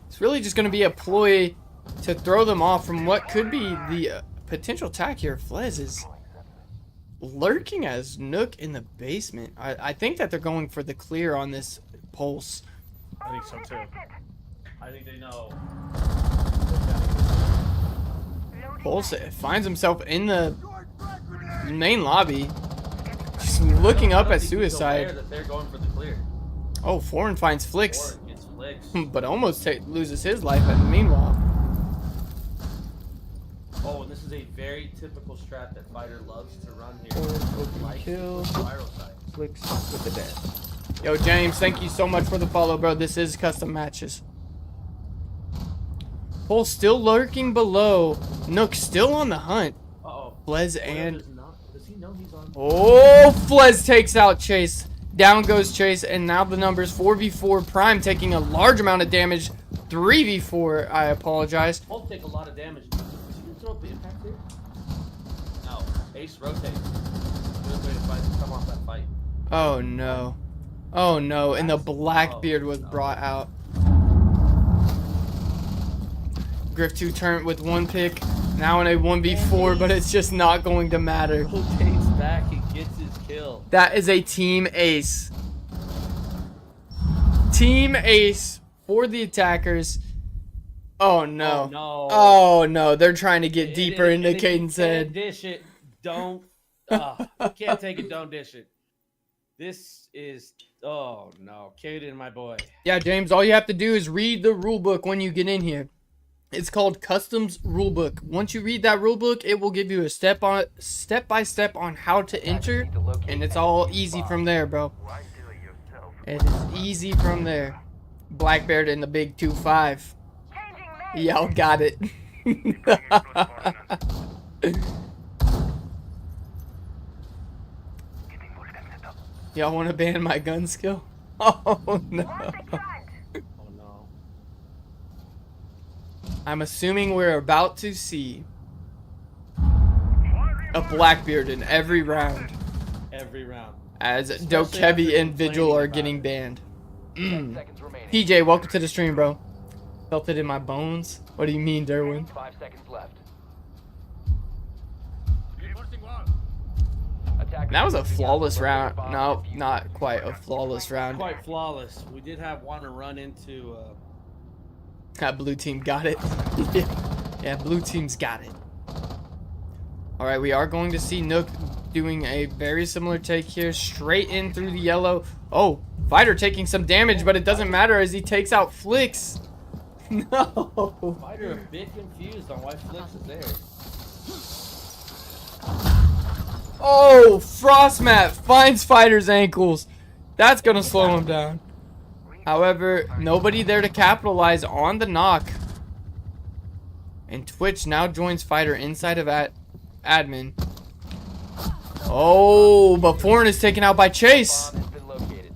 It's really just going to be a ploy to throw them off from what could be the potential attack here. Flez is lurking as Nook in the basement. I think that they're going for the clear on this Pulse. I think so too. I think they know. Pulse finds himself in the main lobby, just looking up at Suicide. That they're going for the clear. Oh, Foreign finds Flicks, Foreign gets Flicks. but almost loses his life at the meanwhile. Oh, and this is a very typical strat that Fighter loves to run here. Foreign's looking Likes kill. the spiral side. Flicks with the death. Yo, James, thank you so much for the follow, bro. This is custom matches. Pulse still lurking below. Nook still on the hunt. Uh-oh. Flez and... Does he know he's on? Oh, Flez takes out Chase. Down goes Chase, and now the numbers 4v4. Prime taking a large amount of damage. 3v4, I apologize. Both take a lot of damage. Is he gonna throw up the impact here? No. Ace rotates. Good way to fight. Come off that fight. Oh, no. Oh, no, and the Blackbeard was brought out. Griff 2 turned with one pick. Now in a 1v4, but it's just not going to matter. Rotates back and gets his kill. That is a team ace. Team ace for the attackers. Oh no. Oh, no. Oh no. They're trying to get deeper And into if you Caden's can't head. Dish it. Don't. You can't take it. Don't dish it. This is. Oh no, Caden, my boy. Yeah, James, all you have to do is read the rule book when you get in here. It's called Customs Rulebook. Once you read that rulebook, it will give you a step by step on how to enter, and it's all easy from there, bro. It is easy from there. Blackbeard in the big 2-5. Y'all got it. Y'all want to ban my gun skill? Oh no. Oh no. I'm assuming we're about to see a Blackbeard in every round, Every round. as Especially Dokebi after and Vigil complaining are about getting it. banned. 10 seconds remaining. PJ, welcome to the stream, bro. Felt it in my bones. What do you mean, Derwin? 5 seconds left. That was a flawless round. No, not quite a flawless round. Quite flawless. We did have one to run into. That blue team got it. Yeah, blue team's got it. All right, we are going to see Nook doing a very similar take here, straight in through the yellow. Oh, Fighter taking some damage, but it doesn't matter as he takes out Flicks. No. Fighter a bit confused on why Flicks is there. Oh, Frostmat finds Fighter's ankles. That's going to slow him down. However, nobody there to capitalize on the knock. And Twitch now joins Fighter inside of admin. Oh, but Foreign is taken out by Chase.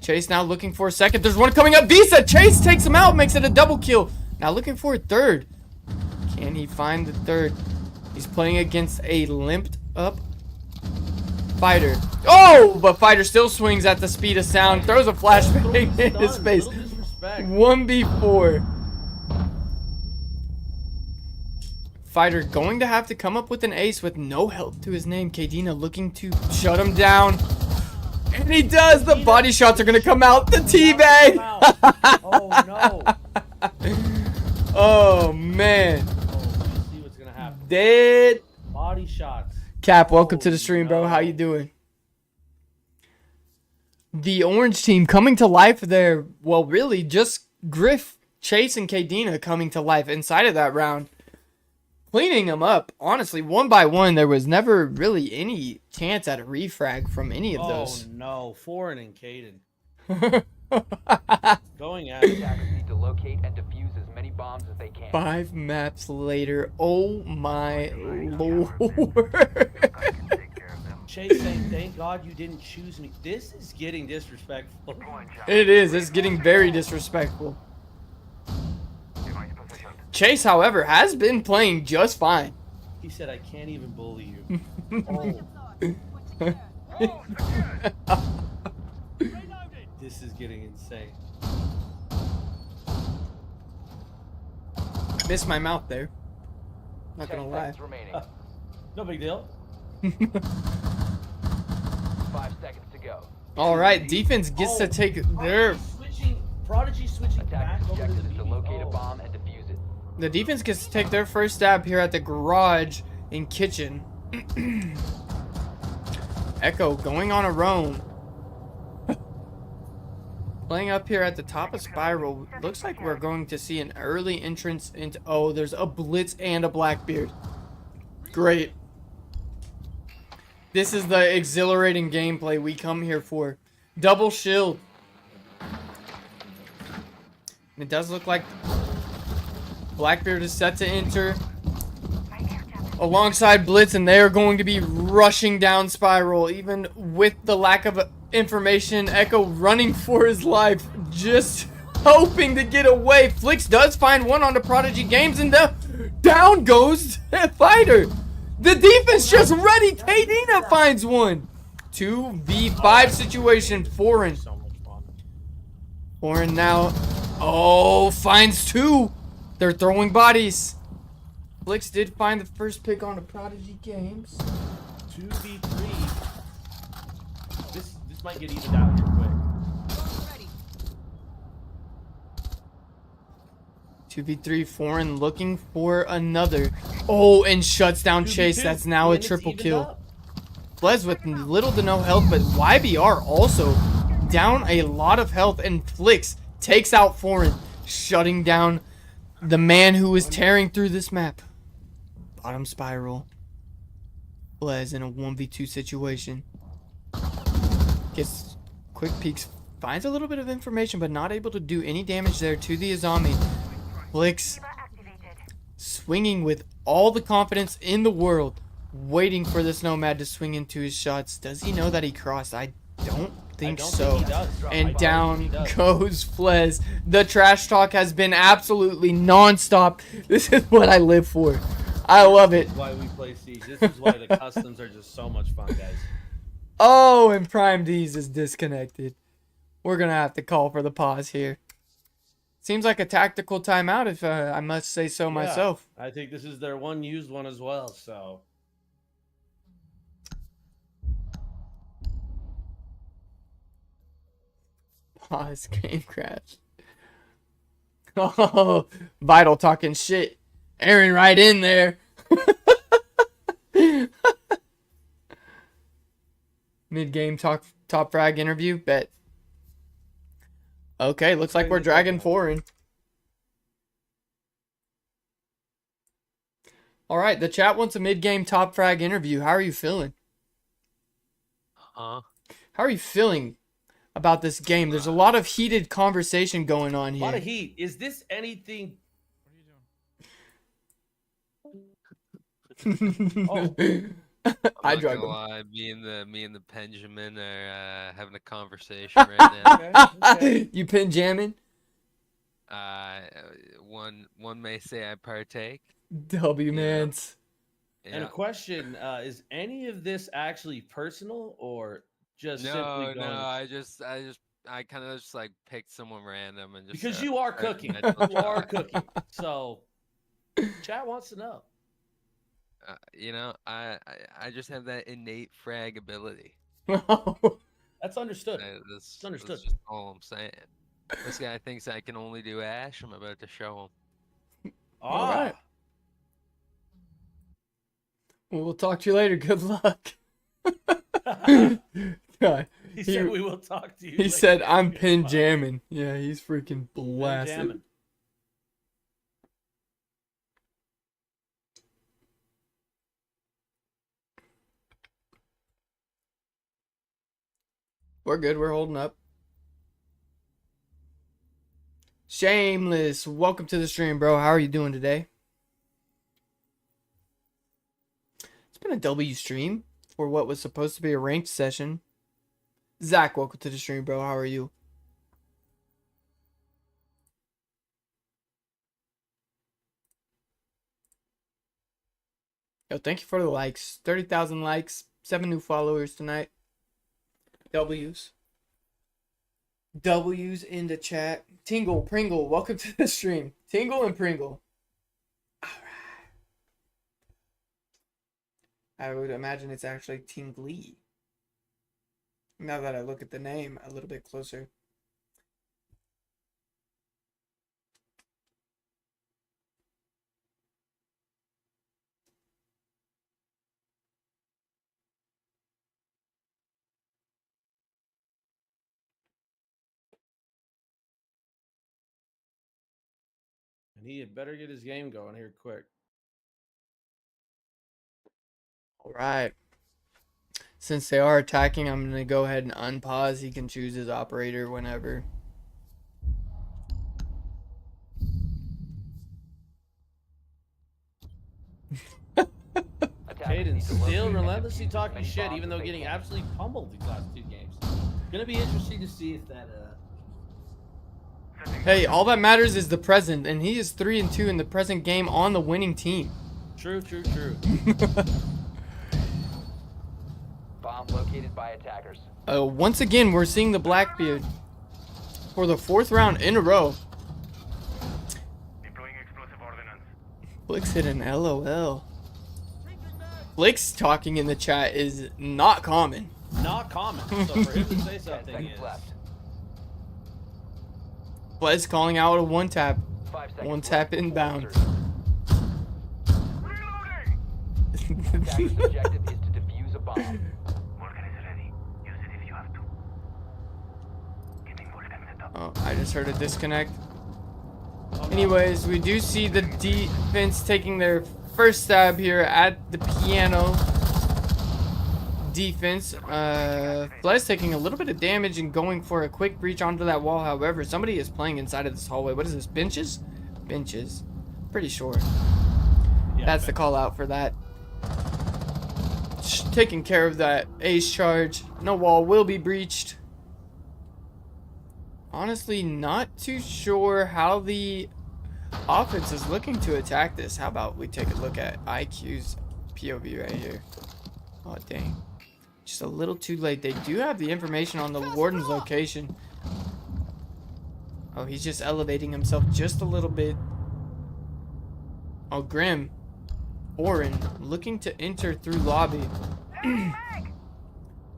Chase now looking for a second. There's one coming up. Visa. Chase takes him out, makes it a double kill. Now looking for a third. Can he find the third? He's playing against a limped up Fighter. Oh, but Fighter still swings at the speed of sound. Throws a flashbang in his face. 1v4. Fighter going to have to come up with an ace with no help to his name. Kadena looking to shut him down. And he does. The body shots are going to come out. The teabag. Oh, no. Oh, man. Oh, see what's going to happen. Dead. Body shots. Cap, welcome to the stream, bro. How you doing? The orange team coming to life there. Well, really, just Griff, Chase, and Kadena coming to life inside of that round. Cleaning them up. Honestly, one by one, there was never really any chance at a refrag from any of those. Oh, no. Foreign and Caden. Going at it. Attackers need to locate and defuse as many bombs as they can. 5 maps later. Oh, my Lord. Chase saying, thank God you didn't choose me. This is getting disrespectful. It is. It's getting very disrespectful. Chase, however, has been playing just fine. He said, I can't even bully you. This is getting insane. Missed my mouth there. Not 10 gonna lie. seconds remaining. No big deal. 5 seconds to go. All right, defense gets to take their. Prodigy switching back Attackers over to objective the is to B. locate a Oh. bomb and defuse it. The defense gets to take their first stab here at the garage in kitchen. Echo going on a roam. Playing up here at the top of Spiral. Looks like we're going to see an early entrance into. Oh, there's a Blitz and a Blackbeard. Great. This is the exhilarating gameplay we come here for. Double shield. It does look like Blackbeard is set to enter alongside Blitz, and they are going to be rushing down Spiral. Even with the lack of information, Echo running for his life, just hoping to get away. Flix does find one on the Prodigy Games, and down goes Fighter. The defense just ready. Kadena finds one. 2v5 situation. Foreign. Foreign now. Oh, finds two. They're throwing bodies. Flix did find the first pick on the Prodigy Games. 2v3. This might get evened out here quick. 2v3 foreign looking for another. Oh, and shuts down 2v2, Chase. That's now a and it's triple evened kill. up. Flez with little to no health, but YBR also down a lot of health, and Flix takes out Foreign, shutting down the man who is tearing through this map. Bottom spiral. Flez in a 1v2 situation. Gets quick peeks, finds a little bit of information, but not able to do any damage there to the Azami. Flix swinging with all the confidence in the world, waiting for this Nomad to swing into his shots. Does he know that he crossed? I don't think so. Think he does. And I down don't think he does. goes Flez. The trash talk has been absolutely non-stop. This is what I live for. I love it. This is why we play Siege. This is why the customs are just so much fun, guys. Oh, and Prime D's is disconnected. We're going to have to call for the pause here. Seems like a tactical timeout, if I must say so myself. I think this is their one used one as well, so. Pause, game crash. Oh, Vital talking shit. Aaron right in there. Mid-game top frag interview, bet. Okay, looks like we're dragging Foreign. All right, the chat wants a mid-game top frag interview. How are you feeling? Huh? How are you feeling about this game? There's a lot of heated conversation going on A here. lot of heat. Is this anything? Oh. I I'm not drugged gonna him. lie, me and the Benjamin are having a conversation right now. You pin jamming? One may say I partake. W mans. And a question: is any of this actually personal or just No, simply going? I kind of just like picked someone random and just Because you are started cooking. mental You are job. cooking. So, chat wants to know. I just have that innate frag ability. That's understood. That's understood. That's just all I'm saying. This guy thinks I can only do Ash. I'm about to show him. All right. Well, we'll talk to you later. Good luck. God, He said we will talk to you. He later. said I'm pin jamming. Yeah, he's freaking blasted. jamming. We're good. We're holding up. Shameless. Welcome to the stream, bro. How are you doing today? It's been a W stream for what was supposed to be a ranked session. Zach, welcome to the stream, bro. How are you? Yo, thank you for the likes. 30,000 likes. 7 new followers tonight. W's. W's in the chat. Tingle, Pringle, welcome to the stream. Tingle and Pringle. Alright. I would imagine it's actually Tingly. Now that I look at the name a little bit closer. And he had better get his game going here quick. All right. Since they are attacking, I'm going to go ahead and unpause. He can choose his operator whenever. Caden still relentlessly talking shit, even though getting absolutely pummeled these last 2 games. Gonna be interesting to see if that. Hey, all that matters is the present, and he is 3-2 in the present game on the winning team. True. Bomb located by attackers. Once again, we're seeing the Blackbeard for the 4th round in a row. Deploying explosive ordnance. Flix hit an LOL. Flix talking in the chat is not common. Not common. So for him to say something is. Flez calling out a 1-tap. 5 seconds. One left tap before inbound. insertion. Attacker's objective is to defuse a bomb. Morgan is ready. Use it if you have to. Getting Morgan in the top. Oh, I just heard a disconnect. Anyways, we do see the defense taking their first stab here at the piano defense. Flez taking a little bit of damage and going for a quick breach onto that wall. However, somebody is playing inside of this hallway. What is this? Benches? Benches. Pretty sure. That's the call out for that. Taking care of that ace charge. No wall will be breached. Honestly, not too sure how the offense is looking to attack this. How about we take a look at IQ's POV right here. Oh, dang. Just a little too late. They do have the information on the warden's location. Oh, he's just elevating himself just a little bit. Oh, Grim. Orin looking to enter through lobby.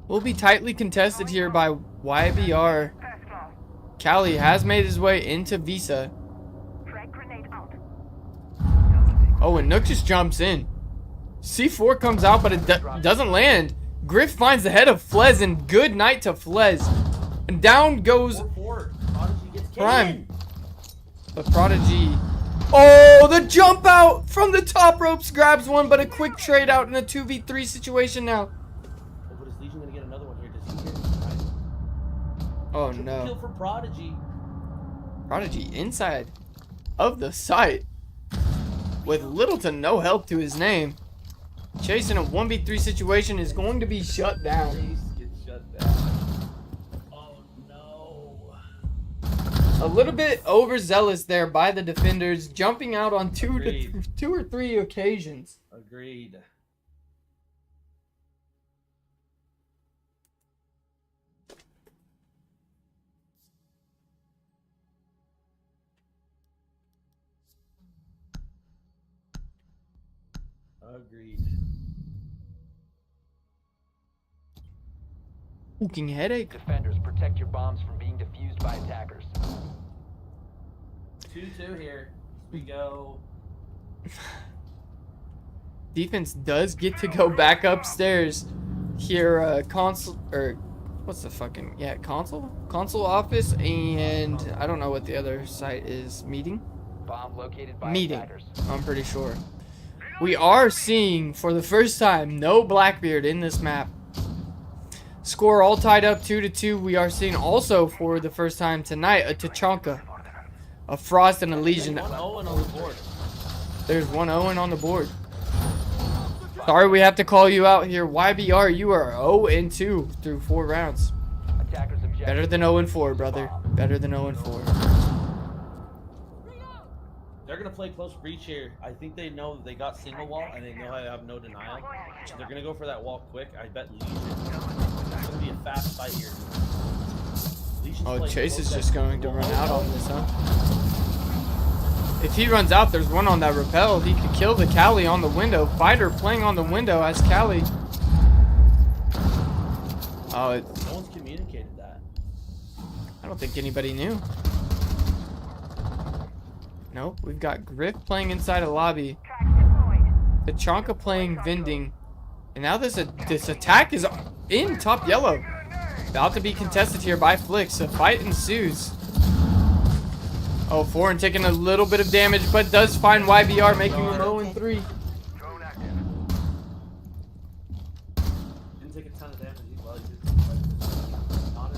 Will be tightly contested here by YBR. Cali has made his way into Visa. Oh, and Nook just jumps in. C4 comes out, but it doesn't land. Griff finds the head of Flez, and good night to Flez. And down goes Prime. But Prodigy. Oh, the jump out from the top ropes grabs one, but a quick trade out in a 2v3 situation now. But is Legion gonna get another one here? Does he get Oh Triple no. kill for Prodigy. Prodigy inside of the site with little to no help to his name. Chasing a 1v3 situation is going to be shut down. Chase gets shut down. Oh no. A little bit overzealous there by the defenders, jumping out on two or three occasions. Agreed. Agreed. Fucking headache. Defenders, protect your bombs from being defused by attackers. 2-2 here. We go. Defense does get to go back upstairs. Here, console, or what's the fucking, yeah, console office, and I don't know what the other site is. Meeting? Bomb located by Meeting. attackers. I'm pretty sure. We are seeing, for the first time, no Blackbeard in this map. Score all tied up 2-2. We are seeing also, for the first time tonight, a Tachanka, a Frost, and a Legion. 1 Owen on the board. There's 1 Owen on the board. Sorry we have to call you out here. YBR, you are 0-2 through 4 rounds. Attackers objective. Better than 0-4, brother. Better than 0-4. They're gonna play close breach here. I think they know that they got single wall and they know I have no denial. So they're gonna go for that wall quick. I bet Legion. It's gonna be a fast fight here. Legion's Oh, playing Chase is close just at- going to run out on this, huh? If he runs out, there's one on that rappel. He could kill the Cali on the window. Fighter playing on the window as Cali. Oh, No one's communicated that. I don't think anybody knew. Nope, we've got Griff playing inside a lobby. Tachanka playing vending. And now this attack is in top yellow. About to be contested here by Flix. A fight ensues. Oh, Foreign taking a little bit of damage, but does find YBR, making him 0-3. Didn't take a ton of damage.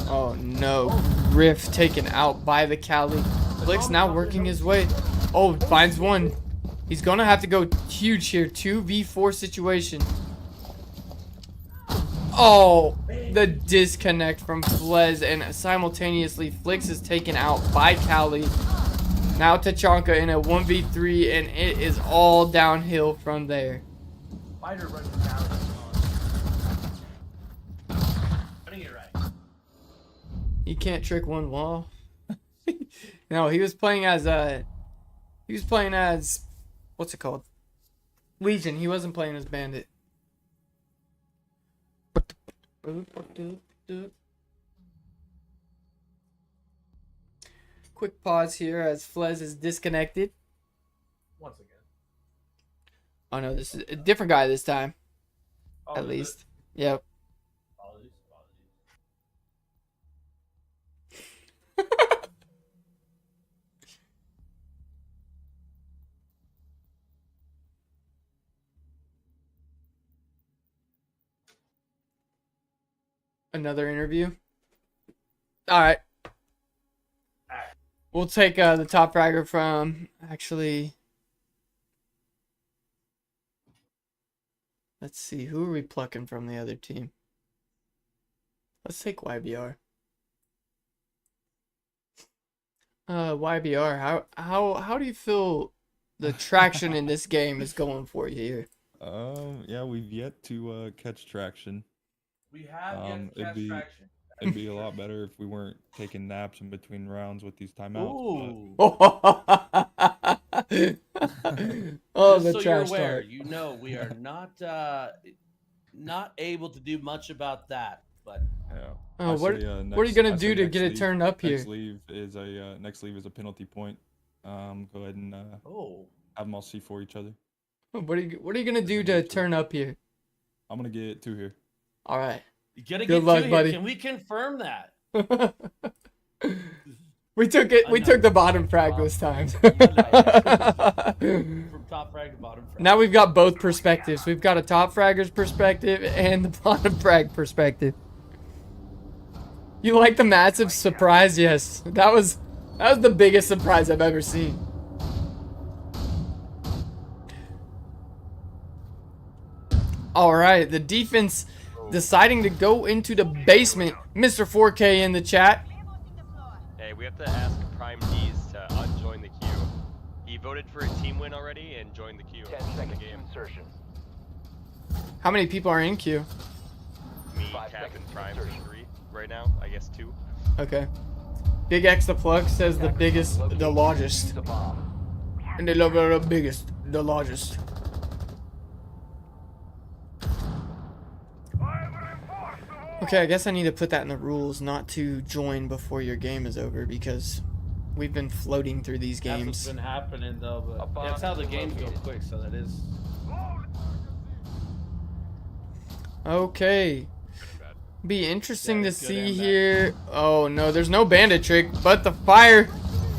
Oh no, Griff taken out by the Cali. Flix now working his way. Oh, finds one. He's gonna have to go huge here. 2v4 situation. Oh, the disconnect from Flez, and simultaneously Flix is taken out by Cali. Now Tachanka in a 1v3, and it is all downhill from there. Fighter running down. Running it right. You can't trick one wall. No, he was playing as what's it called? Legion. He wasn't playing as Bandit. quick pause here as Flez is disconnected. Once again. Oh no, this is a different guy this time. Oh, At is least. Yep. Apologies. Another interview. All right. We'll take the top fragger from actually. Let's see, who are we plucking from the other team? Let's take YBR. YBR, how do you feel the traction in this game is going for you here? Yeah, we've yet to catch traction. We have yet to catch traction. It'd be a lot better if we weren't taking naps in between rounds with these timeouts. Ooh. Oh, Just the so trash you're aware, talk. you know we are not able to do much about that. But Yeah. Oh, I what say, are you gonna I say do to next get it leave- turned up here? Next leave is a penalty point. Go ahead and have them all see for each other. What are you gonna do to turn up here? I'm gonna get 2 here. All right. you gotta Good get luck, to buddy. Here. Can we confirm that? We took the bottom frag this time. From top frag to bottom frag. Now we've got both perspectives. We've got a top fragger's perspective and the bottom frag perspective. You like the massive surprise? Yes. That was the biggest surprise I've ever seen. All right, the defense deciding to go into the basement. Mr. 4K in the chat. Hey, we have to ask Prime D's to unjoin the queue. He voted for a team win already and joined the queue. 10 in the seconds game. to insertion. How many people are in queue? Me, 5 Cap, and seconds to Prime insertion. for 3 right now. I guess 2. Okay. Big X the plug says the biggest, the largest. Use a bomb. And they love the biggest, the largest. Okay, I guess I need to put that in the rules not to join before your game is over because we've been floating through these That's what's games. been happening though, A but bomb that's how the has been games go located. quick. So that is. Okay. Be interesting Yeah, to it's good see and bad. here. Oh no, there's no bandit trick, but the fire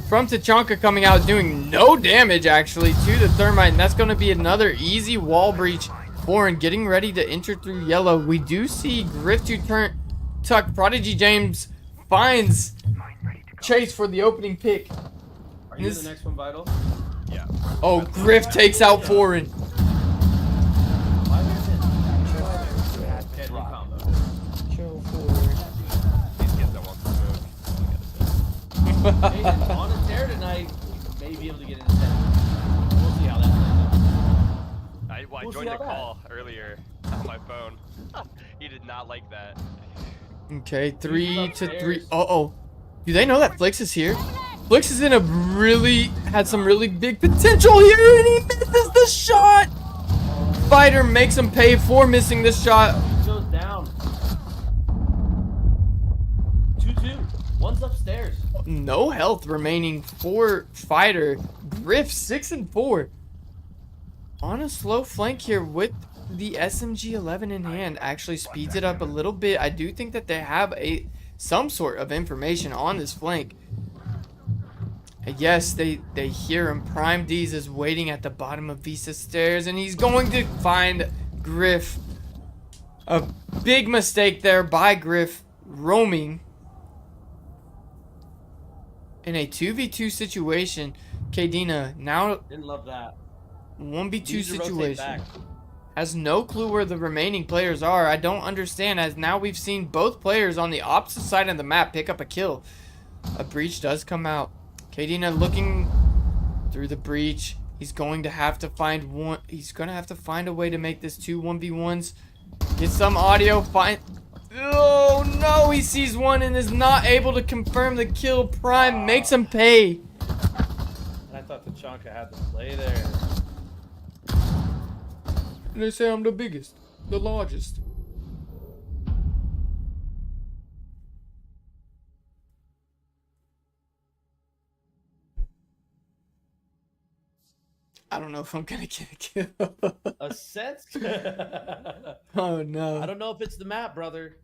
from Tachanka coming out doing no damage actually to the thermite, and that's going to be another easy wall breach. Foreign getting ready to enter through yellow. We do see Griff to turn tuck. Prodigy James finds Chase for the opening pick. Are you This- the next one, Vital? Yeah. Oh, Griff takes out Foreign. Why was it? Yeah, new combo. These kids don't want to move. Hey, on a tear tonight, we may be able to get into 10. We'll see how that plays out. I We'll see joined how the that- call earlier on my phone. He did not like that. Okay, 3 to 3. upstairs. Uh-oh. Do they know that Flix is here? Flix is in a had some really big potential here, and he misses the shot! Fighter makes him pay for missing this shot. He goes down. 2-2. One's upstairs. No health remaining for Fighter. Griff 6 and 4. On a slow flank here with the SMG-11 in hand. Actually speeds it up a little bit. I do think that they have some sort of information on this flank. Yes, they hear him. Prime D's is waiting at the bottom of Visa stairs, and he's going to find Griff. A big mistake there by Griff, roaming in a 2v2 situation. Kadena now Didn't love that. 1v2 Needs to rotate situation. back. Has no clue where the remaining players are. I don't understand, as now we've seen both players on the opposite side of the map pick up a kill. A breach does come out. Kadena looking through the breach. He's going to have to find one. He's going to have to find a way to make this 2 1v1s. Get some audio. Find. Oh no! He sees one and is not able to confirm the kill. Prime makes him pay. And I thought the Chonka had the play there. They say I'm the biggest, the largest. I don't know if I'm gonna get a kill. A set? Oh no. I don't know if it's the map, brother.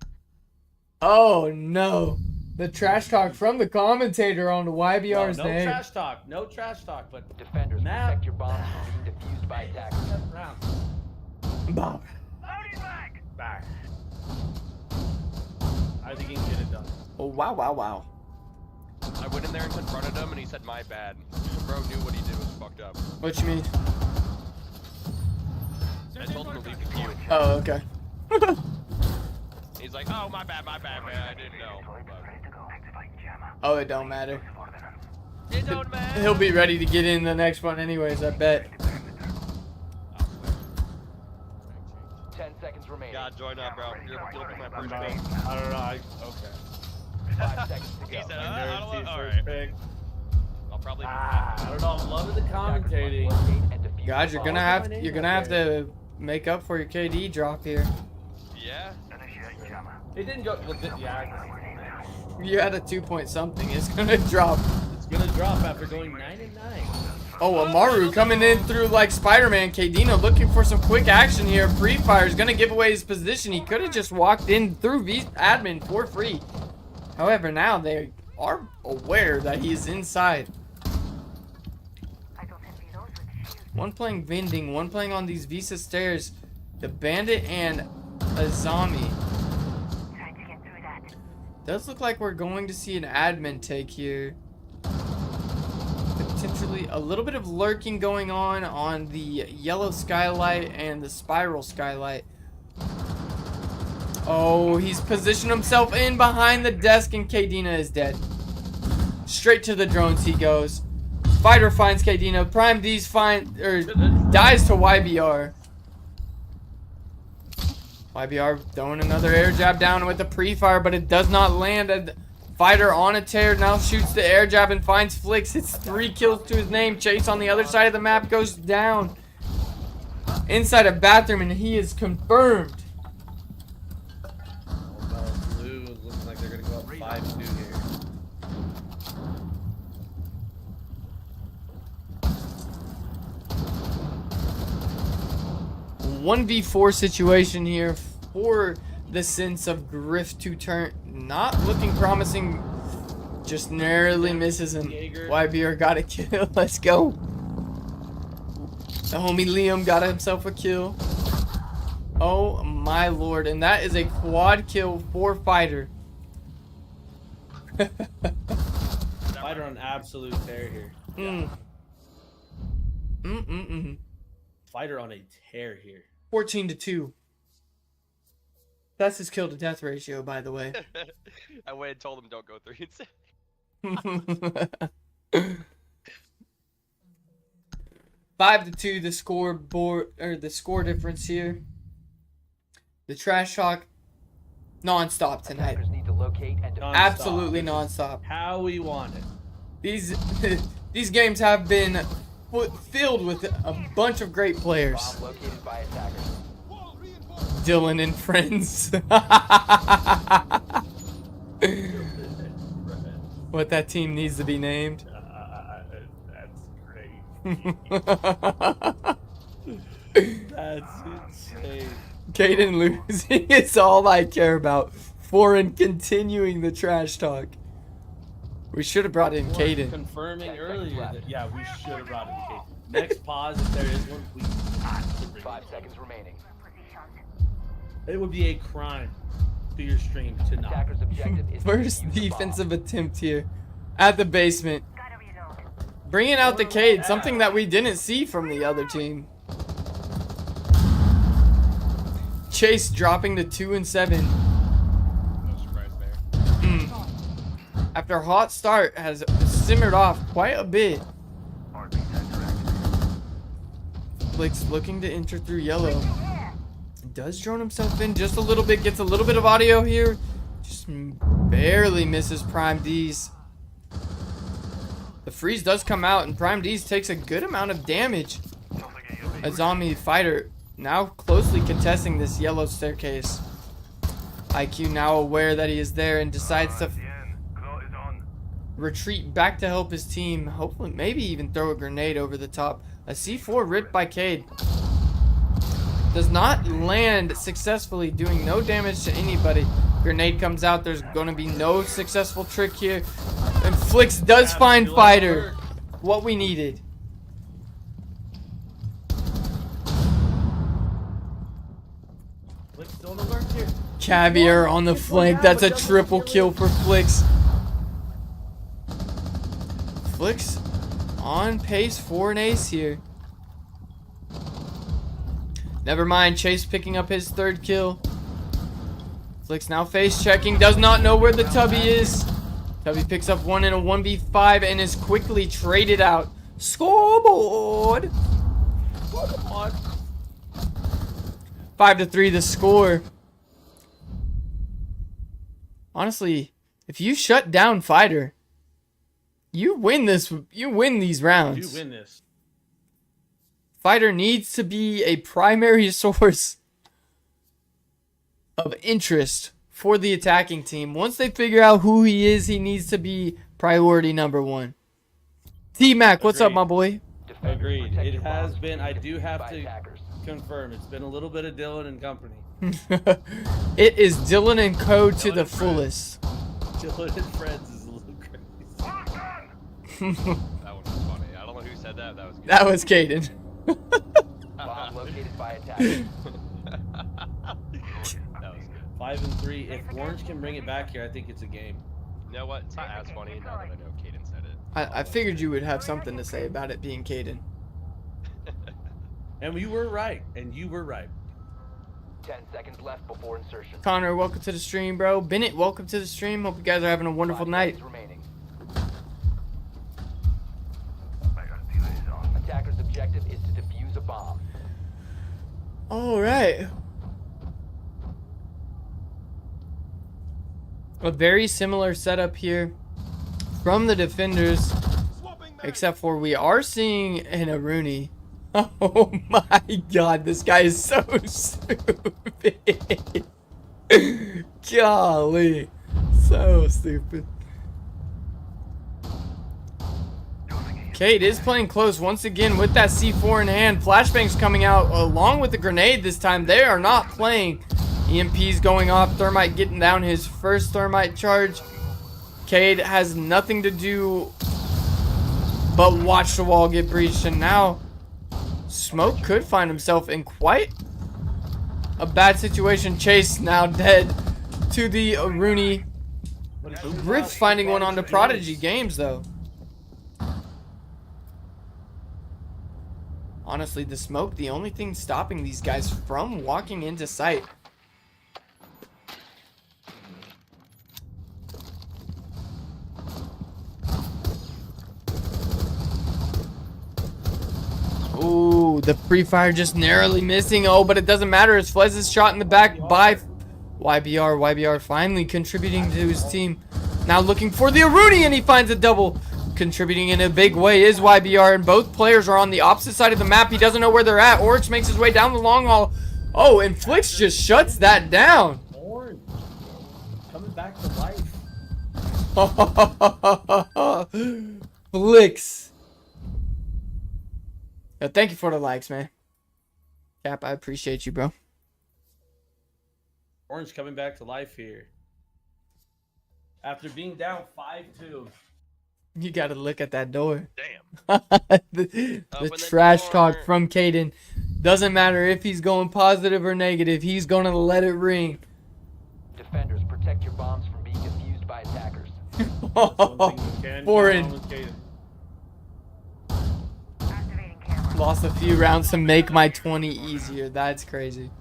Oh no. The trash talk from the commentator on the YBR's no name. trash talk. No trash talk, but Defenders, map. protect your bombs from being defused by attackers. Bob. Back. I think he can get it done. Oh wow, wow, wow. I went in there and confronted him, and he said, "My bad." Bro knew what he did was fucked up. What you mean? I told him to leave the queue. Oh, okay. He's like, "Oh, my bad, man. I didn't know." Oh, it don't matter. It don't matter. He'll be ready to get in the next one anyways, I bet. 10 seconds remaining. God, join up, bro. You're looking at my first I pick. don't know. Okay. 5 seconds to He go. said, I I don't know. All first right. pick. I'll probably. I don't know. I'm loving the commentating. God, you're gonna have to make up for your KD drop here. Yeah. It didn't go. Well, yeah. You had a 2 something. It's gonna drop. It's gonna drop after going 9 and 9. Oh, Amaru coming in through like Spider-Man. Kadena looking for some quick action here. Free Fire is gonna give away his position. He could have just walked in through admin for free. However, now they are aware that he's inside. One playing vending, one playing on these Visa stairs. The Bandit and Azami. Does look like we're going to see an admin take here. Potentially a little bit of lurking going on the yellow skylight and the spiral skylight. Oh, he's positioned himself in behind the desk and Kadena is dead. Straight to the drones he goes. Fighter finds Kadena. Prime D's dies to YBR. YBR throwing another air jab down with the pre-fire, but it does not land. A Fighter on a tear now shoots the air jab and finds Flicks. It's 3 kills to his name. Chase on the other side of the map goes down. Inside a bathroom and he is confirmed. Blue looks like they're gonna go up 5-2 here. One 1v4 situation here for the sense of Griff to turn. Not looking promising. Just narrowly misses him. YBR got a kill. Let's go. The homie Liam got himself a kill. Oh my lord. And that is a quad kill for Fighter. Fighter on absolute tear here. Fighter on a tear here. 14-2. That's his kill to death ratio, by the way. I went and told him don't go 3 and 6. 5-2, the scoreboard or the score difference here. The trash talk non-stop tonight. Need to locate and Absolutely non-stop. How we want it. These games have been filled with a bunch of great players. bomb located by attackers. Dylan and friends. What that team needs to be named. That's great. That's insane. Caden losing is all I care about. Foreign continuing the trash talk. We should have brought in Caden. Confirming earlier that, yeah, we should have brought in Caden. Next pause, if there is one, please. 5 seconds remaining. It would be a crime to your stream to not. Attacker's objective is First defensive attempt here at the basement. Bringing out the Cade, something that we didn't see from the other team. Chase dropping to 2 and 7. No surprise there. After a hot start has simmered off quite a bit. Flicks looking to enter through yellow. Does drone himself in just a little bit, gets a little bit of audio here. Just barely misses Prime D's. The freeze does come out and Prime D's takes a good amount of damage. Azami Fighter now closely contesting this yellow staircase. IQ now aware that he is there and decides to retreat back to help his team. Hopefully, maybe even throw a grenade over the top. A C4 ripped by Cade. Does not land successfully, doing no damage to anybody. Grenade comes out. There's going to be no successful trick here. And Flix does find Fighter. What we needed. Flix don't alert here. Caviar on the flank. That's a triple kill for Flix. Flix on pace for an ace here. Never mind, Chase picking up his 3rd kill. Flix now face checking, does not know where the Tubby is. Tubby picks up one in a 1v5 and is quickly traded out. Scoreboard! 5-3 the score. Honestly, if you shut down Fighter, you win this. You win these rounds. You win this. Fighter needs to be a primary source of interest for the attacking team. Once they figure out who he is, he needs to be priority number 1. T-Mac, what's up, my boy? Agreed. It has been. I do have to confirm. It's been a little bit of Dylan and company. It is Dylan and Co. to the fullest. Dylan and Friends is a little crazy. That one was funny. I don't know who said that. That was good. That was Caden. Bomb located by attackers. That was good. 5-3. If Orange can bring it back here, I think it's a game. You know what? It's not as funny now that I know Caden said it. I figured you would have something to say about it being Caden. And you were right. 10 seconds left before insertion. Connor, welcome to the stream, bro. Bennett, welcome to the stream. Hope you guys are having a wonderful 5 night. seconds remaining. Attacker's objective is to defuse a bomb. All right. A very similar setup here from the defenders, except for we are seeing an Aruni. Oh my god, this guy is so stupid. Golly, so stupid. Cade is playing close once again with that C4 in hand. Flashbang's coming out along with the grenade this time. They are not playing. EMP's going off. Thermite getting down his first thermite charge. Cade has nothing to do but watch the wall get breached. And now Smoke could find himself in quite a bad situation. Chase now dead to the Aruni. Rift finding one on the Prodigy Games though. Honestly, the smoke, the only thing stopping these guys from walking into sight. Ooh, the pre-fire just narrowly missing. Oh, but it doesn't matter. As Flez is shot in the back by YBR. YBR finally contributing to his team. Now looking for the Aruni, and he finds a double. Contributing in a big way is YBR, and both players are on the opposite side of the map. He doesn't know where they're at. Oryx makes his way down the long haul. Oh, and Flix just shuts that down. Orange coming back to life. Flix. Yo, thank you for the likes, man. Cap, I appreciate you, bro. Orange coming back to life here. After being down 5-2. You gotta look at that door. Damn. the trash talk from Caden. Doesn't matter if he's going positive or negative. He's gonna let it ring. Defenders, protect your bombs from being defused by attackers. Foreign. Lost a few rounds to make my 20 easier. That's crazy.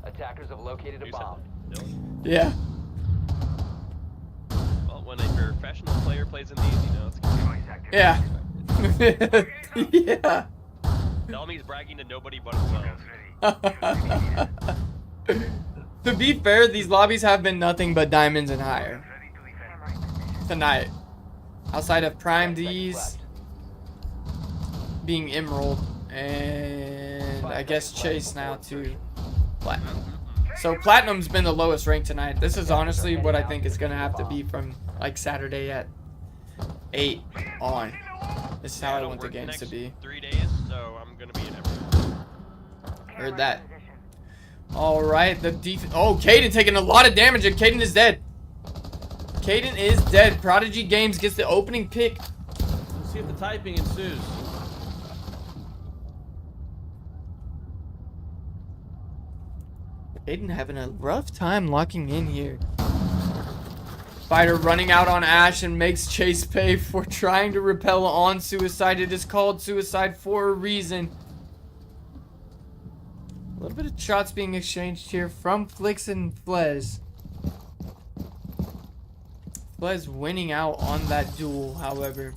Attackers have located a bomb. Yeah. Well, when a professional player plays in these, you know, it's Yeah. Yeah. Delmy's bragging to nobody but himself. To be fair, these lobbies have been nothing but diamonds and higher tonight. Outside of Prime D's being Emerald, and I guess Chase now to Platinum. So Platinum's been the lowest rank tonight. This is honestly what I think is gonna have to be from like Saturday at 8 on. This is how I don't want the work games to next be. 3 days, so I'm gonna be in every. Heard that. All right, the oh, Caden taking a lot of damage, and Caden is dead. Caden is dead. Prodigy Games gets the opening pick. Let's see if the typing ensues. Caden having a rough time locking in here. Fighter running out on Ash and makes Chase pay for trying to repel on suicide. It is called suicide for a reason. A little bit of shots being exchanged here from Flix and Flez. Flez winning out on that duel, however.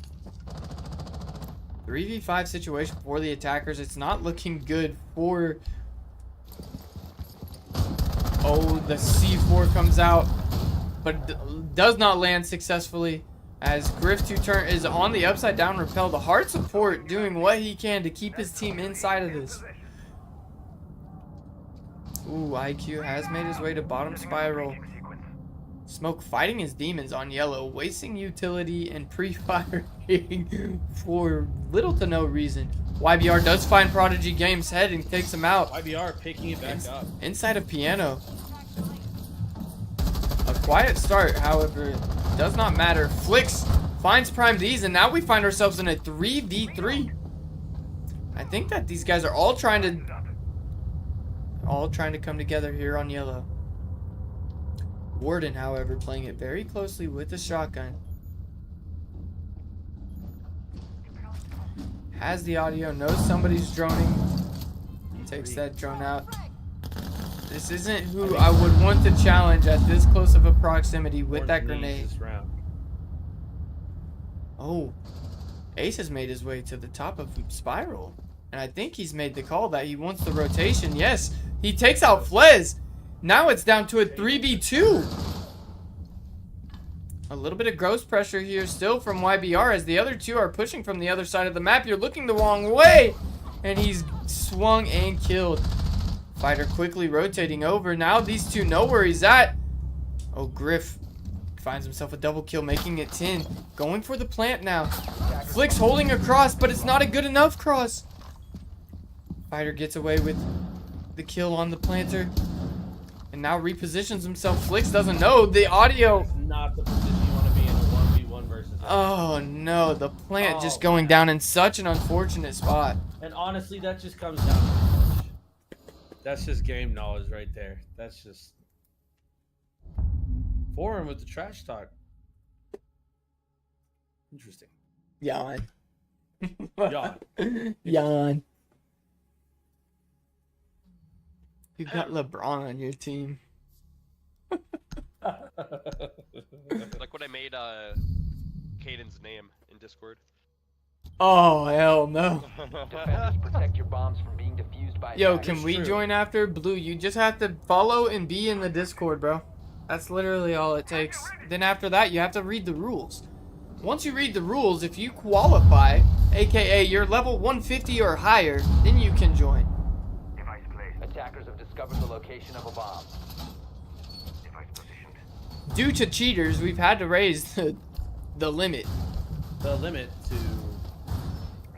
3v5 situation for the attackers. It's not looking good for... Oh, the C4 comes out, but does not land successfully as Griff2Turn is on the upside down repel. The hard support doing what he can to keep his team inside of this. Ooh, IQ has made his way to bottom spiral. Smoke fighting his demons on yellow, wasting utility and pre-firing for little to no reason. YBR does find Prodigy Games head and takes him out. YBR picking it back up. Inside a piano. A quiet start, however, does not matter. Flix finds Prime D's, and now we find ourselves in a 3v3. I think that these guys are all trying to come together here on yellow. Warden, however, playing it very closely with the shotgun. Has the audio, knows somebody's droning. Takes that drone out. This isn't who I would want to challenge at this close of a proximity with that grenade. Oh, Ace has made his way to the top of Spiral. And I think he's made the call that he wants the rotation. Yes, he takes out Flez. Now it's down to a 3v2. A little bit of gross pressure here still from YBR as the other two are pushing from the other side of the map. You're looking the wrong way. And he's swung and killed. Fighter quickly rotating over. Now these two know where he's at. Oh, Griff finds himself a double kill, making it 10. Going for the plant now. Flix holding a cross, but it's not a good enough cross. Fighter gets away with the kill on the planter. And now repositions himself. Flix doesn't know the audio. That's not the position you want to be in a 1v1 versus. Oh no, the plant just going down in such an unfortunate spot. And honestly, that just comes down to knowledge. That's just game knowledge right there. That's just foreign with the trash talk. Interesting. Yawn. Yawn. Yawn. You got LeBron on your team. Like when I made Caden's name in Discord. Oh hell no. Defenders protect your bombs from being defused by Yo, attackers. can we join after? Blue, you just have to follow and be in the Discord, bro. That's literally all it takes. Then after that, you have to read the rules. Once you read the rules, if you qualify, aka you're level 150 or higher, then you can join. Attackers have discovered the location of a bomb. Due to cheaters, we've had to raise the limit. The limit to...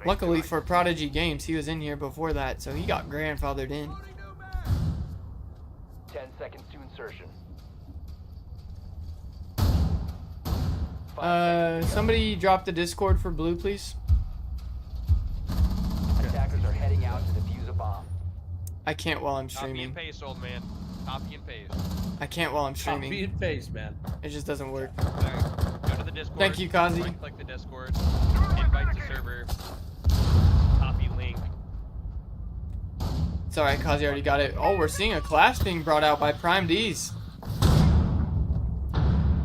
Luckily for Prodigy Games, he was in here before that, so he got grandfathered in. 10 seconds to insertion. Somebody drop the Discord for Blue, please. Attackers are heading out to defuse a bomb. I can't while I'm Copy streaming. and paste, old man. Copy and paste. I can't while I'm streaming. Copy and paste, man. It just doesn't work. Alright, go to the Discord. Thank you, Kazi. Click the Discord. Invite to server. Copy link. It's alright, Kazi already got it. Oh, we're seeing a clash being brought out by Prime D's.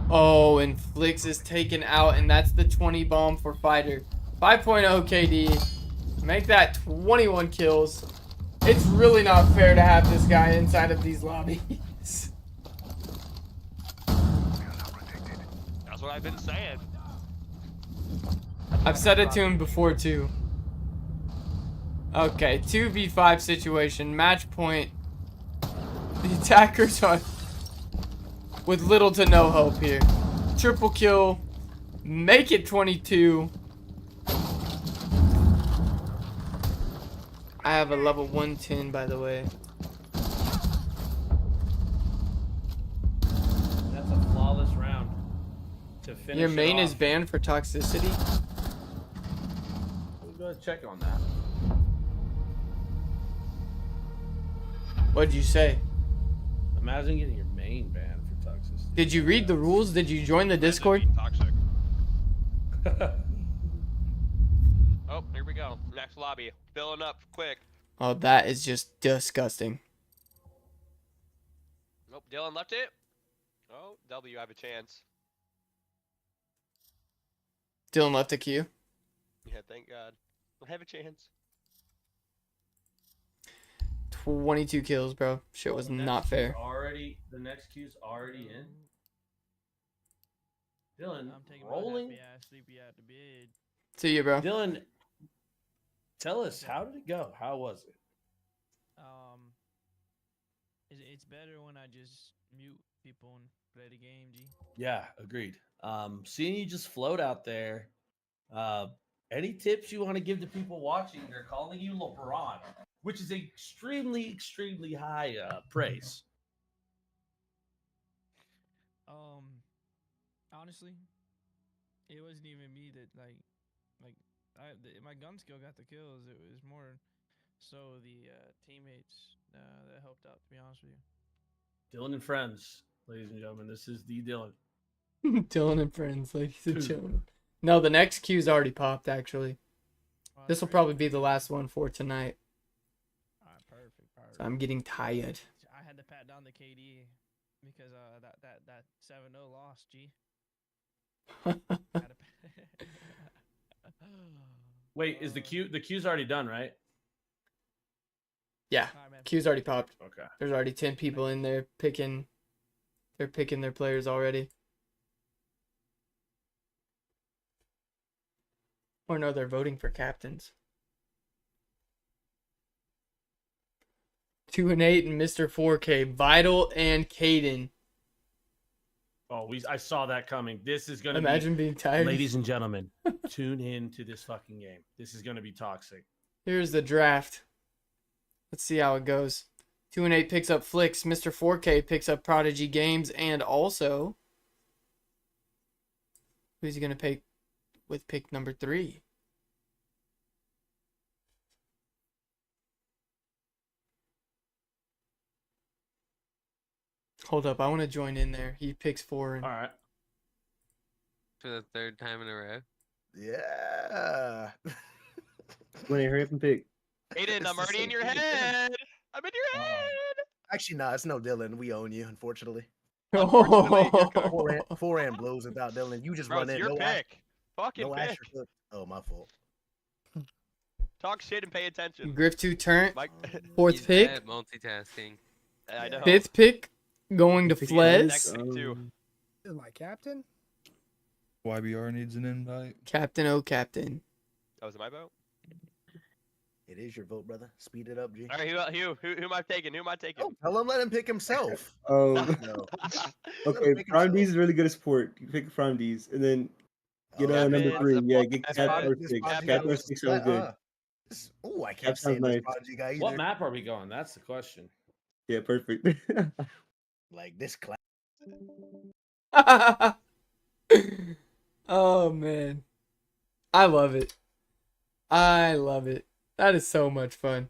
Oh, and Flix is taken out, and that's the 20 bomb for Fighter. 5.0 KD. Make that 21 kills. It's really not fair to have this guy inside of these lobbies. That's what I've been saying. I've said it to him before too. Okay, 2v5 situation, match point. The attackers are with little to no hope here. Triple kill Make it 22. I have a level 110, by the way. That's a flawless round. To finish Your main it is off. banned for toxicity. We'll go check on that. What'd you say? Imagine getting your main banned for toxicity. Did you read the rules? Did you join the Discord? Toxic. Oh, here we go. Next lobby. Filling up quick. Oh, that is just disgusting. Nope, Dylan left it. Oh, W, I have a chance. Dylan left the queue. Yeah, thank God. I have a chance. 22 kills, bro. Shit was not fair. The next queue's already in. Dylan, I'm taking rolling. my happy ass sleepy out to bed. See you, bro. Dylan, tell us, how did it go? How was it? It's better when I just mute people and play the game, G. Yeah, agreed. Seeing you just float out there, any tips you want to give to people watching? They're calling you LeBron, which is extremely, extremely high praise. Honestly, it wasn't even me that my gun skill got the kills. It was more so the teammates that helped out. To be honest with you. Dylan and friends, ladies and gentlemen, this is the Dylan. Dylan and friends, ladies and gentlemen. No, the next queue's already popped, actually. This will probably be the last one for tonight. Perfect. So I'm getting tired. I had to pat down the KD because that 7-0 loss, G. Wait, is the queue's already done, right? Yeah, queue's already popped. Okay. There's already 10 people in there picking. They're picking their players already. Or no, they're voting for captains. 2 and 8 and Mr. 4K, Vital and Caden. Oh, I saw that coming. This is gonna Imagine being tired. Ladies and gentlemen, tune in to this fucking game. This is gonna be toxic. Here's the draft. Let's see how it goes. 2 and 8 picks up Flicks. Mr. 4K picks up Prodigy Games, and also who's he gonna pick with pick number 3? Hold up, I want to join in there. He picks 4. And... All right. For the third time in a row. Yeah. Want to hurry up and pick? Aiden, It's I'm the already in same your thing. head. I'm in your head. Actually, no, it's no Dylan. We own you, unfortunately. Oh. Four and blows without Dylan. You just Bro, run it's in. your No pick. Fucking no pick. Asher Cook. Oh, my fault. Talk shit and pay attention. Griff 2 turn. Mike. 4th He's pick. bad at multitasking. I know. 5th pick going to Next Flez. pick too. Is my captain? YBR needs an invite. Captain, oh captain. Oh, is it my vote? It is your vote, brother. Speed it up, G. All right, who am I taking? Who am I taking? Oh, tell him let him pick himself. Oh, No. okay. Pick Prime himself. D's is really good at support. You pick Prime D's, and then get Oh, number Captain, 3. Yeah, get that's Cap fine. or This 6. Prodigy Cap guy or was- 6 sounds good. Oh, I That can't sounds say this nice. Prodigy guy either. What map are we going? That's the question. Yeah, perfect. Like this class. Oh man, I love it. I love it. That is so much fun.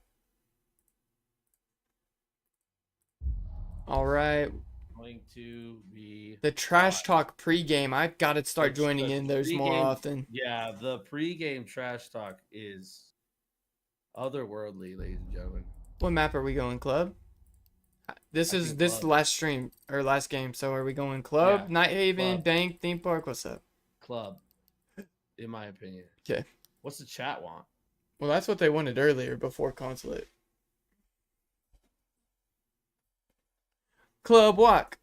All right, Going to be the trash talk pregame. I've got to start joining the in those more pregame- often. Yeah, the pregame trash talk is otherworldly, ladies and gentlemen. What map are we going, club? This I is think this club. last stream or last game. So are we going club, Yeah, Night Haven, club. Bank, theme park? What's up? Club, in my opinion. Okay. What's the chat want? Well, that's what they wanted earlier before consulate. Club walk.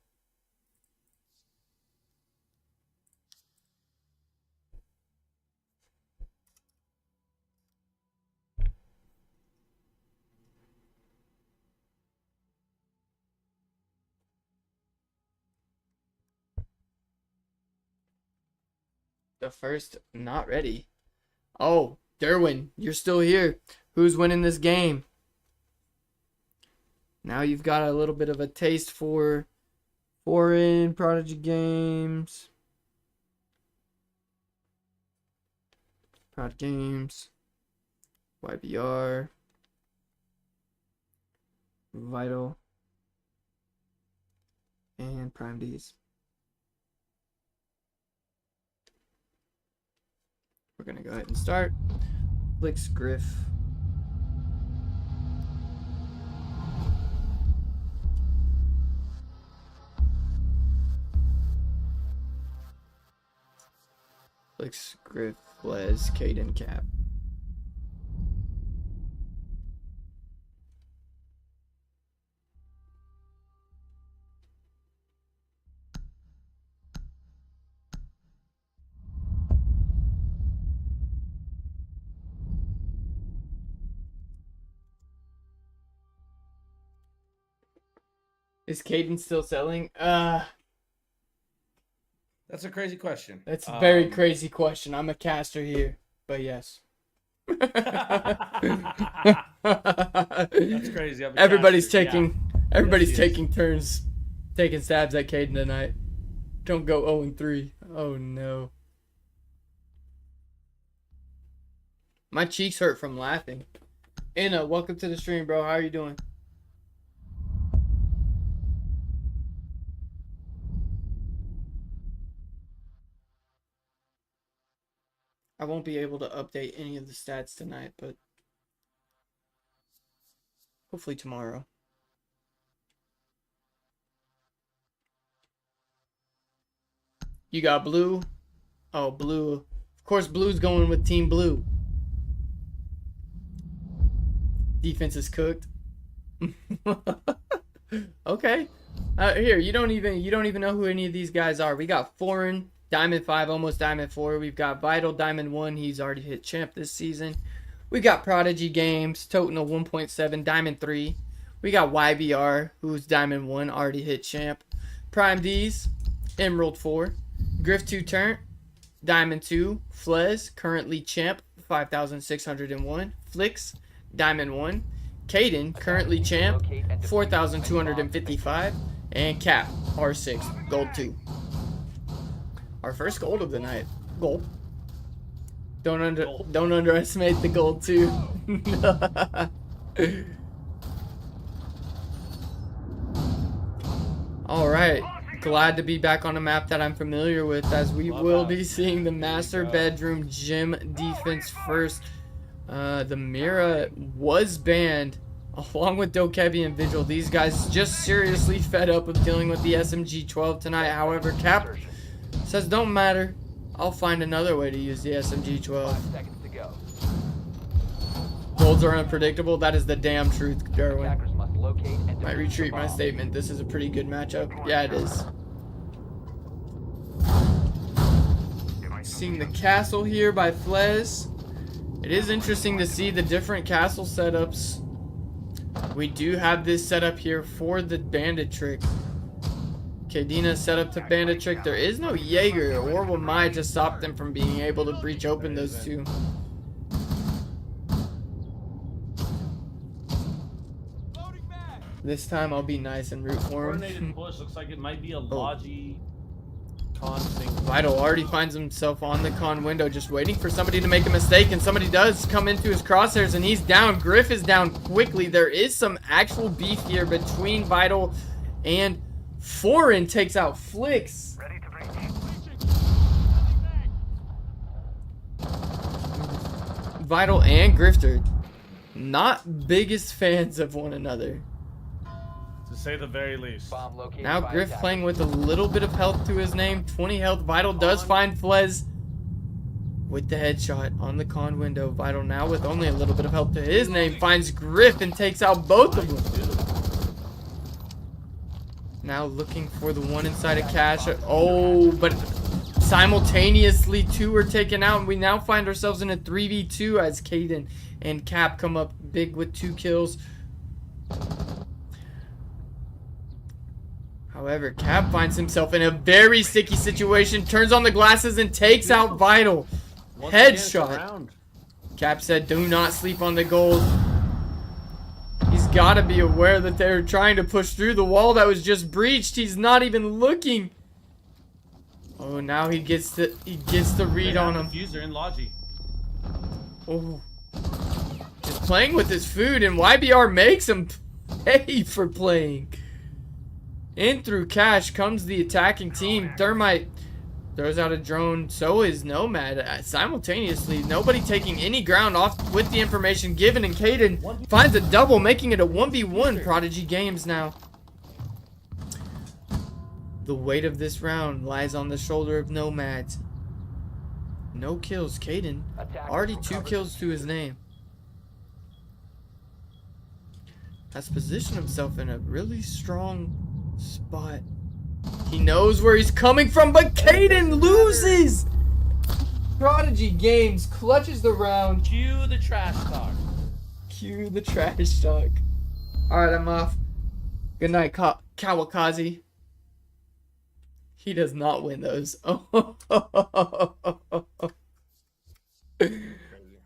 The first not ready. Oh, Derwin, you're still here. Who's winning this game? Now you've got a little bit of a taste for foreign Prodigy games. Prod games. YBR. Vital. And Prime D's. We're gonna go ahead and start. Flix Griff. Flix Griff, Flez, Caden, Cap. Is Caden still selling? That's a crazy question. That's a very crazy question. I'm a caster here, but yes. That's crazy. I'm a Everybody's caster, taking yeah. everybody's Yes, he is. taking turns taking stabs at Caden tonight. Don't go 0-3. Oh no. My cheeks hurt from laughing. Anna, welcome to the stream, bro. How are you doing? I won't be able to update any of the stats tonight, but hopefully tomorrow. You got blue. Oh, blue. Of course, blue's going with Team Blue. Defense is cooked. Okay. Here, you don't even know who any of these guys are. We got Foreign, Diamond 5, almost Diamond 4. We've got Vital, Diamond 1. He's already hit champ this season. We got Prodigy Games, Total 1.7, Diamond 3. We got YBR, who's Diamond 1, already hit champ. Prime D's, Emerald 4. Griff 2 Turnt, Diamond 2. Flez, currently champ, 5,601. Flix, Diamond 1. Caden, currently champ, 4,255. And Cap, R6, Gold 2. Our first gold of the night. Gold. Don't underestimate the gold 2. Alright. Glad to be back on a map that I'm familiar with, as we will be seeing the master bedroom gym defense first. The Mira was banned along with Dokebi and Vigil. These guys just seriously fed up of dealing with the SMG-12 tonight. However, Cap says don't matter. I'll find another way to use the SMG-12. Golds are unpredictable. That is the damn truth, Darwin. Might retreat my statement. This is a pretty good matchup. Yeah, it is. Seeing the castle here by Flez. It is interesting to see the different castle setups. We do have this setup here for the bandit trick. Kadena set up to bandit trick. There is no Jaeger or Wamai to stop them from being able to breach open those two. This time I'll be nice and root for him. Coordinated push looks like it might be a Logi con thing. Vital already finds himself on the con window, just waiting for somebody to make a mistake, and somebody does come into his crosshairs, and he's down. Griff is down quickly. There is some actual beef here between Vital and Foreign. Takes out Flix. Vital and Grifter, not biggest fans of one another. To say the very least. Now Griff playing with a little bit of health to his name. 20 health. Vital does find Flez with the headshot on the con window. Vital now with only a little bit of health to his name finds Griff and takes out both of them. Now looking for the one inside of Cash. Oh, but simultaneously two are taken out, and we now find ourselves in a 3v2 as Caden and Cap come up big with 2 kills. However, Cap finds himself in a very sticky situation, turns on the glasses and takes out Vital. Once again, it's Headshot. around. Cap said, do not sleep on the gold. He's got to be aware that they're trying to push through the wall that was just breached. He's not even looking. Oh, now he gets the read on him. Diffuser in Logi. Oh. Just playing with his food, and YBR makes him pay for playing. In through Cash comes the attacking team. Thermite throws out a drone. So is Nomad. Simultaneously, nobody taking any ground off with the information given, and Caden finds a double, making it a 1v1 Prodigy Games now. The weight of this round lies on the shoulder of Nomad. No kills. Caden already 2 kills to his name. Has positioned himself in a really strong spot. He knows where he's coming from, but Caden loses! Prodigy Games clutches the round. Cue the trash talk. Cue the trash talk. Alright, I'm off. Good night, Kawakazi. He does not win those.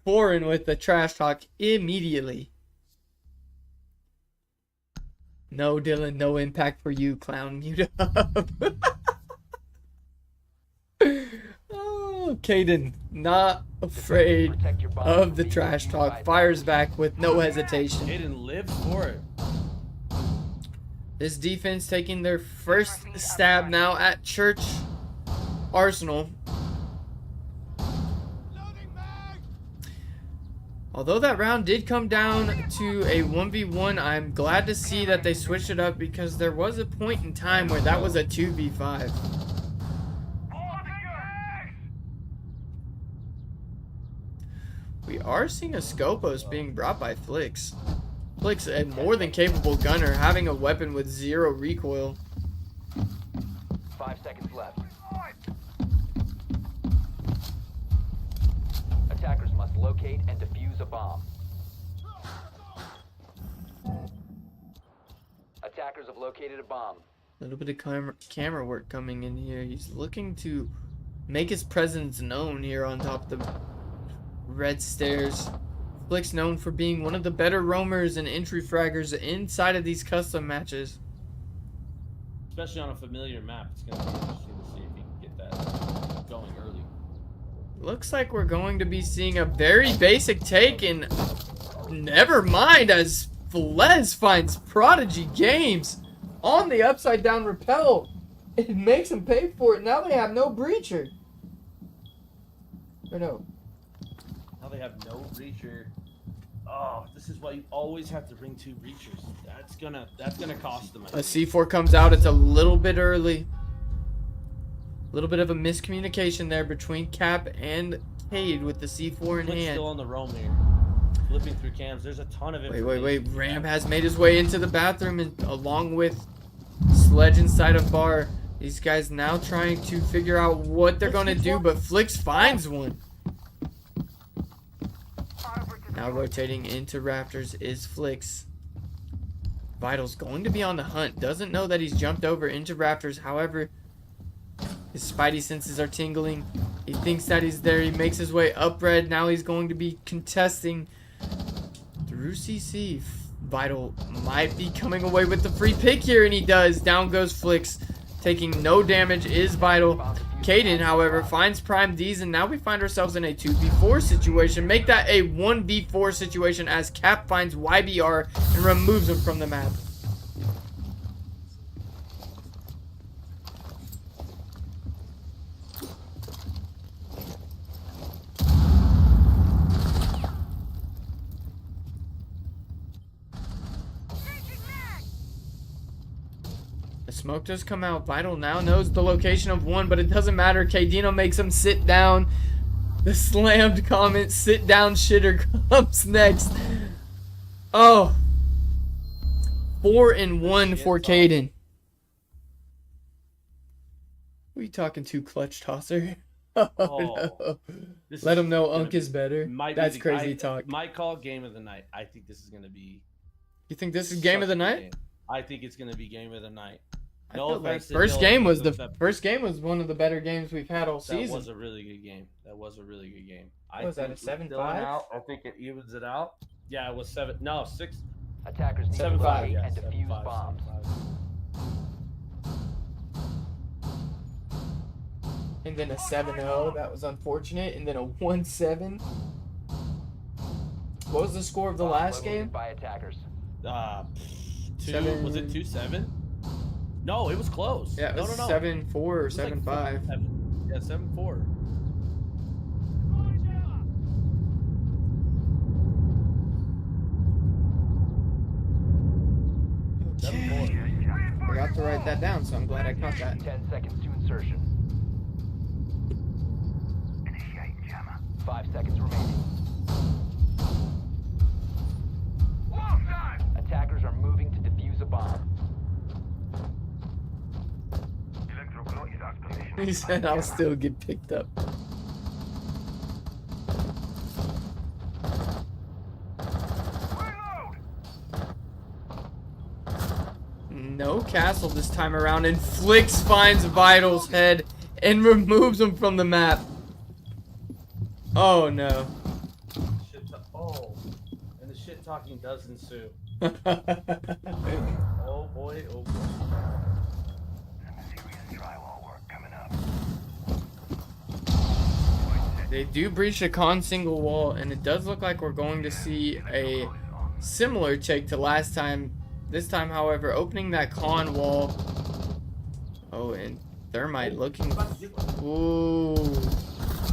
Foreign with the trash talk immediately. No, Dylan, no impact for you, clown. Mute up. Oh, Caden, not afraid of the trash talk. Fires back with no hesitation. Caden lived for it. This defense taking their first stab now at Church Arsenal. Although that round did come down to a 1v1, I'm glad to see that they switched it up, because there was a point in time where that was a 2v5. We are seeing a Scopos being brought by Flix. Flix, a more than capable gunner, having a weapon with 0 recoil. 5 seconds left. Attackers must locate and defuse a bomb. Attackers have located a bomb. A little bit of camera work coming in here. He's looking to make his presence known here on top of the red stairs. Flick's known for being one of the better roamers and entry fraggers inside of these custom matches. Especially on a familiar map, it's going to be interesting to see if he can get that going early. Looks like we're going to be seeing a very basic take, and never mind, as Flez finds Prodigy Games on the upside down rappel. It makes him pay for it. Now they have no breacher. Or no. Now they have no breacher. Oh, this is why you always have to bring 2 breachers. That's gonna cost them. A C4 comes out. It's a little bit early. A little bit of a miscommunication there between Cap and Cade with the C4 in Flick's hand. still on the roam here. Flipping through cams. There's a ton of information. Wait. Ram has made his way into the bathroom, and along with Sledge inside of bar. These guys now trying to figure out what they're going to do, but Flix finds one. Now rotating into Raptors is Flix. Vital's going to be on the hunt. Doesn't know that he's jumped over into Raptors. However, his spidey senses are tingling. He thinks that he's there. He makes his way up red. Now he's going to be contesting through CC. Vital might be coming away with the free pick here, and he does. Down goes Flix. Taking no damage is Vital. Caden, however, finds Prime D's, and now we find ourselves in a 2v4 situation. Make that a 1v4 situation as Cap finds YBR and removes him from the map. Smoke does come out. Vital now knows the location of one, but it doesn't matter. Kadino makes him sit down. The slammed comment, sit down shitter, comes next. Oh. 4-1 for Caden. Who are you talking to, Clutch Tosser? Oh, no. Let him know Unk is better. That's crazy talk. Might call game of the night. I think this is going to be... You think this is game of the night? I think it's going to be game of the night. I No felt like offense to first Dylan, game was but the first game was one of the better games we've had all That season. was a really good game. That was a really good game. What was that, a think with 7-5? Dylan out, I think it evens it out. Yeah, it was 7. No, 6. Attackers need to 7-5. locate Yeah, and defuse 7-5, bombs. 7-5. And then a 7-0, that was unfortunate. And then a 1-7. What was the score of the last game? By attackers. 2. Was it 2-7? No, it was close. Yeah, it was no. 7-4 or It was like 7-5. 7. Yeah, 7-4. Forgot to write that down, so I'm glad I caught that. 10 seconds to insertion. 5 seconds remaining. Attackers are moving to defuse a bomb. He said I'll still get picked up. No castle this time around, and Flicks finds Vital's head and removes him from the map. Oh no. Oh, and the shit talking does ensue. Oh boy, oh boy. They do breach a con single wall, and it does look like we're going to see a similar take to last time. This time, however, opening that con wall. Oh, and Thermite looking. Ooh.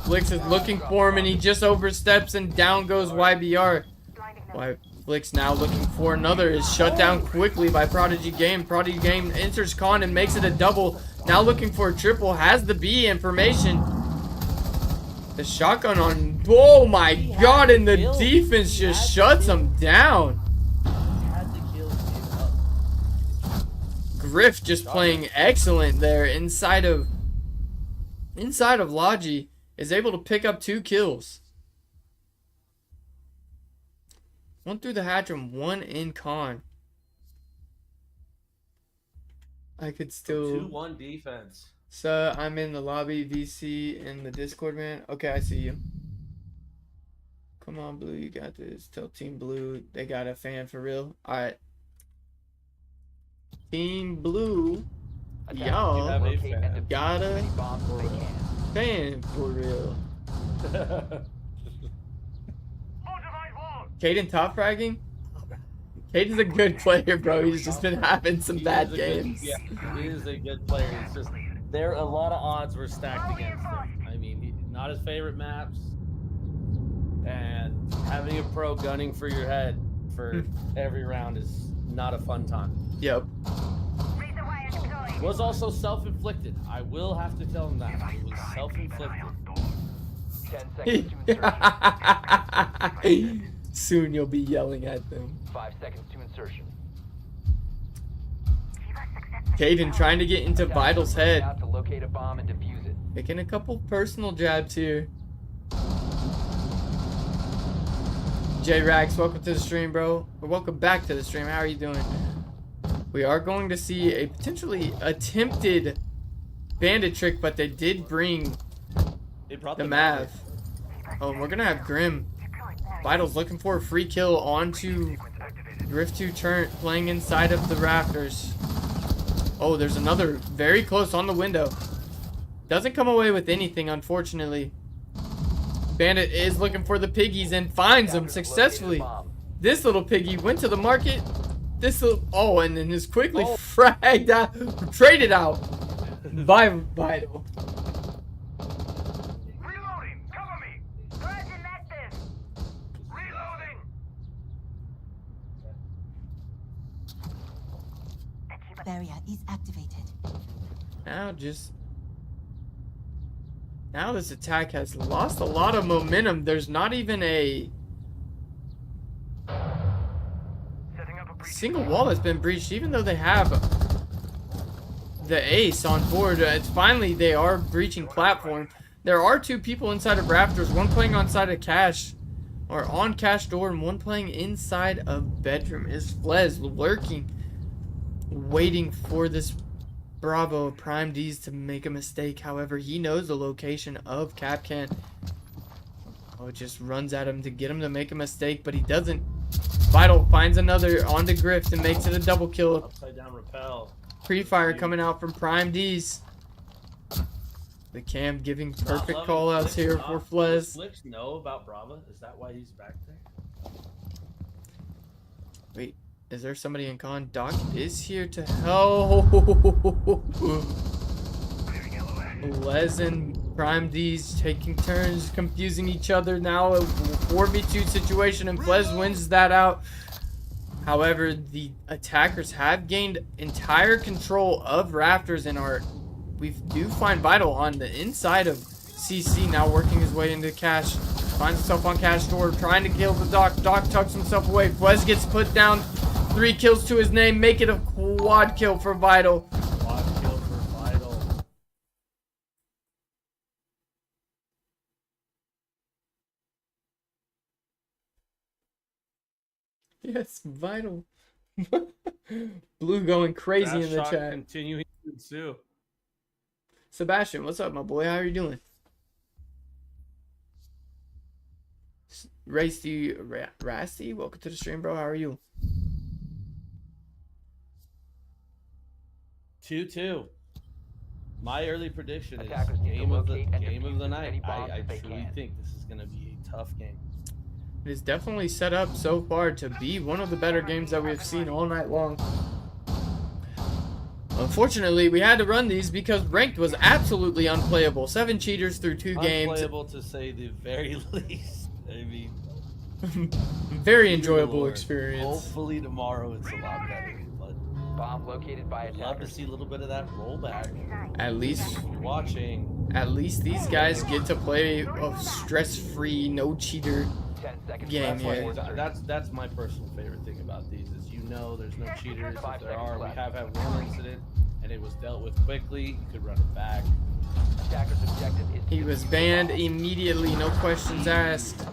Flicks is looking for him, and he just oversteps, and down goes YBR. Flicks now looking for another, is shut down quickly by Prodigy Game. Prodigy Game enters con and makes it a double. Now looking for a triple, has the B information. The shotgun on, oh my god, and the defense just shuts him down. Griff just playing excellent there inside of Logi, is able to pick up 2 kills. 1 through the hatch and 1 in con. I could still 2-1 defense. So I'm in the lobby, VC in the Discord, man. Okay, I see you. Come on, Blue, you got this. Tell Team Blue they got a fan for real. Alright. Team Blue, y'all got a fan for real. Caden top fragging? Caden's a good player, bro. He's just been having some bad games. Yeah, he is a good player. It's just there a lot of odds were stacked against him. I mean, not his favorite maps, and having a pro gunning for your head for every round is not a fun time. Yep. It was also self-inflicted. I will have to tell him that. It was self-inflicted. 10 seconds to insertion. Soon you'll be yelling at them. 5 seconds to insertion. Caden trying to get into Vital's head. Out to locate a bomb and defuse it. Making a couple personal jabs here. J-Rax, welcome to the stream, bro. Or welcome back to the stream. How are you doing? We are going to see a potentially attempted bandit trick, but they did bring the Mav. Oh, and we're going to have Grim. Vital's looking for a free kill onto Griff 2 turn, playing inside of the rafters. Oh, there's another very close on the window. Doesn't come away with anything, unfortunately. Bandit is looking for the piggies and finds them successfully. This little piggy went to the market. This little, oh, and then is quickly fragged out, traded out by Vital. Reloading! Cover me! Sergeant active! Reloading! Barrier is activated. Now this attack has lost a lot of momentum. There's not even a single wall that's been breached, even though they have the ace on board. It's finally, they are breaching platform. There are 2 people inside of rafters, one playing on side of cash, or on cash door, and one playing inside of bedroom. Is Flez lurking, waiting for this Bravo Prime D's to make a mistake. However, he knows the location of Kapkan. Oh, it just runs at him to get him to make a mistake, but he doesn't. Vital finds another onto Grift and makes it a double kill. Upside down rappel. Pre-fire coming out from Prime D's. The cam giving perfect call-outs here for Flez. Does Flicks know about Brava? Is that why he's back there? Wait, is there somebody in con? Doc is here to help. Les and Prime D's taking turns, confusing each other. Now a 4v2 situation, and Flez wins that out. However, the attackers have gained entire control of Rafters and we do find Vital on the inside of CC, now working his way into Cash. Finds himself on Cash door, trying to kill the Doc. Doc tucks himself away. Flez gets put down. 3 kills to his name. Make it a quad kill for Vital. Quad kill for Vital. Yes, Vital. Blue going crazy That in the shot chat. continuing to ensue. Sebastian, what's up, my boy? How are you doing? Rasty, welcome to the stream, bro. How are you? 2-2. My early prediction is Attackers need to game of the locate and night. defuse any bombs I if they truly can. think this is going to be a tough game. It is definitely set up so far to be one of the better games that we have seen all night long. Unfortunately, we had to run these because ranked was absolutely unplayable. 7 cheaters through 2 games. Unplayable to say the very least. I mean, very enjoyable Lord. experience. Hopefully tomorrow it's a lot better. But Bomb located by I'd love to attackers. see a little bit of that rollback. At least Watching. these guys get to play a stress-free, no cheater 10 seconds game left. here. That's my personal favorite thing about these is there's no cheaters. If 5 there seconds are, we left. have had one incident and it was dealt with quickly. You could run it back. Attackers' objective is to He was defuse the banned bomb. immediately, no questions asked.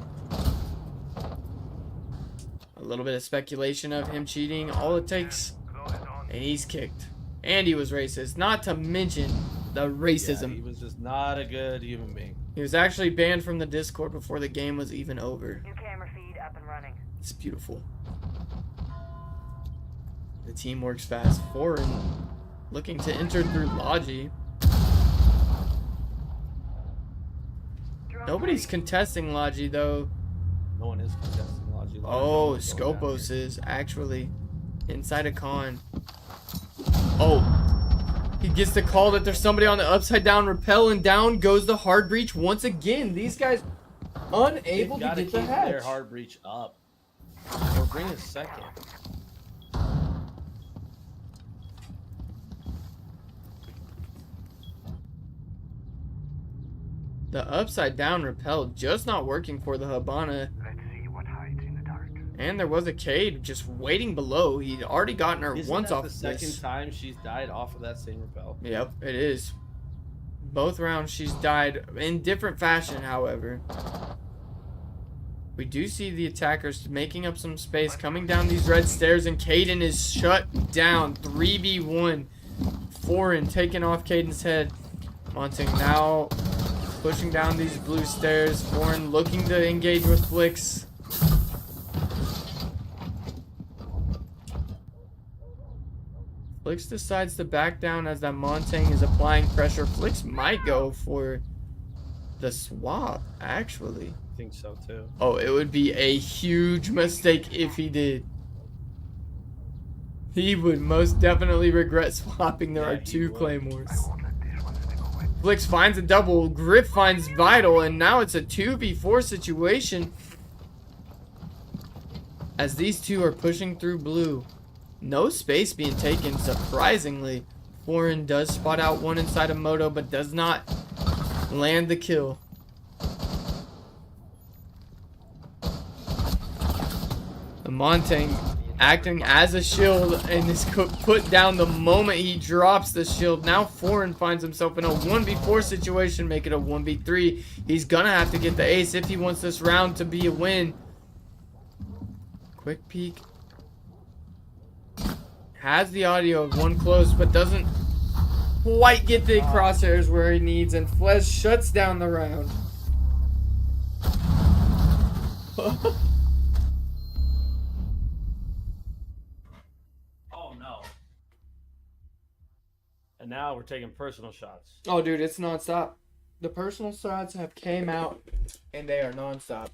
A little bit of speculation of him cheating. All it takes, and he's kicked. And he was racist. Not to mention the racism. Yeah, he was just not a good human being. He was actually banned from the Discord before the game was even over. New camera feed up and running. It's beautiful. The team works fast. Foreign looking to enter through Logi. Nobody's contesting Logi though. No one is contesting Logi. Oh, Scopos is actually inside a con. Oh, he gets the call that there's somebody on the upside down rappel, and down goes the hard breach once again. These guys unable to Gotta get the keep hatch. their hard breach up. Or bring a second. The upside down rappel just not working for the Habana. Let's see what hides in the dark. And there was a Cade just waiting below. He'd already gotten her Isn't once that off the this. second time she's died off of that same rappel? Yep, it is. Both rounds she's died in different fashion, however. We do see the attackers making up some space, coming down these red stairs, and Caden is shut down. 3v1. Foreign taking off Caden's head. Monting now pushing down these blue stairs. Foreign looking to engage with Flicks. Flicks decides to back down as that Montang is applying pressure. Flicks might go for the swap, actually. I think so too. Oh, it would be a huge mistake if he did. He would most definitely regret swapping. There are 2 claymores. Flicks finds a double. Grip finds Vital, and now it's a 2v4 situation. As these two are pushing through blue. No space being taken, surprisingly. Foreign does spot out one inside of Moto, but does not land the kill. The Montang acting as a shield and is put down the moment he drops the shield. Now Foreign finds himself in a 1v4 situation, make it a 1v3. He's gonna have to get the ace if he wants this round to be a win. Quick peek. Has the audio of one close, but doesn't quite get the crosshairs where he needs, and Flesh shuts down the round. Oh no. And now we're taking personal shots. Oh, dude, it's nonstop. The personal shots have came out, and they are nonstop.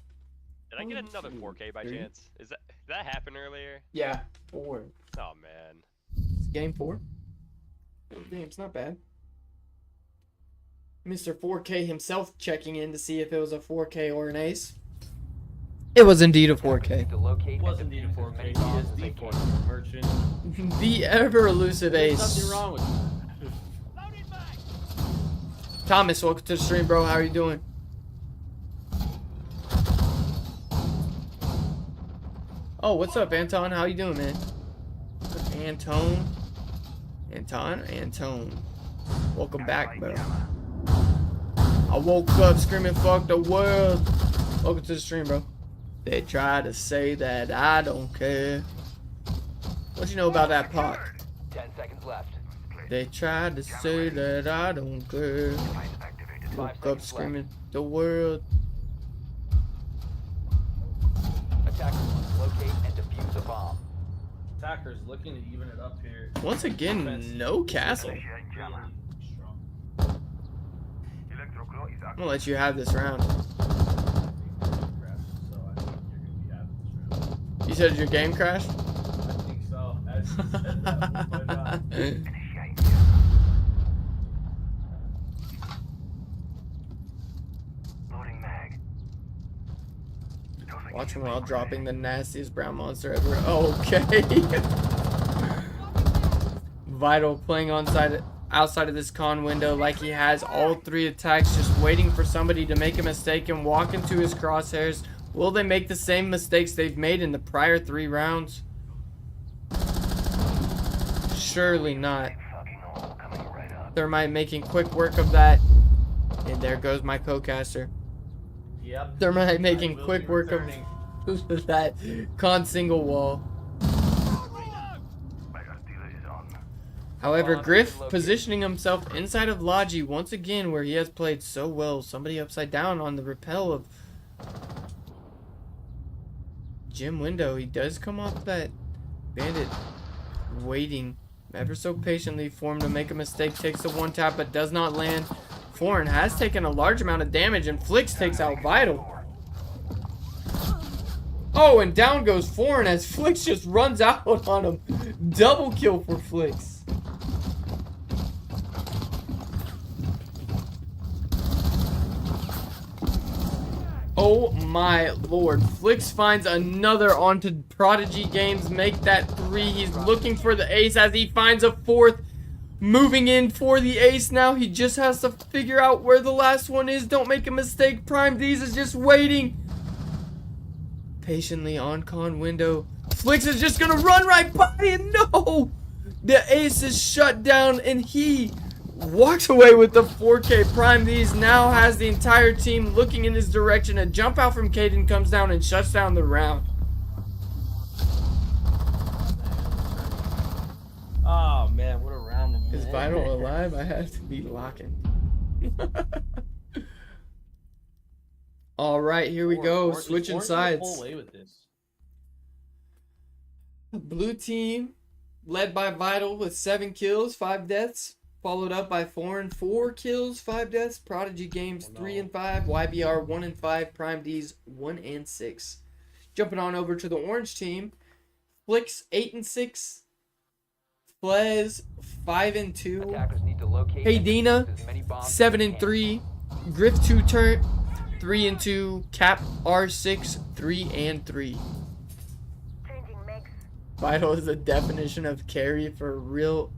Did I get another 4K by chance? Did that happen earlier? Yeah, 4. Oh man. It's game 4. Game's not bad. Mr. 4K himself checking in to see if it was a 4K or an ace. It was indeed a 4K. It was indeed a 4K. He is the 4K merchant. The ever elusive There's ace. nothing wrong with it. Thomas, welcome to the stream, bro. How are you doing? Oh, what's up, Anton? How you doing, man? Anton. Welcome back, bro. I woke up screaming, fuck the world. Welcome to the stream, bro. They try to say that I don't care. What you know about that pot? 10 seconds left. They tried to say that I don't care. Woke up screaming, the world. Attackers must locate and defuse a bomb. Attackers looking to even it up here. Once again, no castle. I'm gonna let you have this round. You said your game crashed? I think so. As you said that, we'll find out. Watch him while dropping the nastiest brown monster ever. Oh, okay. Vital playing outside of this con window like he has all 3 attacks, just waiting for somebody to make a mistake and walk into his crosshairs. Will they make the same mistakes they've made in the prior 3 rounds? Surely not. Thermite making quick work of that. And there goes my co-caster. Yep. Thermite making quick work of that con single wall. However, Griff positioning himself inside of Logi once again where he has played so well. Somebody upside down on the rappel of Jim Window. He does come off that bandit waiting ever so patiently for him to make a mistake. Takes the 1 tap but does not land. Foreign has taken a large amount of damage and Flix takes out Vital. Oh, and down goes Foreign as Flix just runs out on him. Double kill for Flix. Oh my lord. Flix finds another onto Prodigy Games. Make that 3. He's looking for the ace as he finds a 4th. Moving in for the ace now. He just has to figure out where the last one is. Don't make a mistake. Prime D's is just waiting. Patiently on con window. Flix is just gonna run right by him. No! The ace is shut down and he walks away with the 4K. Prime D's now has the entire team looking in his direction. A jump out from Caden comes down and shuts down the round. Oh man, what a round. Is Vital alive? I have to be locking. Alright, here we go. Switching sides. Pull away with this. Blue team led by Vital with 7 kills, 5 deaths. Followed up by Foreign, 4 kills, 5 deaths. Prodigy Games 3 and 5. YBR 1 and 5. Prime D's 1 and 6. Jumping on over to the orange team. Flix 8 and 6. Flez 5 and 2. Hey Dina 7 and 3. Griff 2 turn 3 and 2. Cap R6 3 and 3. Vital is the definition of carry for real.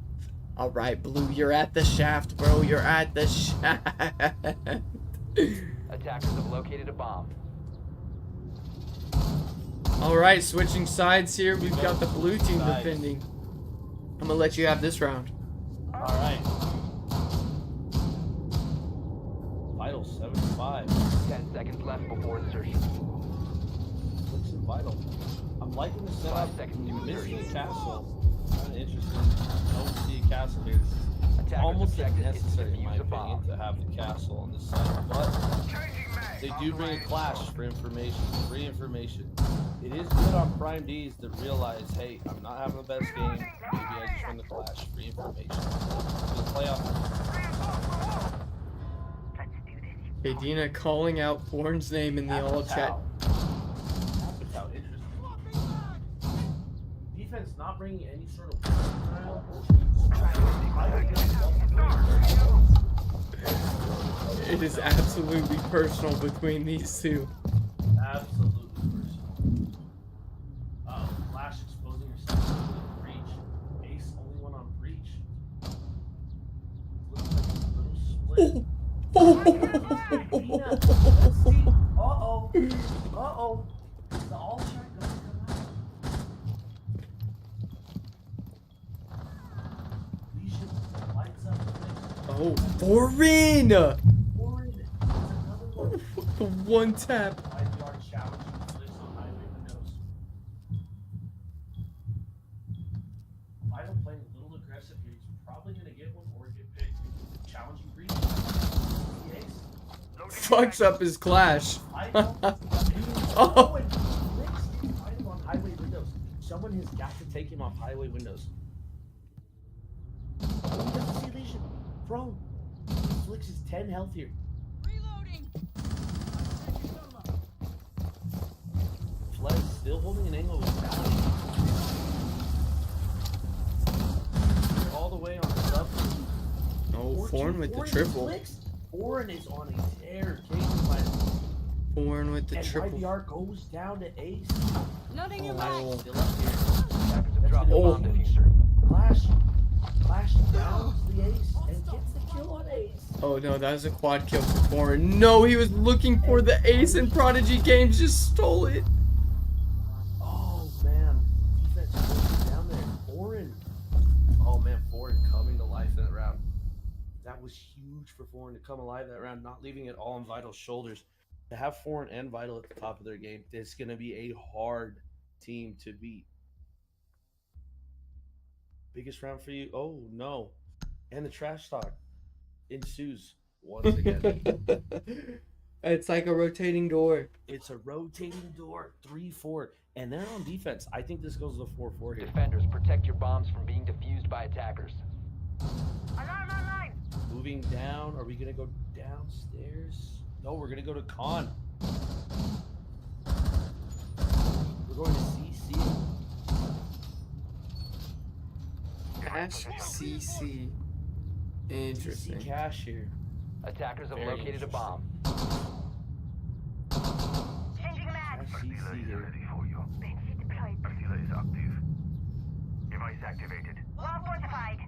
All right, Blue, you're at the shaft, bro. You're at the shaft. Attackers have located a bomb. All right, switching sides here. We've got the blue team defending. I'm gonna let you have this round. All right. Vital 75. 10 seconds left before insertion. Looks Vital. I'm liking the setup. Missing the castle. Kind of interesting. I don't see a castle here. It's almost necessary, in my opinion, to have the castle on this side, but they do bring a clash for information, free information. It is good on Prime D's to realize, hey, I'm not having the best game. Maybe I just run the clash, free information. For the playoff. Kadena calling out Porn's name in the all chat. Apatow, interesting. Defense not bringing any sort of style. It is absolutely personal between these two. Absolutely personal. Flash exposing yourself to the breach. Ace only one on breach. Looks like a little split. Let's see. Uh-oh. Uh-oh. The all shot gonna come out. Legion lights up. Oh, Foreign! Foreign. Another one. The one tap. IVR challenging Flicks on highway windows. Vital playing a little aggressive here. He's probably gonna get one or get picked. Challenging breach. Fucks up his clash. Oh, and Flicks item on highway windows. Someone has got to take him off highway windows. He doesn't see Legion. Bro, Flicks is 10 health here. Reloading. Flex still holding an angle with Valley. All the way on the sub. Oh, Foreign with the triple. Foreign is on a tear. Foreign with the and triple. IVR goes down to Ace. Loading your Oh. Still up here. Oh. Flash downs the Ace and gets the kill on Ace. Oh no, that was a quad kill for Foreign. No, he was looking for the ace and Prodigy Games just stole it. Oh man, defense goes down there. Foreign. Oh man, Foreign coming to life that round. That was huge for Foreign to come alive that round, not leaving it all on Vital's shoulders. To have Foreign and Vital at the top of their game, it's going to be a hard team to beat. Biggest round for you? Oh no. And the trash talk ensues once again. It's like a rotating door. It's a rotating door, 3-4, and they're on defense. I think this goes to the 4-4 here. Defenders, protect your bombs from being defused by attackers. Alarm online! Moving down. Are we going to go downstairs? No, we're going to go to Con. We're going to CC. Cash CC. Interesting. CC cash here. Attackers have Very located a bomb. Changing mag! CC here. Ready for you. Bench deployed. Artillery is active. Device activated. Wall fortified.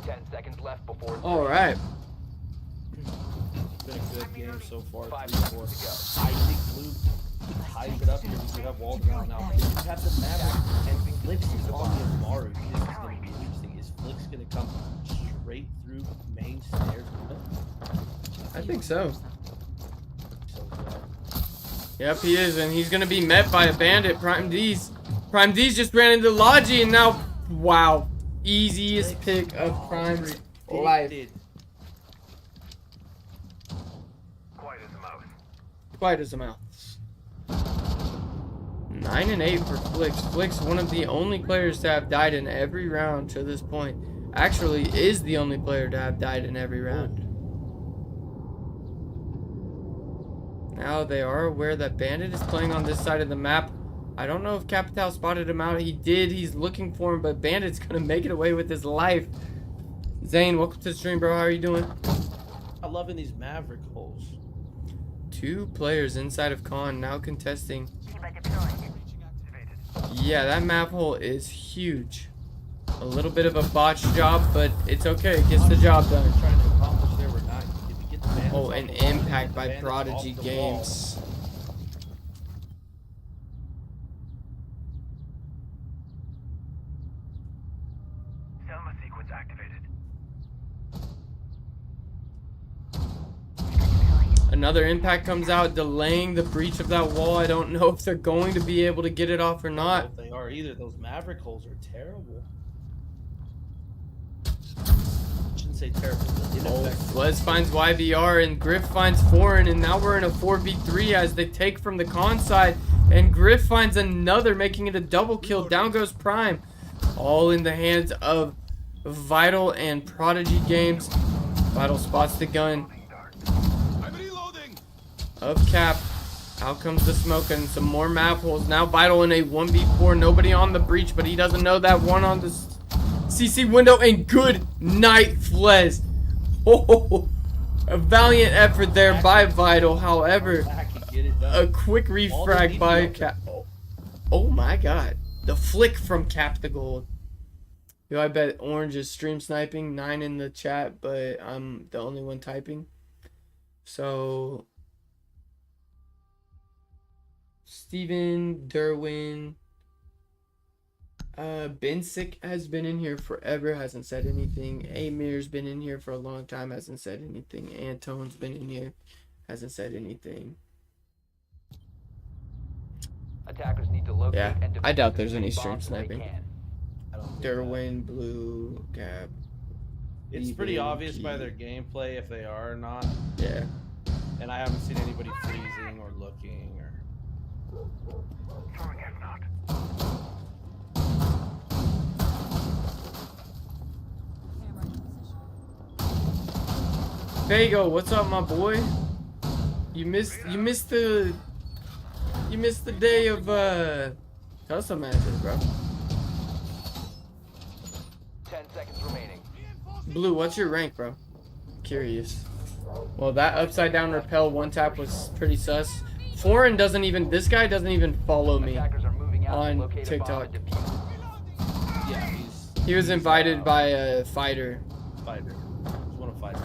10 seconds left before. Alright. It's been a good game so far. 5 3-4. seconds I think Blue hype it up here. We have Walden out now. You have the Maverick and Flicks is on the Amaru. This is going to be interesting. Is Flicks going to come straight through main stairs? I think so. Yep, he is, and he's gonna be met by a bandit. Prime D's. Prime D's just ran into Logi, and now, wow, easiest pick of Prime's life. Quiet as a mouse. Quiet as a mouse. 9 and 8 for Flicks. Flicks, one of the only players to have died in every round to this point. Actually, is the only player to have died in every round. Now they are aware that Bandit is playing on this side of the map. I don't know if Capitao spotted him out. He did. He's looking for him, but Bandit's gonna make it away with his life. Zane, welcome to the stream, bro. How are you doing? I'm loving these Maverick holes. 2 players inside of Con now contesting. Yeah, that map hole is huge. A little bit of a botched job, but it's okay. It gets the job done. Trying to accomplish there were 9. If you get the bandits Oh, off an the wall, impact the by bandits Prodigy off the Games. Selma sequence activated. Another impact comes out, delaying the breach of that wall. I don't know if they're going to be able to get it off or I don't know if not. they are either. Those Maverick holes are terrible. wouldn't say terrible. But ineffective. Flez finds YBR and Griff finds Foreign, and now we're in a 4v3 as they take from the con side, and Griff finds another, making it a double kill. Down goes Prime. All in the hands of Vital and Prodigy Games. Vital spots the gun of Cap. Out comes the smoke and some more map holes. Now Vital in a 1v4. Nobody on the breach, but he doesn't know that one on the CC window. And good night, Flez. Oh, a valiant effort there by Vital. However, a quick refrag by Cap. Oh my god. The flick from Cap the Gold. Yo, I bet Orange is stream sniping. 9 in the chat, but I'm the only one typing. So, Steven, Derwin, Bensick has been in here forever, hasn't said anything. Amir's been in here for a long time, hasn't said anything. Antone's been in here, hasn't said anything. Attackers need to locate and I doubt defuse there's any the stream bombs when they sniping. can. Derwin, Blue, Gap. It's pretty Even, obvious by Key. their gameplay if they are or not. Yeah. And I haven't seen anybody freezing or looking or. Fago, what's up, my boy? You missed the day of custom matches, bro. 10 seconds remaining. Blue, what's your rank, bro? Curious. Well, that upside down repel one tap was pretty sus. Foreign doesn't even, this guy doesn't even follow me on TikTok. Yeah, He was invited by a fighter. Fighter. He's one of fighters.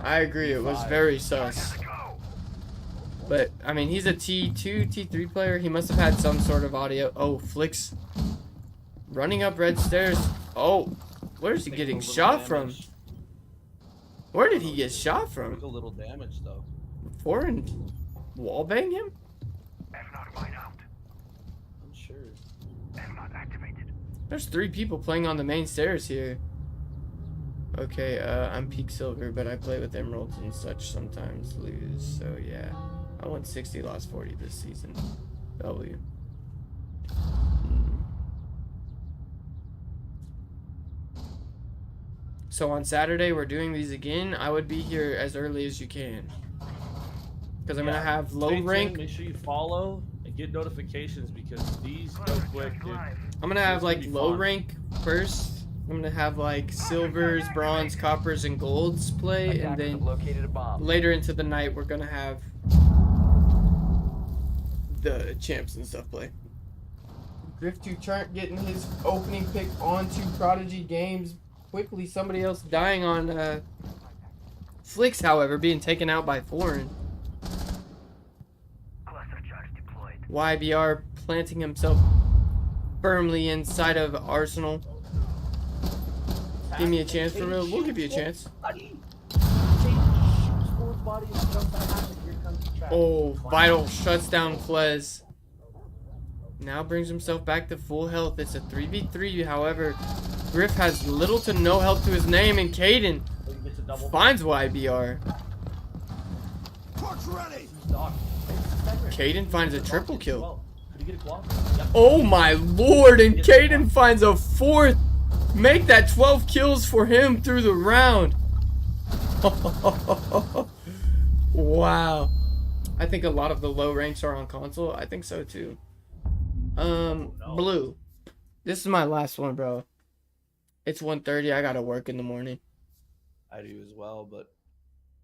I agree, it was very sus. But, I mean, he's a T2, T3 player. He must have had some sort of audio. Oh, Flicks. Running up red stairs. Oh, where's he getting shot from? Where did he get shot from? Took a little damage, though. Foreign wallbang him? I'm sure. There's 3 people playing on the main stairs here. Okay, I'm peak silver, but I play with emeralds and such, sometimes lose, so yeah. I won 60, lost 40 this season. W. So on Saturday, we're doing these again. I would be here as early as you can. Because I'm going to have low Stay tuned, rank. Make sure you follow and get notifications because these go quick, dude. I'm going to have like low rank first. I'm going to have like silvers, bronze, coppers, and golds play. And then later into the night, we're going to have the champs and stuff play. Griff2 Chart getting his opening pick onto Prodigy Games. Quickly, somebody else dying on Flicks, however, being taken out by Foreign. YBR planting himself firmly inside of Arsenal. Give me a chance for real. We'll give you a chance. Oh, Vital shuts down Flez. Now brings himself back to full health. It's a 3v3, however, Griff has little to no health to his name, and Caden finds YBR. Caden finds a triple kill. Oh my lord, and Caden finds a 4th. Make that 12 kills for him through the round. Wow. I think a lot of the low ranks are on console. I think so too. Blue. This is my last one, bro. It's 1:30. I gotta work in the morning. I do as well, but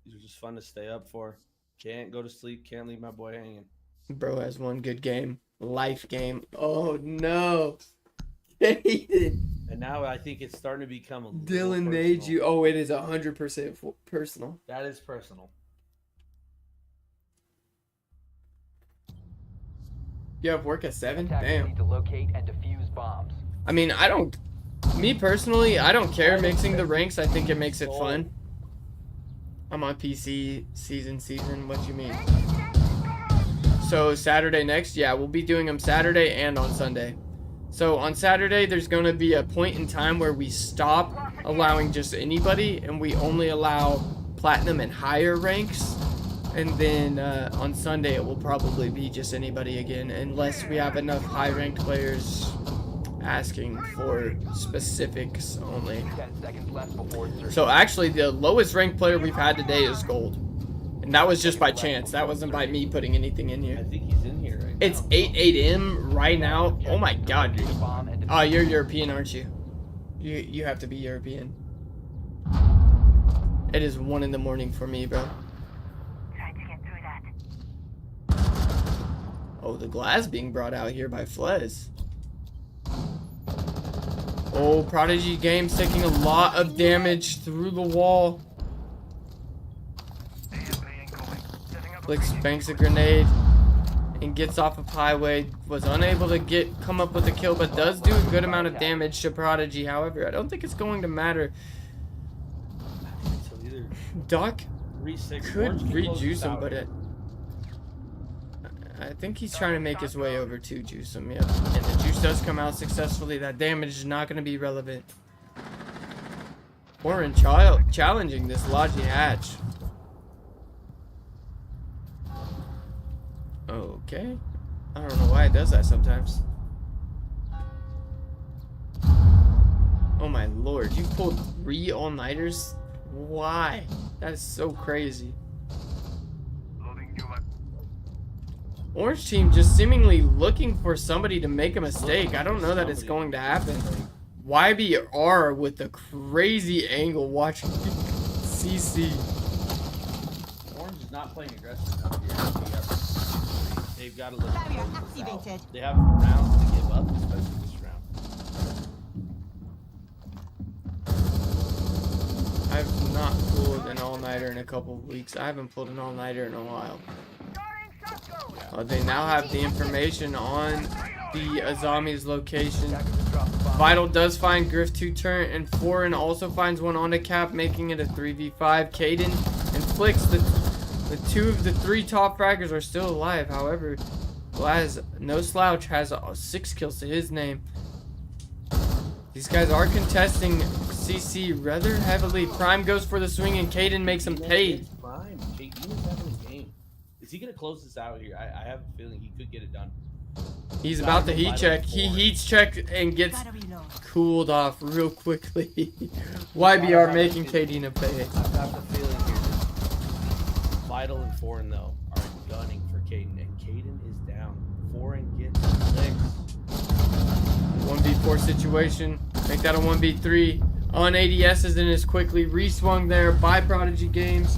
these are just fun to stay up for. Can't go to sleep. Can't leave my boy hanging. Bro has one good game. Life game. Oh no. Caden. And now I think it's starting to become a little Dylan made personal. you. Oh, it is 100% personal. That is personal. You have work at 7? Attackers Damn. need to locate and defuse bombs. I mean, I don't. Me personally, I don't care mixing the ranks. I think it makes it fun. I'm on PC season. What you mean? So Saturday next? Yeah, we'll be doing them Saturday and on Sunday. So on Saturday, there's going to be a point in time where we stop allowing just anybody, and we only allow platinum and higher ranks. And then on Sunday, it will probably be just anybody again, unless we have enough high-ranked players asking for specifics only. 10 seconds left before insertion. So actually, the lowest ranked player we've had today is gold. And that was just by chance. That wasn't by me putting anything in here. I think he's in here right It's now. 8 a.m. right now. Oh my god, dude. Oh, you're European, aren't you? You have to be European. It is 1 in the morning for me, bro. Oh, the glass being brought out here by Flez. Oh, Prodigy Games taking a lot of damage through the wall. Flicks banks a grenade and gets off of highway. Was unable to come up with a kill, but does do a good amount of damage to Prodigy. However, I don't think it's going to matter. Doc could rejuice him, but I think he's trying to make his way over to juice him. Yep. And the juice does come out successfully. That damage is not going to be relevant. Orange challenging this Logi hatch. Okay. I don't know why it does that sometimes. Oh my lord. You pulled 3 all-nighters? Why? That is so crazy. Orange team just seemingly looking for somebody to make a mistake. I don't know that it's going to happen. YBR with the crazy angle watching CC. Orange is not playing aggressive enough here. They've got to look at activated. They have rounds to give up, especially this round. I've not pulled an all-nighter in a couple of weeks. I haven't pulled an all-nighter in a while. They now have the information on the Azami's location. Vital does find Griff 2 turn, and Foreign also finds one on the cap, making it a 3v5. Caden and Flicks, the 2 of the 3 top fraggers are still alive. However, Glaz, no slouch, has 6 kills to his name. These guys are contesting CC rather heavily. Prime goes for the swing, and Caden makes him pay. Prime, Caden is having a game. Is he gonna close this out here? I have a feeling he could get it done. He's about to heat check. He heats check and gets cooled off real quickly. YBR making Caden a pay. I've got the feeling here. Vital and Foreign though are gunning for Caden, and Caden is down. Foreign gets licked. 1v4 situation. Make that a 1v3. On ADSs and is quickly reswung there by Prodigy Games.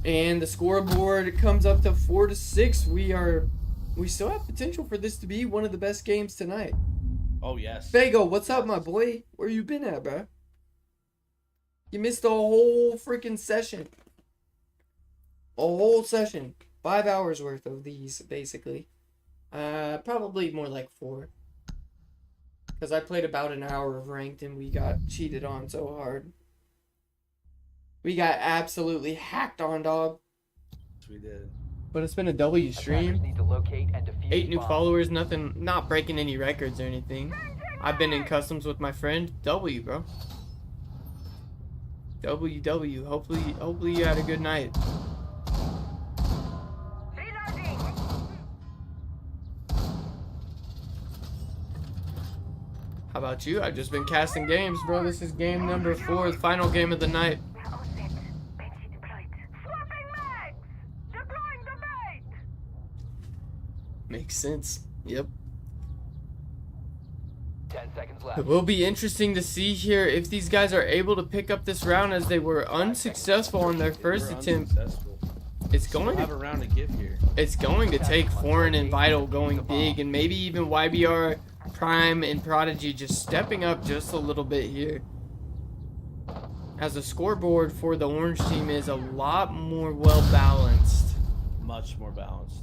And the scoreboard comes up to 4-6. We still have potential for this to be one of the best games tonight. Oh yes. Fago, what's up, my boy? Where you been at, bro? You missed a whole freaking session. A whole session. 5 hours worth of these, basically. Probably more like 4. Because I played about an hour of ranked and we got cheated on so hard. We got absolutely hacked on, dog. We did. But it's been a W stream. Need to locate and defuse 8 new bomb. followers, nothing, not breaking any records or anything. I've been in customs with my friend. W, bro. WW. Hopefully you had a good night. How about you? I've just been casting games, bro. This is game number 4, the final game of the night. Makes sense. Yep. 10 seconds left. It will be interesting to see here if these guys are able to pick up this round, as they were unsuccessful on their first attempt. It's going have a round to give here. It's going to take Foreign and Vital going big, and maybe even YBR, Prime, and Prodigy just stepping up just a little bit here. As the scoreboard for the Orange team is a lot more well balanced. Much more balanced.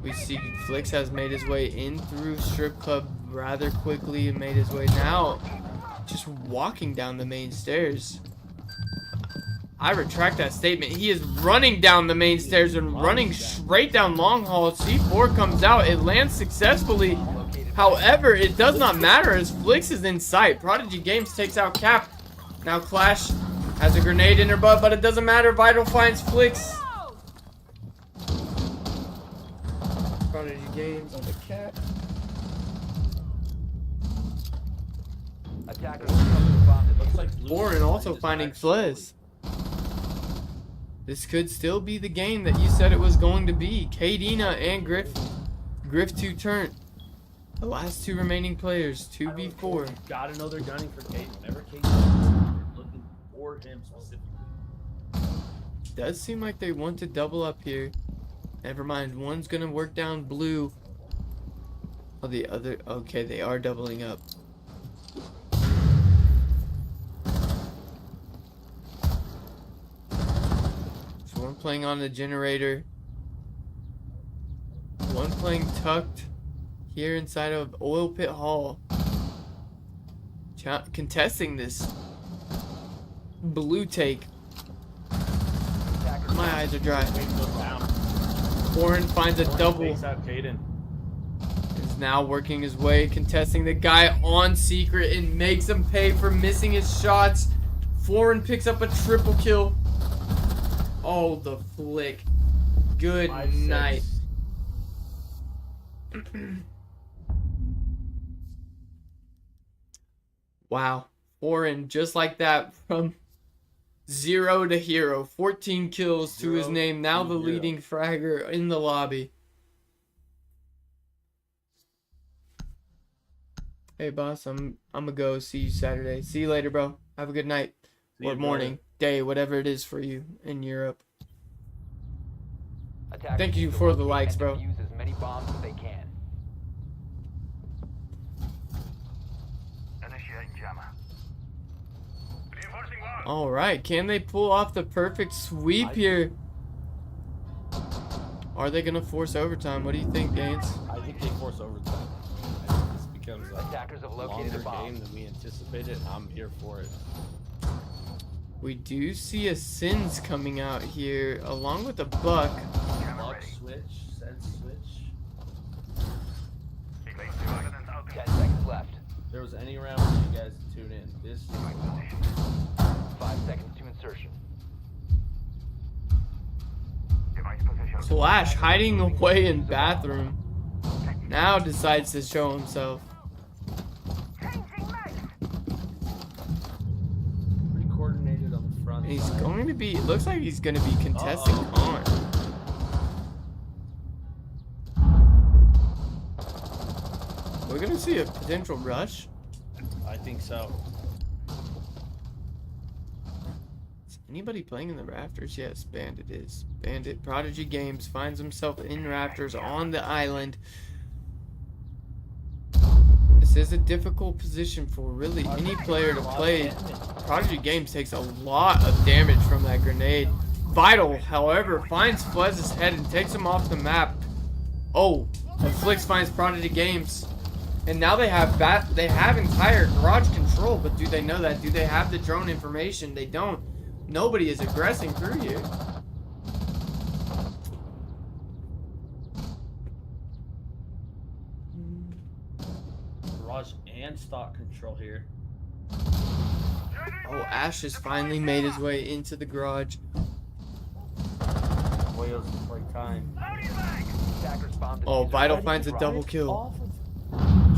We see Flix has made his way in through Strip Club rather quickly and made his way now. Just walking down the main stairs. I retract that statement. He is running down the main stairs and running straight down long hall. C4 comes out. It lands successfully. However, it does not matter as Flix is in sight. Prodigy Games takes out Cap. Now Clash has a grenade in her butt, but it doesn't matter. Vital finds Flix. Prodigy Games on the Cap. Warren also finding Flez. This could still be the game that you said it was going to be. Kadena and Griff 2 turn. The last 2 remaining players, 2v4. Gotta know they're gunning for Kate. Whenever Kate's looking for him specifically. Does seem like they want to double up here. Never mind, one's gonna work down blue. Oh, the other, okay, they are doubling up. So one playing on the generator. One playing tucked here inside of Oil Pit Hall. Contesting this blue take. My eyes are dry. Warren finds a double. Is now working his way, contesting the guy on secret and makes him pay for missing his shots. Foreign picks up a triple kill. Oh, the flick. Good night. Wow. Foreign, just like that, from 0 to hero. 14 kills to his name. Now the leading fragger in the lobby. Hey, boss, I'm gonna go. See you Saturday. See you later, bro. Have a good night. Or morning, day, whatever it is for you in Europe. Thank you for the likes, bro. Use as many bombs as they can. Initiating jammer. Reinforcing wall. All right, can they pull off the perfect sweep here? Are they gonna force overtime? What do you think, Gaines? I think they force overtime. This becomes Attackers have a located longer a bomb. game than we anticipated. I'm here for it. We do see a Sins coming out here along with a Buck. Buck switch, sense switch. 10 seconds left. If there was any round for you guys to tune in, this is 5 seconds to insertion. Flash hiding away in bathroom. Now decides to show himself. pretty coordinated on the front. And he's side. going to be, it looks like he's going to be contesting on. We're going to see a potential rush. I think so. Is anybody playing in the rafters? Yes, Bandit is. Bandit, Prodigy Games finds himself in rafters on the island. This is a difficult position for really any player to play. Prodigy Games takes a lot of damage from that grenade. Vital, however, finds Flez's head and takes him off the map. Oh, and Flix finds Prodigy Games. And now they have entire garage control, but do they know that? Do they have the drone information? They don't. Nobody is aggressing through here. Garage and stock control here. Oh, Ash has finally made his way into the garage. Whales play time. Oh, Vital finds a double kill.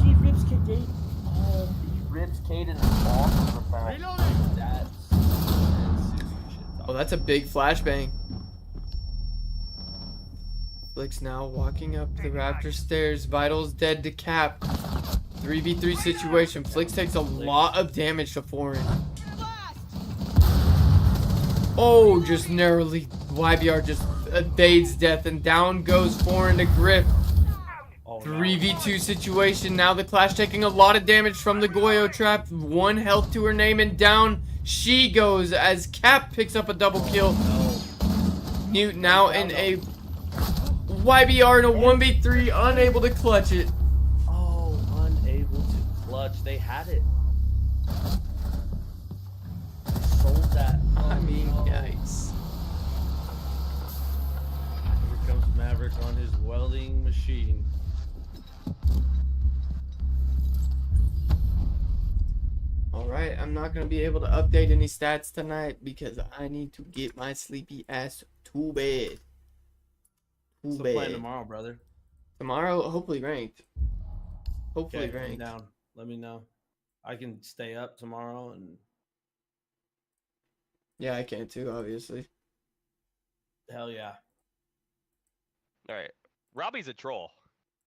He rips Kate. Oh, he rips Kate in the off of the back. Oh, that's a big flashbang. Flix now walking up the Raptor stairs. Vital's dead to Cap. 3v3 situation. Flix takes a lot of damage to Foreign. Oh, just narrowly. YBR just evades death, and down goes Foreign to Griff. 3v2 situation. Now the Clash taking a lot of damage from the Goyo trap. 1 health to her name, and down she goes as Cap picks up a double kill. Newt now in a YBR in a 1v3, unable to clutch it. Oh, unable clutch. They had it. Sold that. I mean, yikes. Here comes Maverick on his welding machine. Alright, I'm not going to be able to update any stats tonight because I need to get my sleepy ass to bed. So playing tomorrow, brother. Tomorrow, hopefully ranked. Hopefully Okay, ranked. down. Let me know. I can stay up tomorrow and Yeah, I can too, obviously. hell yeah. All right. Robbie's a troll.